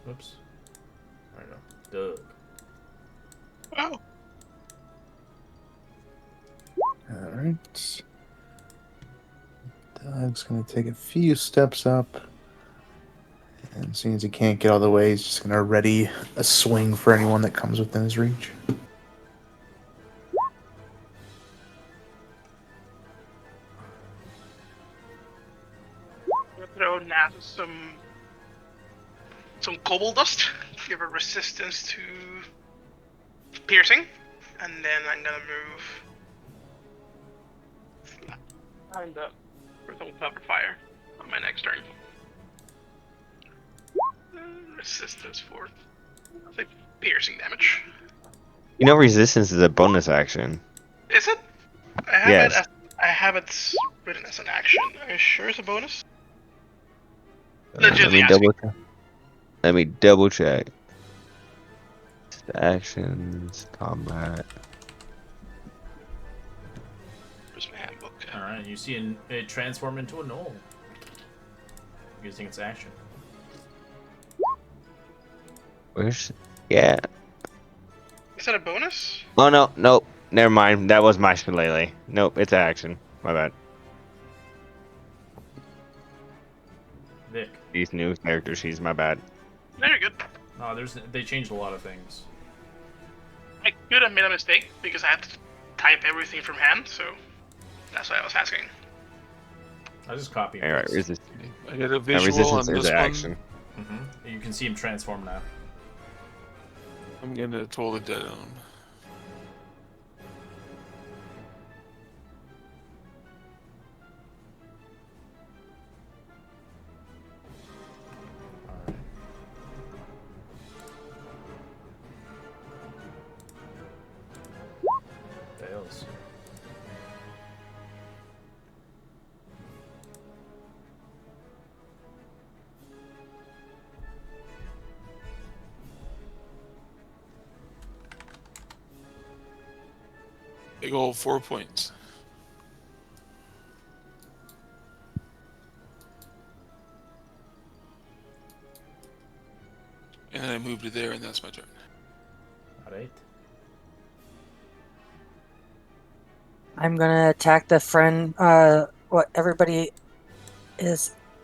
Whoops. There we go. Doug. Oh, Alright. Doug's going to take a few steps up. And seeing as he can't get all the way, he's just going to ready a swing for anyone that comes within his reach. I'm gonna throw Nat some cobalt dust. Give her resistance to piercing, and then I'm gonna move behind the Brittle Cover Fire on my next turn. Resistance for, I'll say, piercing damage. You know, resistance is a bonus action. Is it? I have Yes. I have it written as an action. Are you sure it's a bonus? Let Legitimately me asking. double check. Let me double check. Actions, combat. Where's my handbook? Alright, you see it transform into a gnoll. Using its action. Where's? Yeah. Is that a bonus? Oh no, nope. Never mind. That was my shillelagh. Nope, it's action. My bad. Vic. These new character sheets. My bad. No, you're good. No, they changed a lot of things. I could have made a mistake because I had to type everything from hand, so that's why I was asking. I just copy and All right, paste. resist. I got a visual Resistance on is this one. action. You can see him transform now. I'm gonna Toll the Dead on him. Alright. Fails. Big old 4 points. And then I moved to there, and that's my turn. Alright. I'm gonna attack the friend. What everybody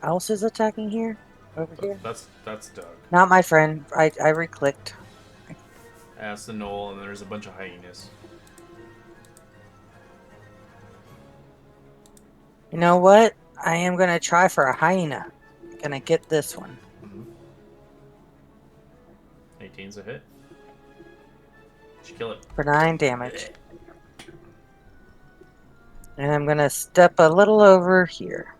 else is attacking here? Over here? That's Doug. Not my friend. I reclicked. That's the gnoll, and there's a bunch of hyenas. You know what? I am going to try for a hyena. Gonna get this one. 18's a hit. Did you kill it? For 9 damage. And I'm gonna step a little over here.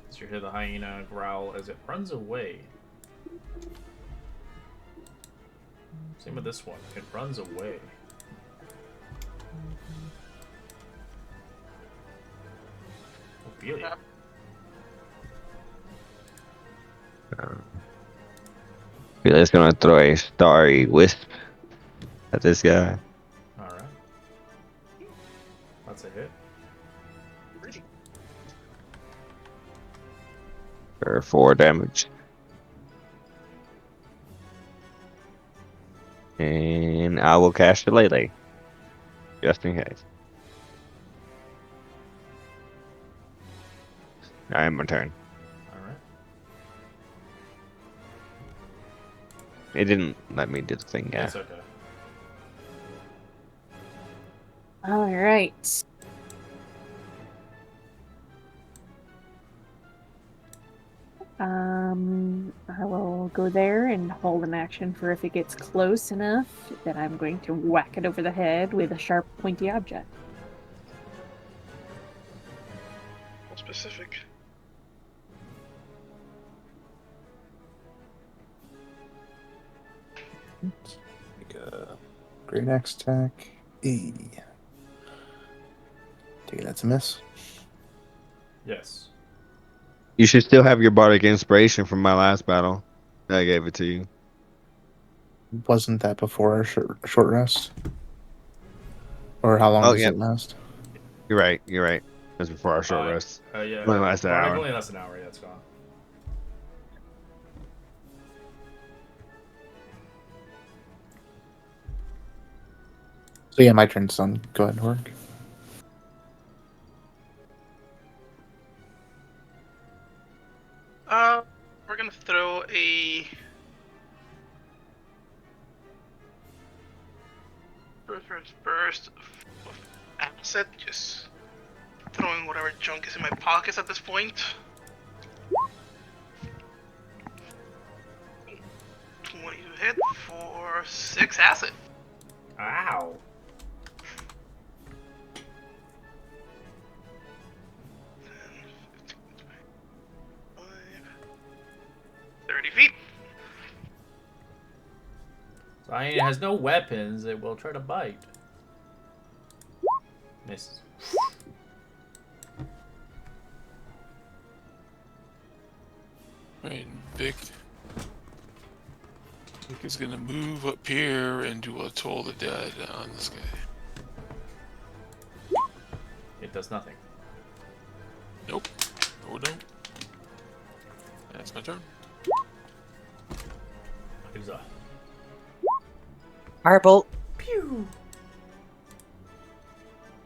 So you hear the hyena growl as it runs away. Same with this one. It runs away. Ophelia. Ophelia's gonna throw a starry wisp at this guy. Alright. That's a hit. For 4 damage. And I will cast Shillelagh. Just in case. I am my turn. Alright. It didn't let me do the thing, yeah. It's okay. All right. I will go there and hold an action for if it gets close enough that I'm going to whack it over the head with a sharp, pointy object. Specific. Make a great axe attack. E. Take it, that's a miss. Yes. You should still have your bardic inspiration from my last battle. I gave it to you. Wasn't that before our short rest? Or how long Oh, does yeah. it last? You're right. You're right. That's before our short rest. Yeah. Only lasts an hour. Only lasts an hour. Yeah, it's gone. So yeah, my turn's done. Go ahead and work. We're gonna throw a burst of acid, just throwing whatever junk is in my pockets at this point. 20 to hit for 6 acid. Ow. 30 feet. So hyena has no weapons. It will try to bite. Misses. Right, Vic. Vic is gonna move up here and do a Toll the Dead on this guy. It does nothing. Nope. Oh no. That's my turn. Huzzah. Firebolt. Pew.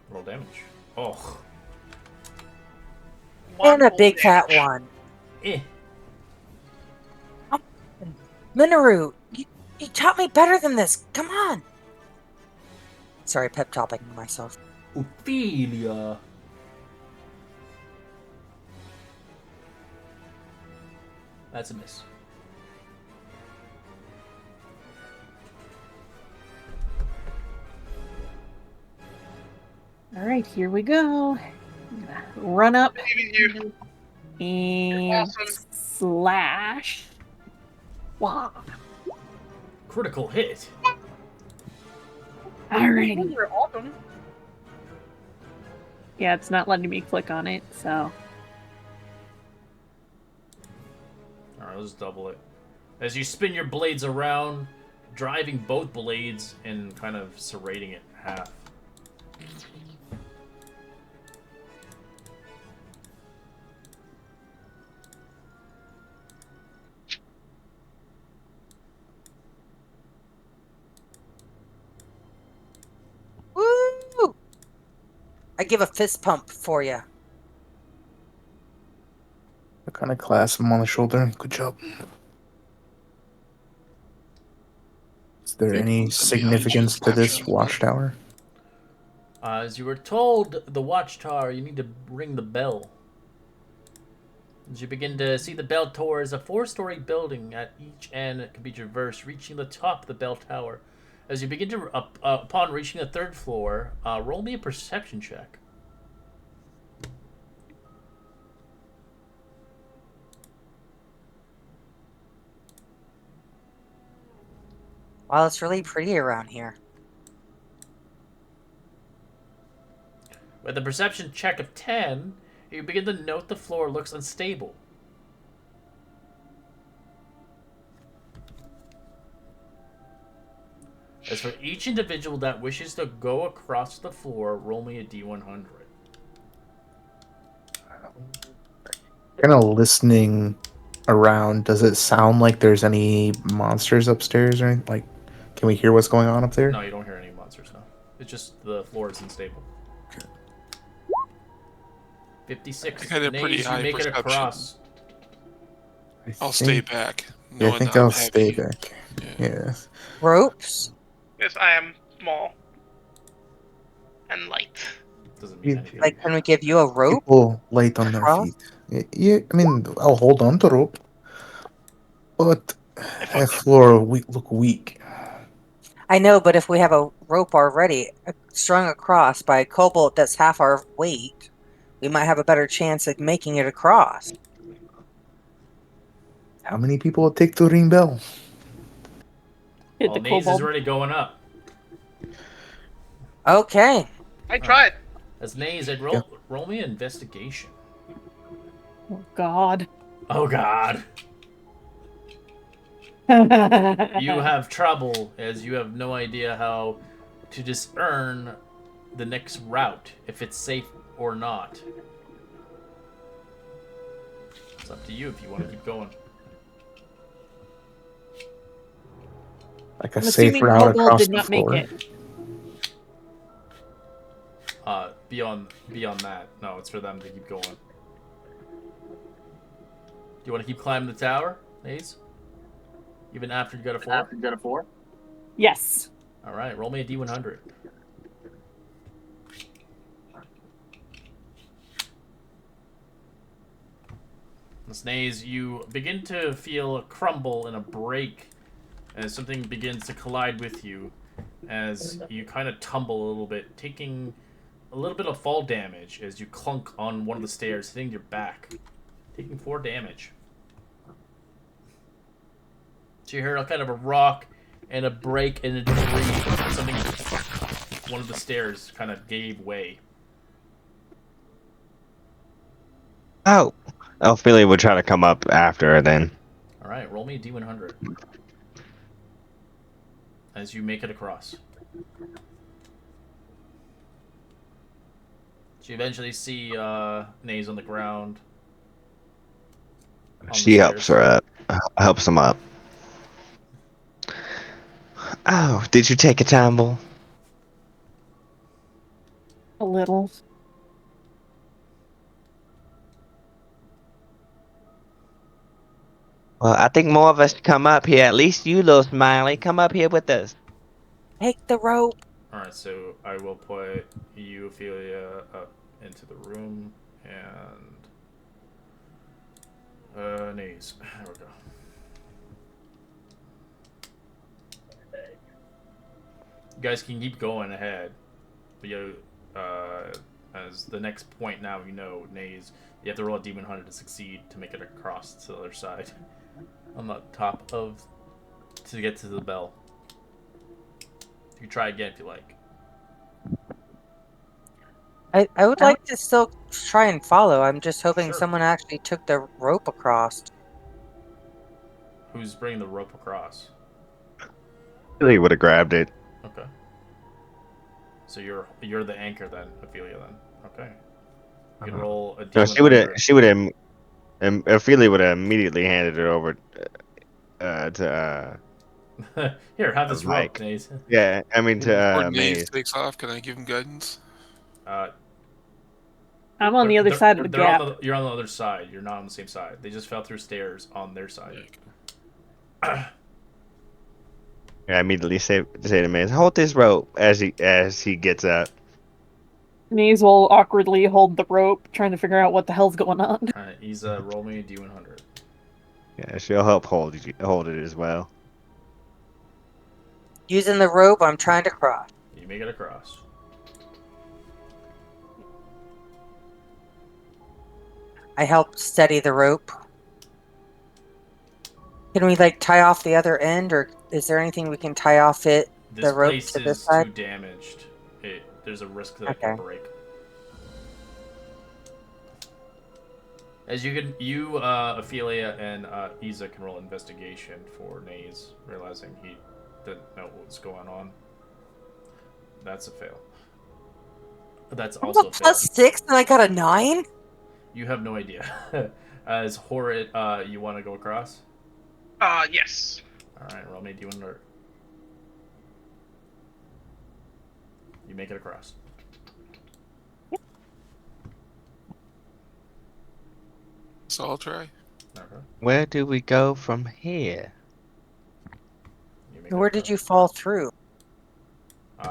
Roll damage. Oh. And a One big full fat damage. one. Eh. Minoru, you taught me better than this. Come on. Sorry, pep talking myself. Ophelia. That's a miss. All right, here we go. Run up Maybe you. and Awesome. slash. Wow. Critical hit. Alrighty. You're awesome. Yeah, it's not letting me click on it, so. Alright, let's double it. As you spin your blades around, driving both blades and kind of serrating it in half. Woo! I give a fist pump for you. I kind of clasp him on the shoulder. Good job. there any It's gonna be significance to this hygiene. watchtower? As you were told, the watchtower, you need to ring the bell. As you begin to see, the bell tower is a 4-story building. At each end, it can be traversed, reaching the top of the bell tower. As you begin to, upon reaching the 3rd floor, roll me a perception check. Wow, it's really pretty around here. With a perception check of 10, you begin to note the floor looks unstable. As for each individual that wishes to go across the floor, roll me a D100. Kind of listening around. Does it sound like there's any monsters upstairs or anything? Like, can we hear what's going on up there? No, you don't hear any monsters, no. It's just the floor is unstable. 56. I had a pretty Nays, you high make it perception. across. I'll stay back. Yeah, I knowing think that I'm I'll stay heavy. back. Yeah. Yeah. Ropes? Yes, I am small and light. Doesn't mean You- anything. Like, can we give you a rope? People light on their Across? feet. Yeah, I mean, I'll hold on to rope. But If that floor look weak. I know, but if we have a rope already strung across by a kobold that's half our weight, we might have a better chance of making it across. How many people will take the ring bell? Hit Well, the Nays is kobold. already going up. Okay. I tried. As Nays, I'd roll me an investigation. Oh, God. Oh, God. You have trouble, as you have no idea how to discern the next route, if it's safe or not. It's up to you if you want to keep going. Like a I'm safe assuming route kobold across did the not make floor. it. Beyond that, no, it's for them to keep going. Do you want to keep climbing the tower, Nays? Even after you got a 4? Yes. All right, roll me a D100. Nays, you begin to feel a crumble and a break as something begins to collide with you as you kind of tumble a little bit, taking a little bit of fall damage as you clunk on one of the stairs, hitting your back, taking 4 damage. So you hear a kind of a rock and a break and a debris. Something, one of the stairs kind of gave way. Oh, Ophelia would try to come up after her then. All right, roll me a D100 as you make it across. So you eventually see Nays on the ground. On the She helps stairs. her up. Helps him up. Oh, did you take a tumble? A little. Well, I think more of us should come up here. At least you, little Smiley, come up here with us. Take the rope. All right, so I will put you, Ophelia, up into the room, and Nays. There we go. You guys can keep going ahead, but as the next point now, you know, Nays, you have to roll a D100 to succeed to make it across to the other side, on the top of, to get to the bell. You can try again if you like. I would like to still try and follow. I'm just hoping Sure. someone actually took the rope across. Who's bringing the rope across? Ophelia would have grabbed it. Okay. So you're the anchor then, Ophelia then. Okay. You can roll a No, D100. she would have, Ophelia would have immediately handed it over to, Here, have this rope, Mike. Nays. yeah, I mean Before to Nays Maze. takes off, can I give him guidance? I'm on the other side of the gap. You're on the other side. You're not on the same side. They just fell through stairs on their side. Yeah, I immediately say to Maze, hold this rope as he gets up. Maze will awkwardly hold the rope, trying to figure out what the hell's going on. Alright, Isa, roll me a D100. Yeah, she'll help hold it as well. Using the rope, I'm trying to cross. You make it across. I help steady the rope. Can we like tie off the other end, or is there anything we can tie off it? This The rope place to this is side? too damaged. There's a risk that it Okay. can break. As Ophelia and Isa can roll investigation for Naze, realizing he didn't know what's going on. That's a fail. That's I'm also a a fail. +6 and I got a 9? You have no idea. As Horrid, you want to go across? Yes. Alright, roll me D100. You make it across. So I'll try. Okay. Where do we go from here? You make it Where did you across. fall through?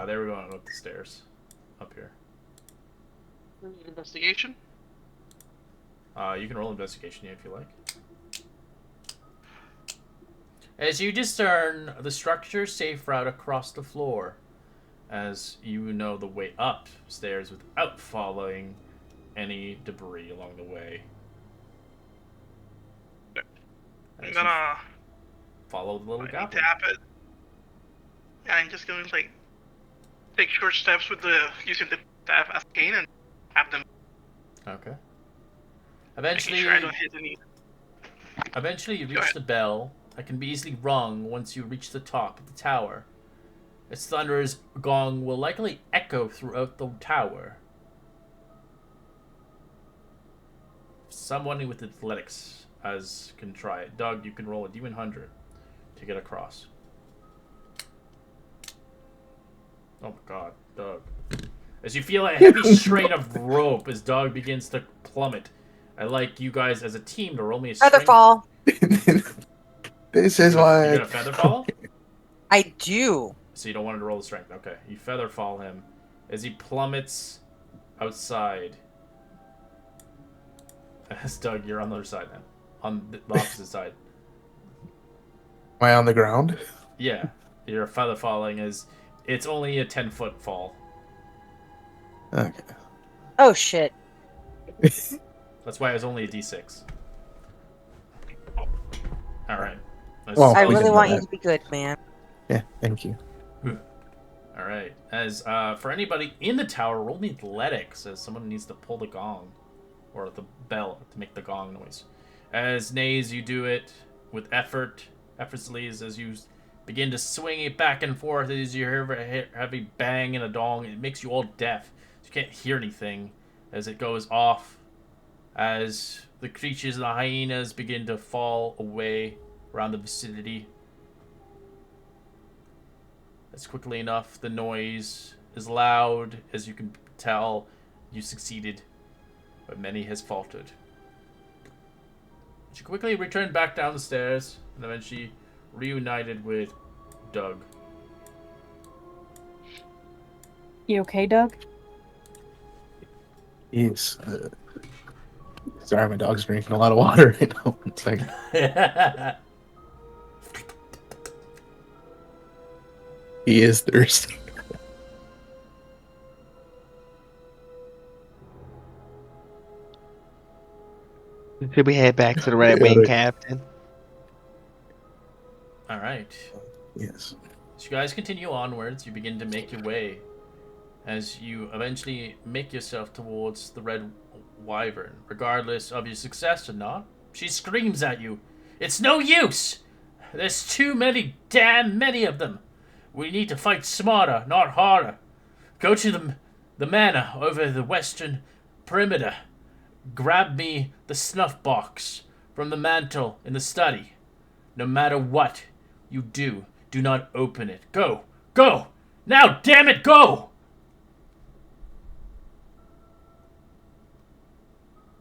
They were going up the stairs. Up here. Investigation. You can roll investigation if you like. As you discern the structure's safe route across the floor, as you know the way upstairs without following any debris along the way. I'm As gonna you follow the little goblin. tap it. Yeah, I'm just gonna like take short steps with using the staff as cane and have them. Okay. Making sure I don't hit any. Eventually you Go reach ahead. the bell that can be easily rung once you reach the top of the tower. Its thunderous gong will likely echo throughout the tower. Someone with athletics can try it. Doug, you can roll a D100 to get across. Oh my god, Doug. As you feel a heavy strain of rope as Doug begins to plummet. I'd like you guys as a team to roll me a strength. Featherfall. This is You're why. gonna feather fall? I do. So you don't want him to roll the strength. Okay. You feather fall him as he plummets outside. As Doug, you're on the other side now. On the opposite side. Am I on the ground? Yeah. You're feather falling as it's only a 10-foot fall. Okay. Oh shit. That's why it was only a D6. Alright. Well, I we really didn't know want you that. to be good, man. Yeah, thank you. Alright. As for anybody in the tower, roll me athletics as someone needs to pull the gong. Or the bell to make the gong noise. As Naze, you do it with effortlessly as you begin to swing it back and forth as you hear a heavy bang in a dong. It makes you all deaf. So you can't hear anything as it goes off. As the creatures and the hyenas begin to fall away around the vicinity. As quickly enough, the noise is loud. As you can tell, you succeeded. But many has faltered. She quickly returned back down the stairs and eventually reunited with Doug. You okay, Doug? Yes. Sorry, my dog's drinking a lot of water right now. It's like, he is thirsty. Should we head back to the Red Yeah, Wing, right. Captain? Alright. Yes. As you guys continue onwards, you begin to make your way. As you eventually make yourself towards the Red Wyvern. Regardless of your success or not, she screams at you. It's no use! There's too many, damn many of them. We need to fight smarter, not harder. Go to the manor over the western perimeter. Grab me the snuff box from the mantle in the study. No matter what you do, do not open it. Go! Go! Now, damn it, go!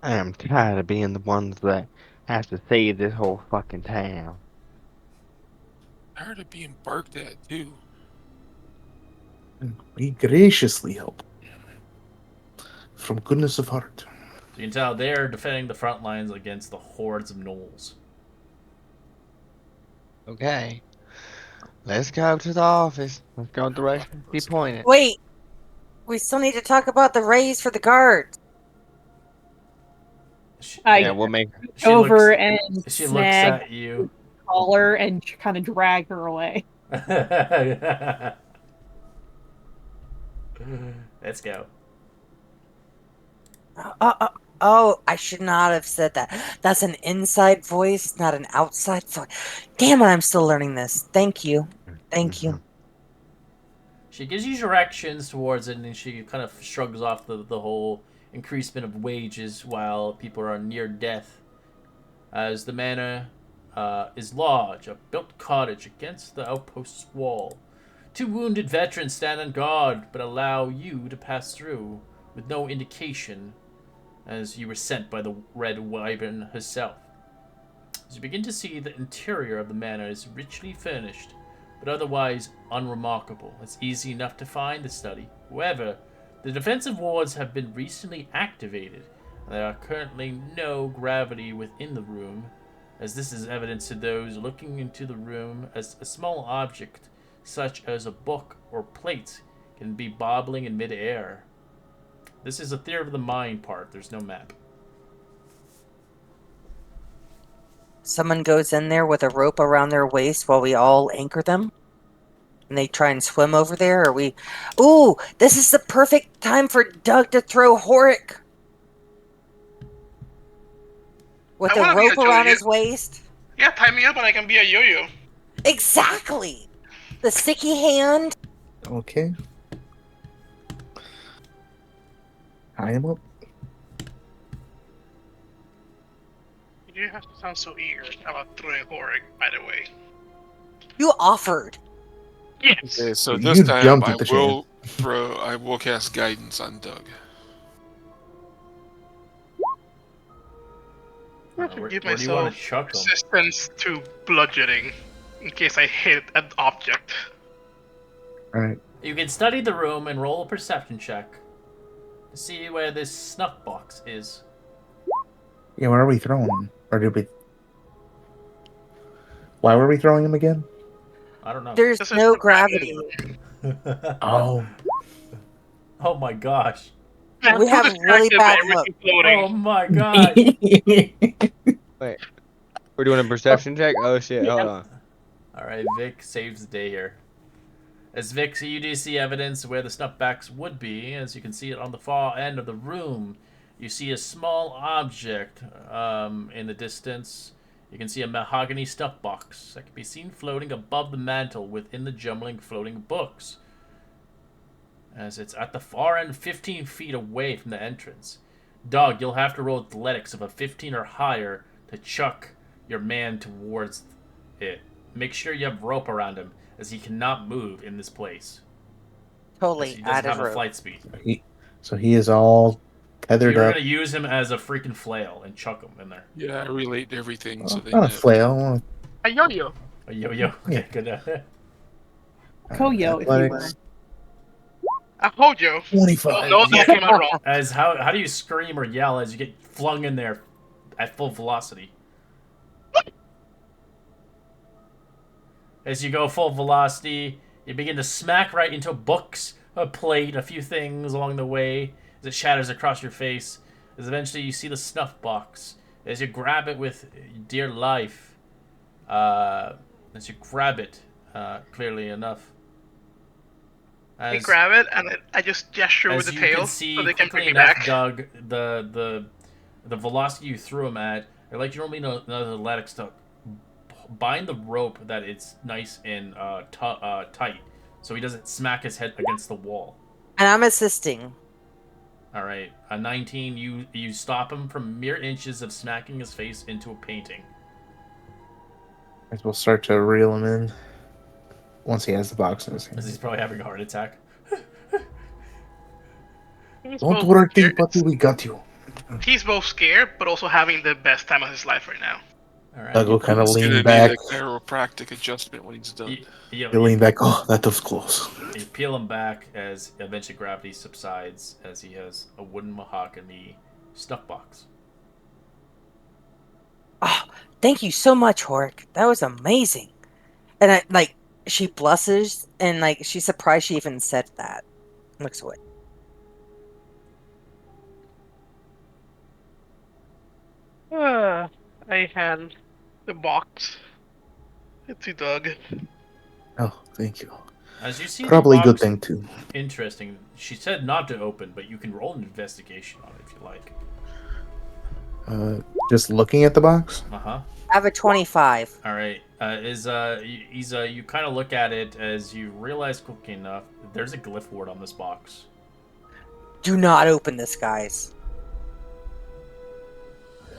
I am tired of being the ones that has to save this whole fucking town. Tired of being barked at too. And we graciously help. From goodness of heart. So you can tell they're defending the front lines against the hordes of gnolls. Okay. Let's go to the office. Let's go in the direction she pointed. Wait, we still need to talk about the raise for the guards. I Yeah, we'll make. She over looks, and she looks snag at you. collar and kind of drag her away. Let's go. Oh, I should not have said that. That's an inside voice, not an outside voice. Damn it, I'm still learning this. Thank you. Thank you. She gives you directions towards it, and then she kind of shrugs off the whole increasement of wages while people are near death. As the manor is large, a built cottage against the outpost's wall. 2 wounded veterans stand on guard, but allow you to pass through with no indication, as you were sent by the Red Wyvern herself. As you begin to see, the interior of the manor is richly furnished, but otherwise unremarkable. It's easy enough to find the study. However, the defensive wards have been recently activated, and there are currently no gravity within the room, as this is evident to those looking into the room, as a small object, such as a book or plate, can be bobbling in mid-air. This is a theory of the mind part. There's no map. Someone goes in there with a rope around their waist while we all anchor them. And they try and swim over there, or we... Ooh, this is the perfect time for Doug to throw Horik. With I a wanna be a rope around yo-yo. his waist. Yeah, tie me up and I can be a yo-yo. Exactly. The sticky hand. Okay. Tie him up. You do have to sound so eager about throwing Horik, by the way. You offered. Yes. Okay, so You this time jumped I at the will cast guidance on Doug. I have to Where give do you want myself to chuck them? resistance to bludgeoning in case I hit an object. Alright. You can study the room and roll a perception check to see where this snuff box is. Yeah, where are we throwing him? Or did we... Why were we throwing him again? I don't know. There's This is no the gravity. Oh. Oh my gosh. We have really bad luck. Oh my gosh. We're doing a perception check? Oh shit, hold on. Alright, Vic saves the day here. As Vic, you do see evidence where the snuffbox would be, as you can see it on the far end of the room. You see a small object in the distance. You can see a mahogany stuff box that can be seen floating above the mantle within the jumbling floating books, as it's at the far end 15 feet away from the entrance. Doug, you'll have to roll athletics of a 15 or higher to chuck your man towards it. Make sure you have rope around him, as he cannot move in this place. As Totally he out doesn't of have a rope. flight speed. So he is all tethered You're up. going to use him as a freaking flail and chuck him in there. Yeah, I relate everything so they Not know. a flail. A yo-yo. A yo-yo. Okay, good. Koyo, if you will. Athletics. A hojo. 25. Oh, no, that came out wrong. As how do you scream or yell as you get flung in there at full velocity? As you go full velocity, you begin to smack right into books, a plate, a few things along the way, as it shatters across your face. As eventually you see the snuff box. As you grab it with dear life, as you grab it, clearly enough. I As, grab it and I just gesture with as the you tail can see so they can quickly bring me enough, back. Doug, the velocity you threw him at, like you don't need another athletics to bind the rope that it's nice and tight, so he doesn't smack his head against the wall. And I'm assisting. All right, a 19. You stop him from mere inches of smacking his face into a painting. As we'll start to reel him in once he has the box in his As hand. he's probably having a heart attack. Don't worry, buddy, we got you. He's both scared, but also having the best time of his life right now. All right. Doug will kind of He's lean gonna back. need a chiropractic adjustment when he's done. You lean back. Oh, that was close. You peel him back as eventually gravity subsides as he has a wooden mahogany snuff box. Oh, thank you so much, Horik. That was amazing. And she blushes and she's surprised she even said that. Looks away. I hand the box to Doug. Oh, thank you. As you see Probably a the good box, thing too. interesting. She said not to open, but you can roll an investigation on it if you like. Just looking at the box. I have a 25. All right. You kind of look at it as you realize quickly enough there's a glyph word on this box. Do not open this, guys.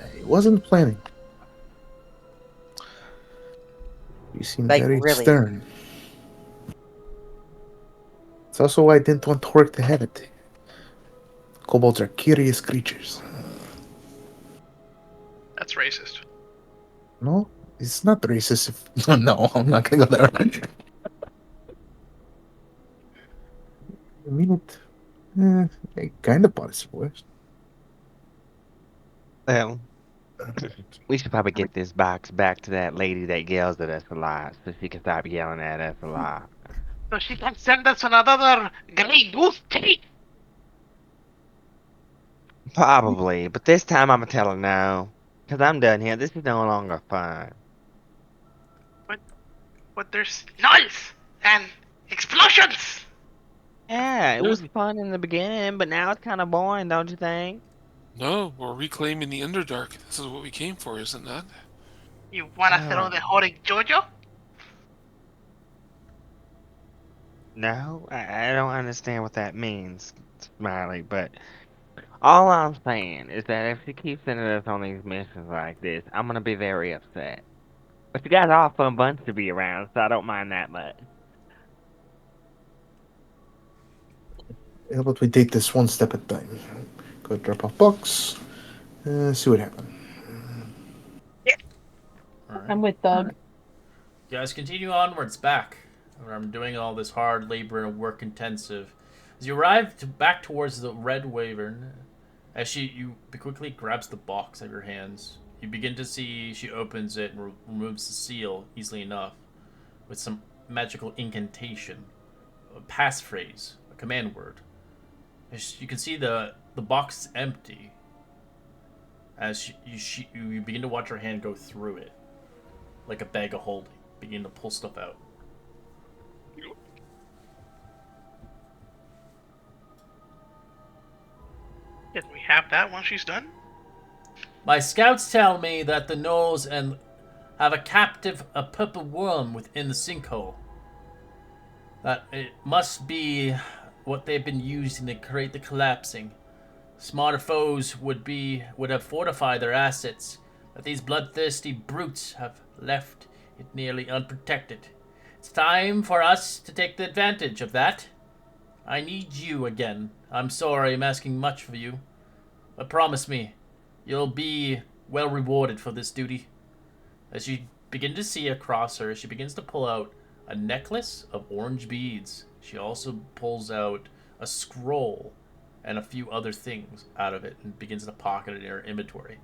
I wasn't planning. You seem very really. stern. It's also why I didn't want Horik to have it. Kobolds are curious creatures. That's racist. No, it's not racist. If... No, I'm not gonna go there. I mean it. I kind of bought it first. Well, we should probably get this box back to that lady that yells at us a lot, so she can stop yelling at us a lot. So she can send us another Grey Goose treat. Probably, but this time I'm gonna tell her no, because I'm done here. This is no longer fun. But there's noise and explosions. Yeah, it was fun in the beginning, but now it's kind of boring, don't you think? No, we're reclaiming the Underdark. This is what we came for, isn't that? You wanna throw the Horik Jojo? No, I don't understand what that means, Smiley, but all I'm saying is that if she keeps sending us on these missions like this, I'm gonna be very upset. But you guys are a fun bunch to be around, so I don't mind that much. How about we take this one step at a time? Go drop off box. See what happens. All right. I'm with Doug. You guys continue onwards back, where I'm doing all this hard labor and work intensive. As you arrive back towards the Red Wyvern, as you quickly grabs the box out of your hands, you begin to see she opens it and removes the seal easily enough with some magical incantation, a passphrase, a command word. As you can see the box is empty as you begin to watch her hand go through it like a bag of holding, begin to pull stuff out. Can we have that once she's done? My scouts tell me that the gnolls have a purple worm within the sinkhole. That it must be what they've been using to create the collapsing. Smarter foes would have fortified their assets, but these bloodthirsty brutes have left it nearly unprotected. It's time for us to take the advantage of that. I need you again. I'm sorry I'm asking much of you, but promise me, you'll be well rewarded for this duty. As you begin to see across her, she begins to pull out a necklace of orange beads. She also pulls out a scroll and a few other things out of it and begins to pocket it in her inventory.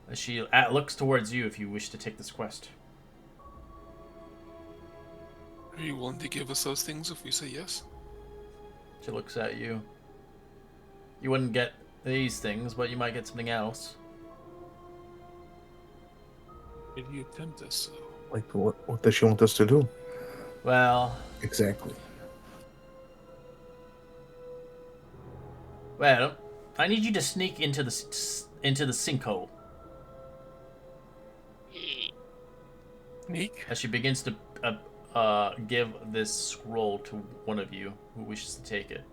As she looks towards you if you wish to take this quest. Are you willing to give us those things if we say yes? She looks at you. You wouldn't get these things, but you might get something else. If you tempt us, so. Like, what does she want us to do? Well, Exactly. I need you to sneak into the sinkhole. Sneak? As she begins to give this scroll to one of you who wishes to take it.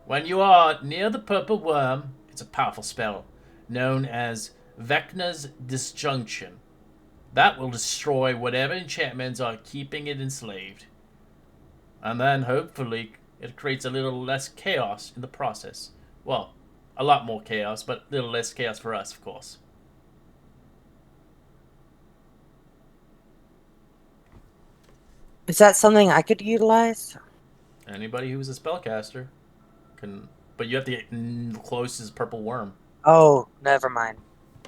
When you are near the purple worm, it's a powerful spell known as Vecna's Disjunction. That will destroy whatever enchantments are keeping it enslaved. And then, hopefully, it creates a little less chaos in the process. Well, a lot more chaos, but a little less chaos for us, of course. Is that something I could utilize? Anybody who's a spellcaster can, but you have to get close as purple worm. Oh, never mind.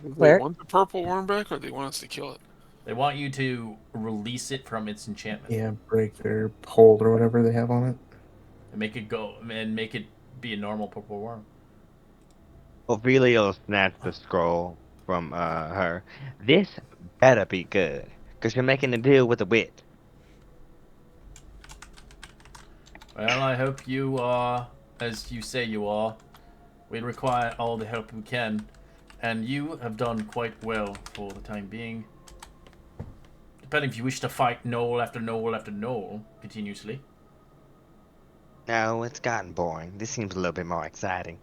Do they Cleric? want the purple worm back, or they want us to kill it? They want you to release it from its enchantment Yeah, break their hold or whatever they have on it. and make it go and make it be a normal purple worm. Ophelia will snatch the scroll from her. This better be good, because you're making a deal with a witch. Well, I hope you are, as you say you are. We require all the help we can, and you have done quite well for the time being. Depending if you wish to fight knoll after knoll after knoll continuously. No, it's gotten boring. This seems a little bit more exciting.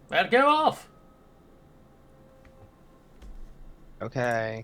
Well, go off! Okay.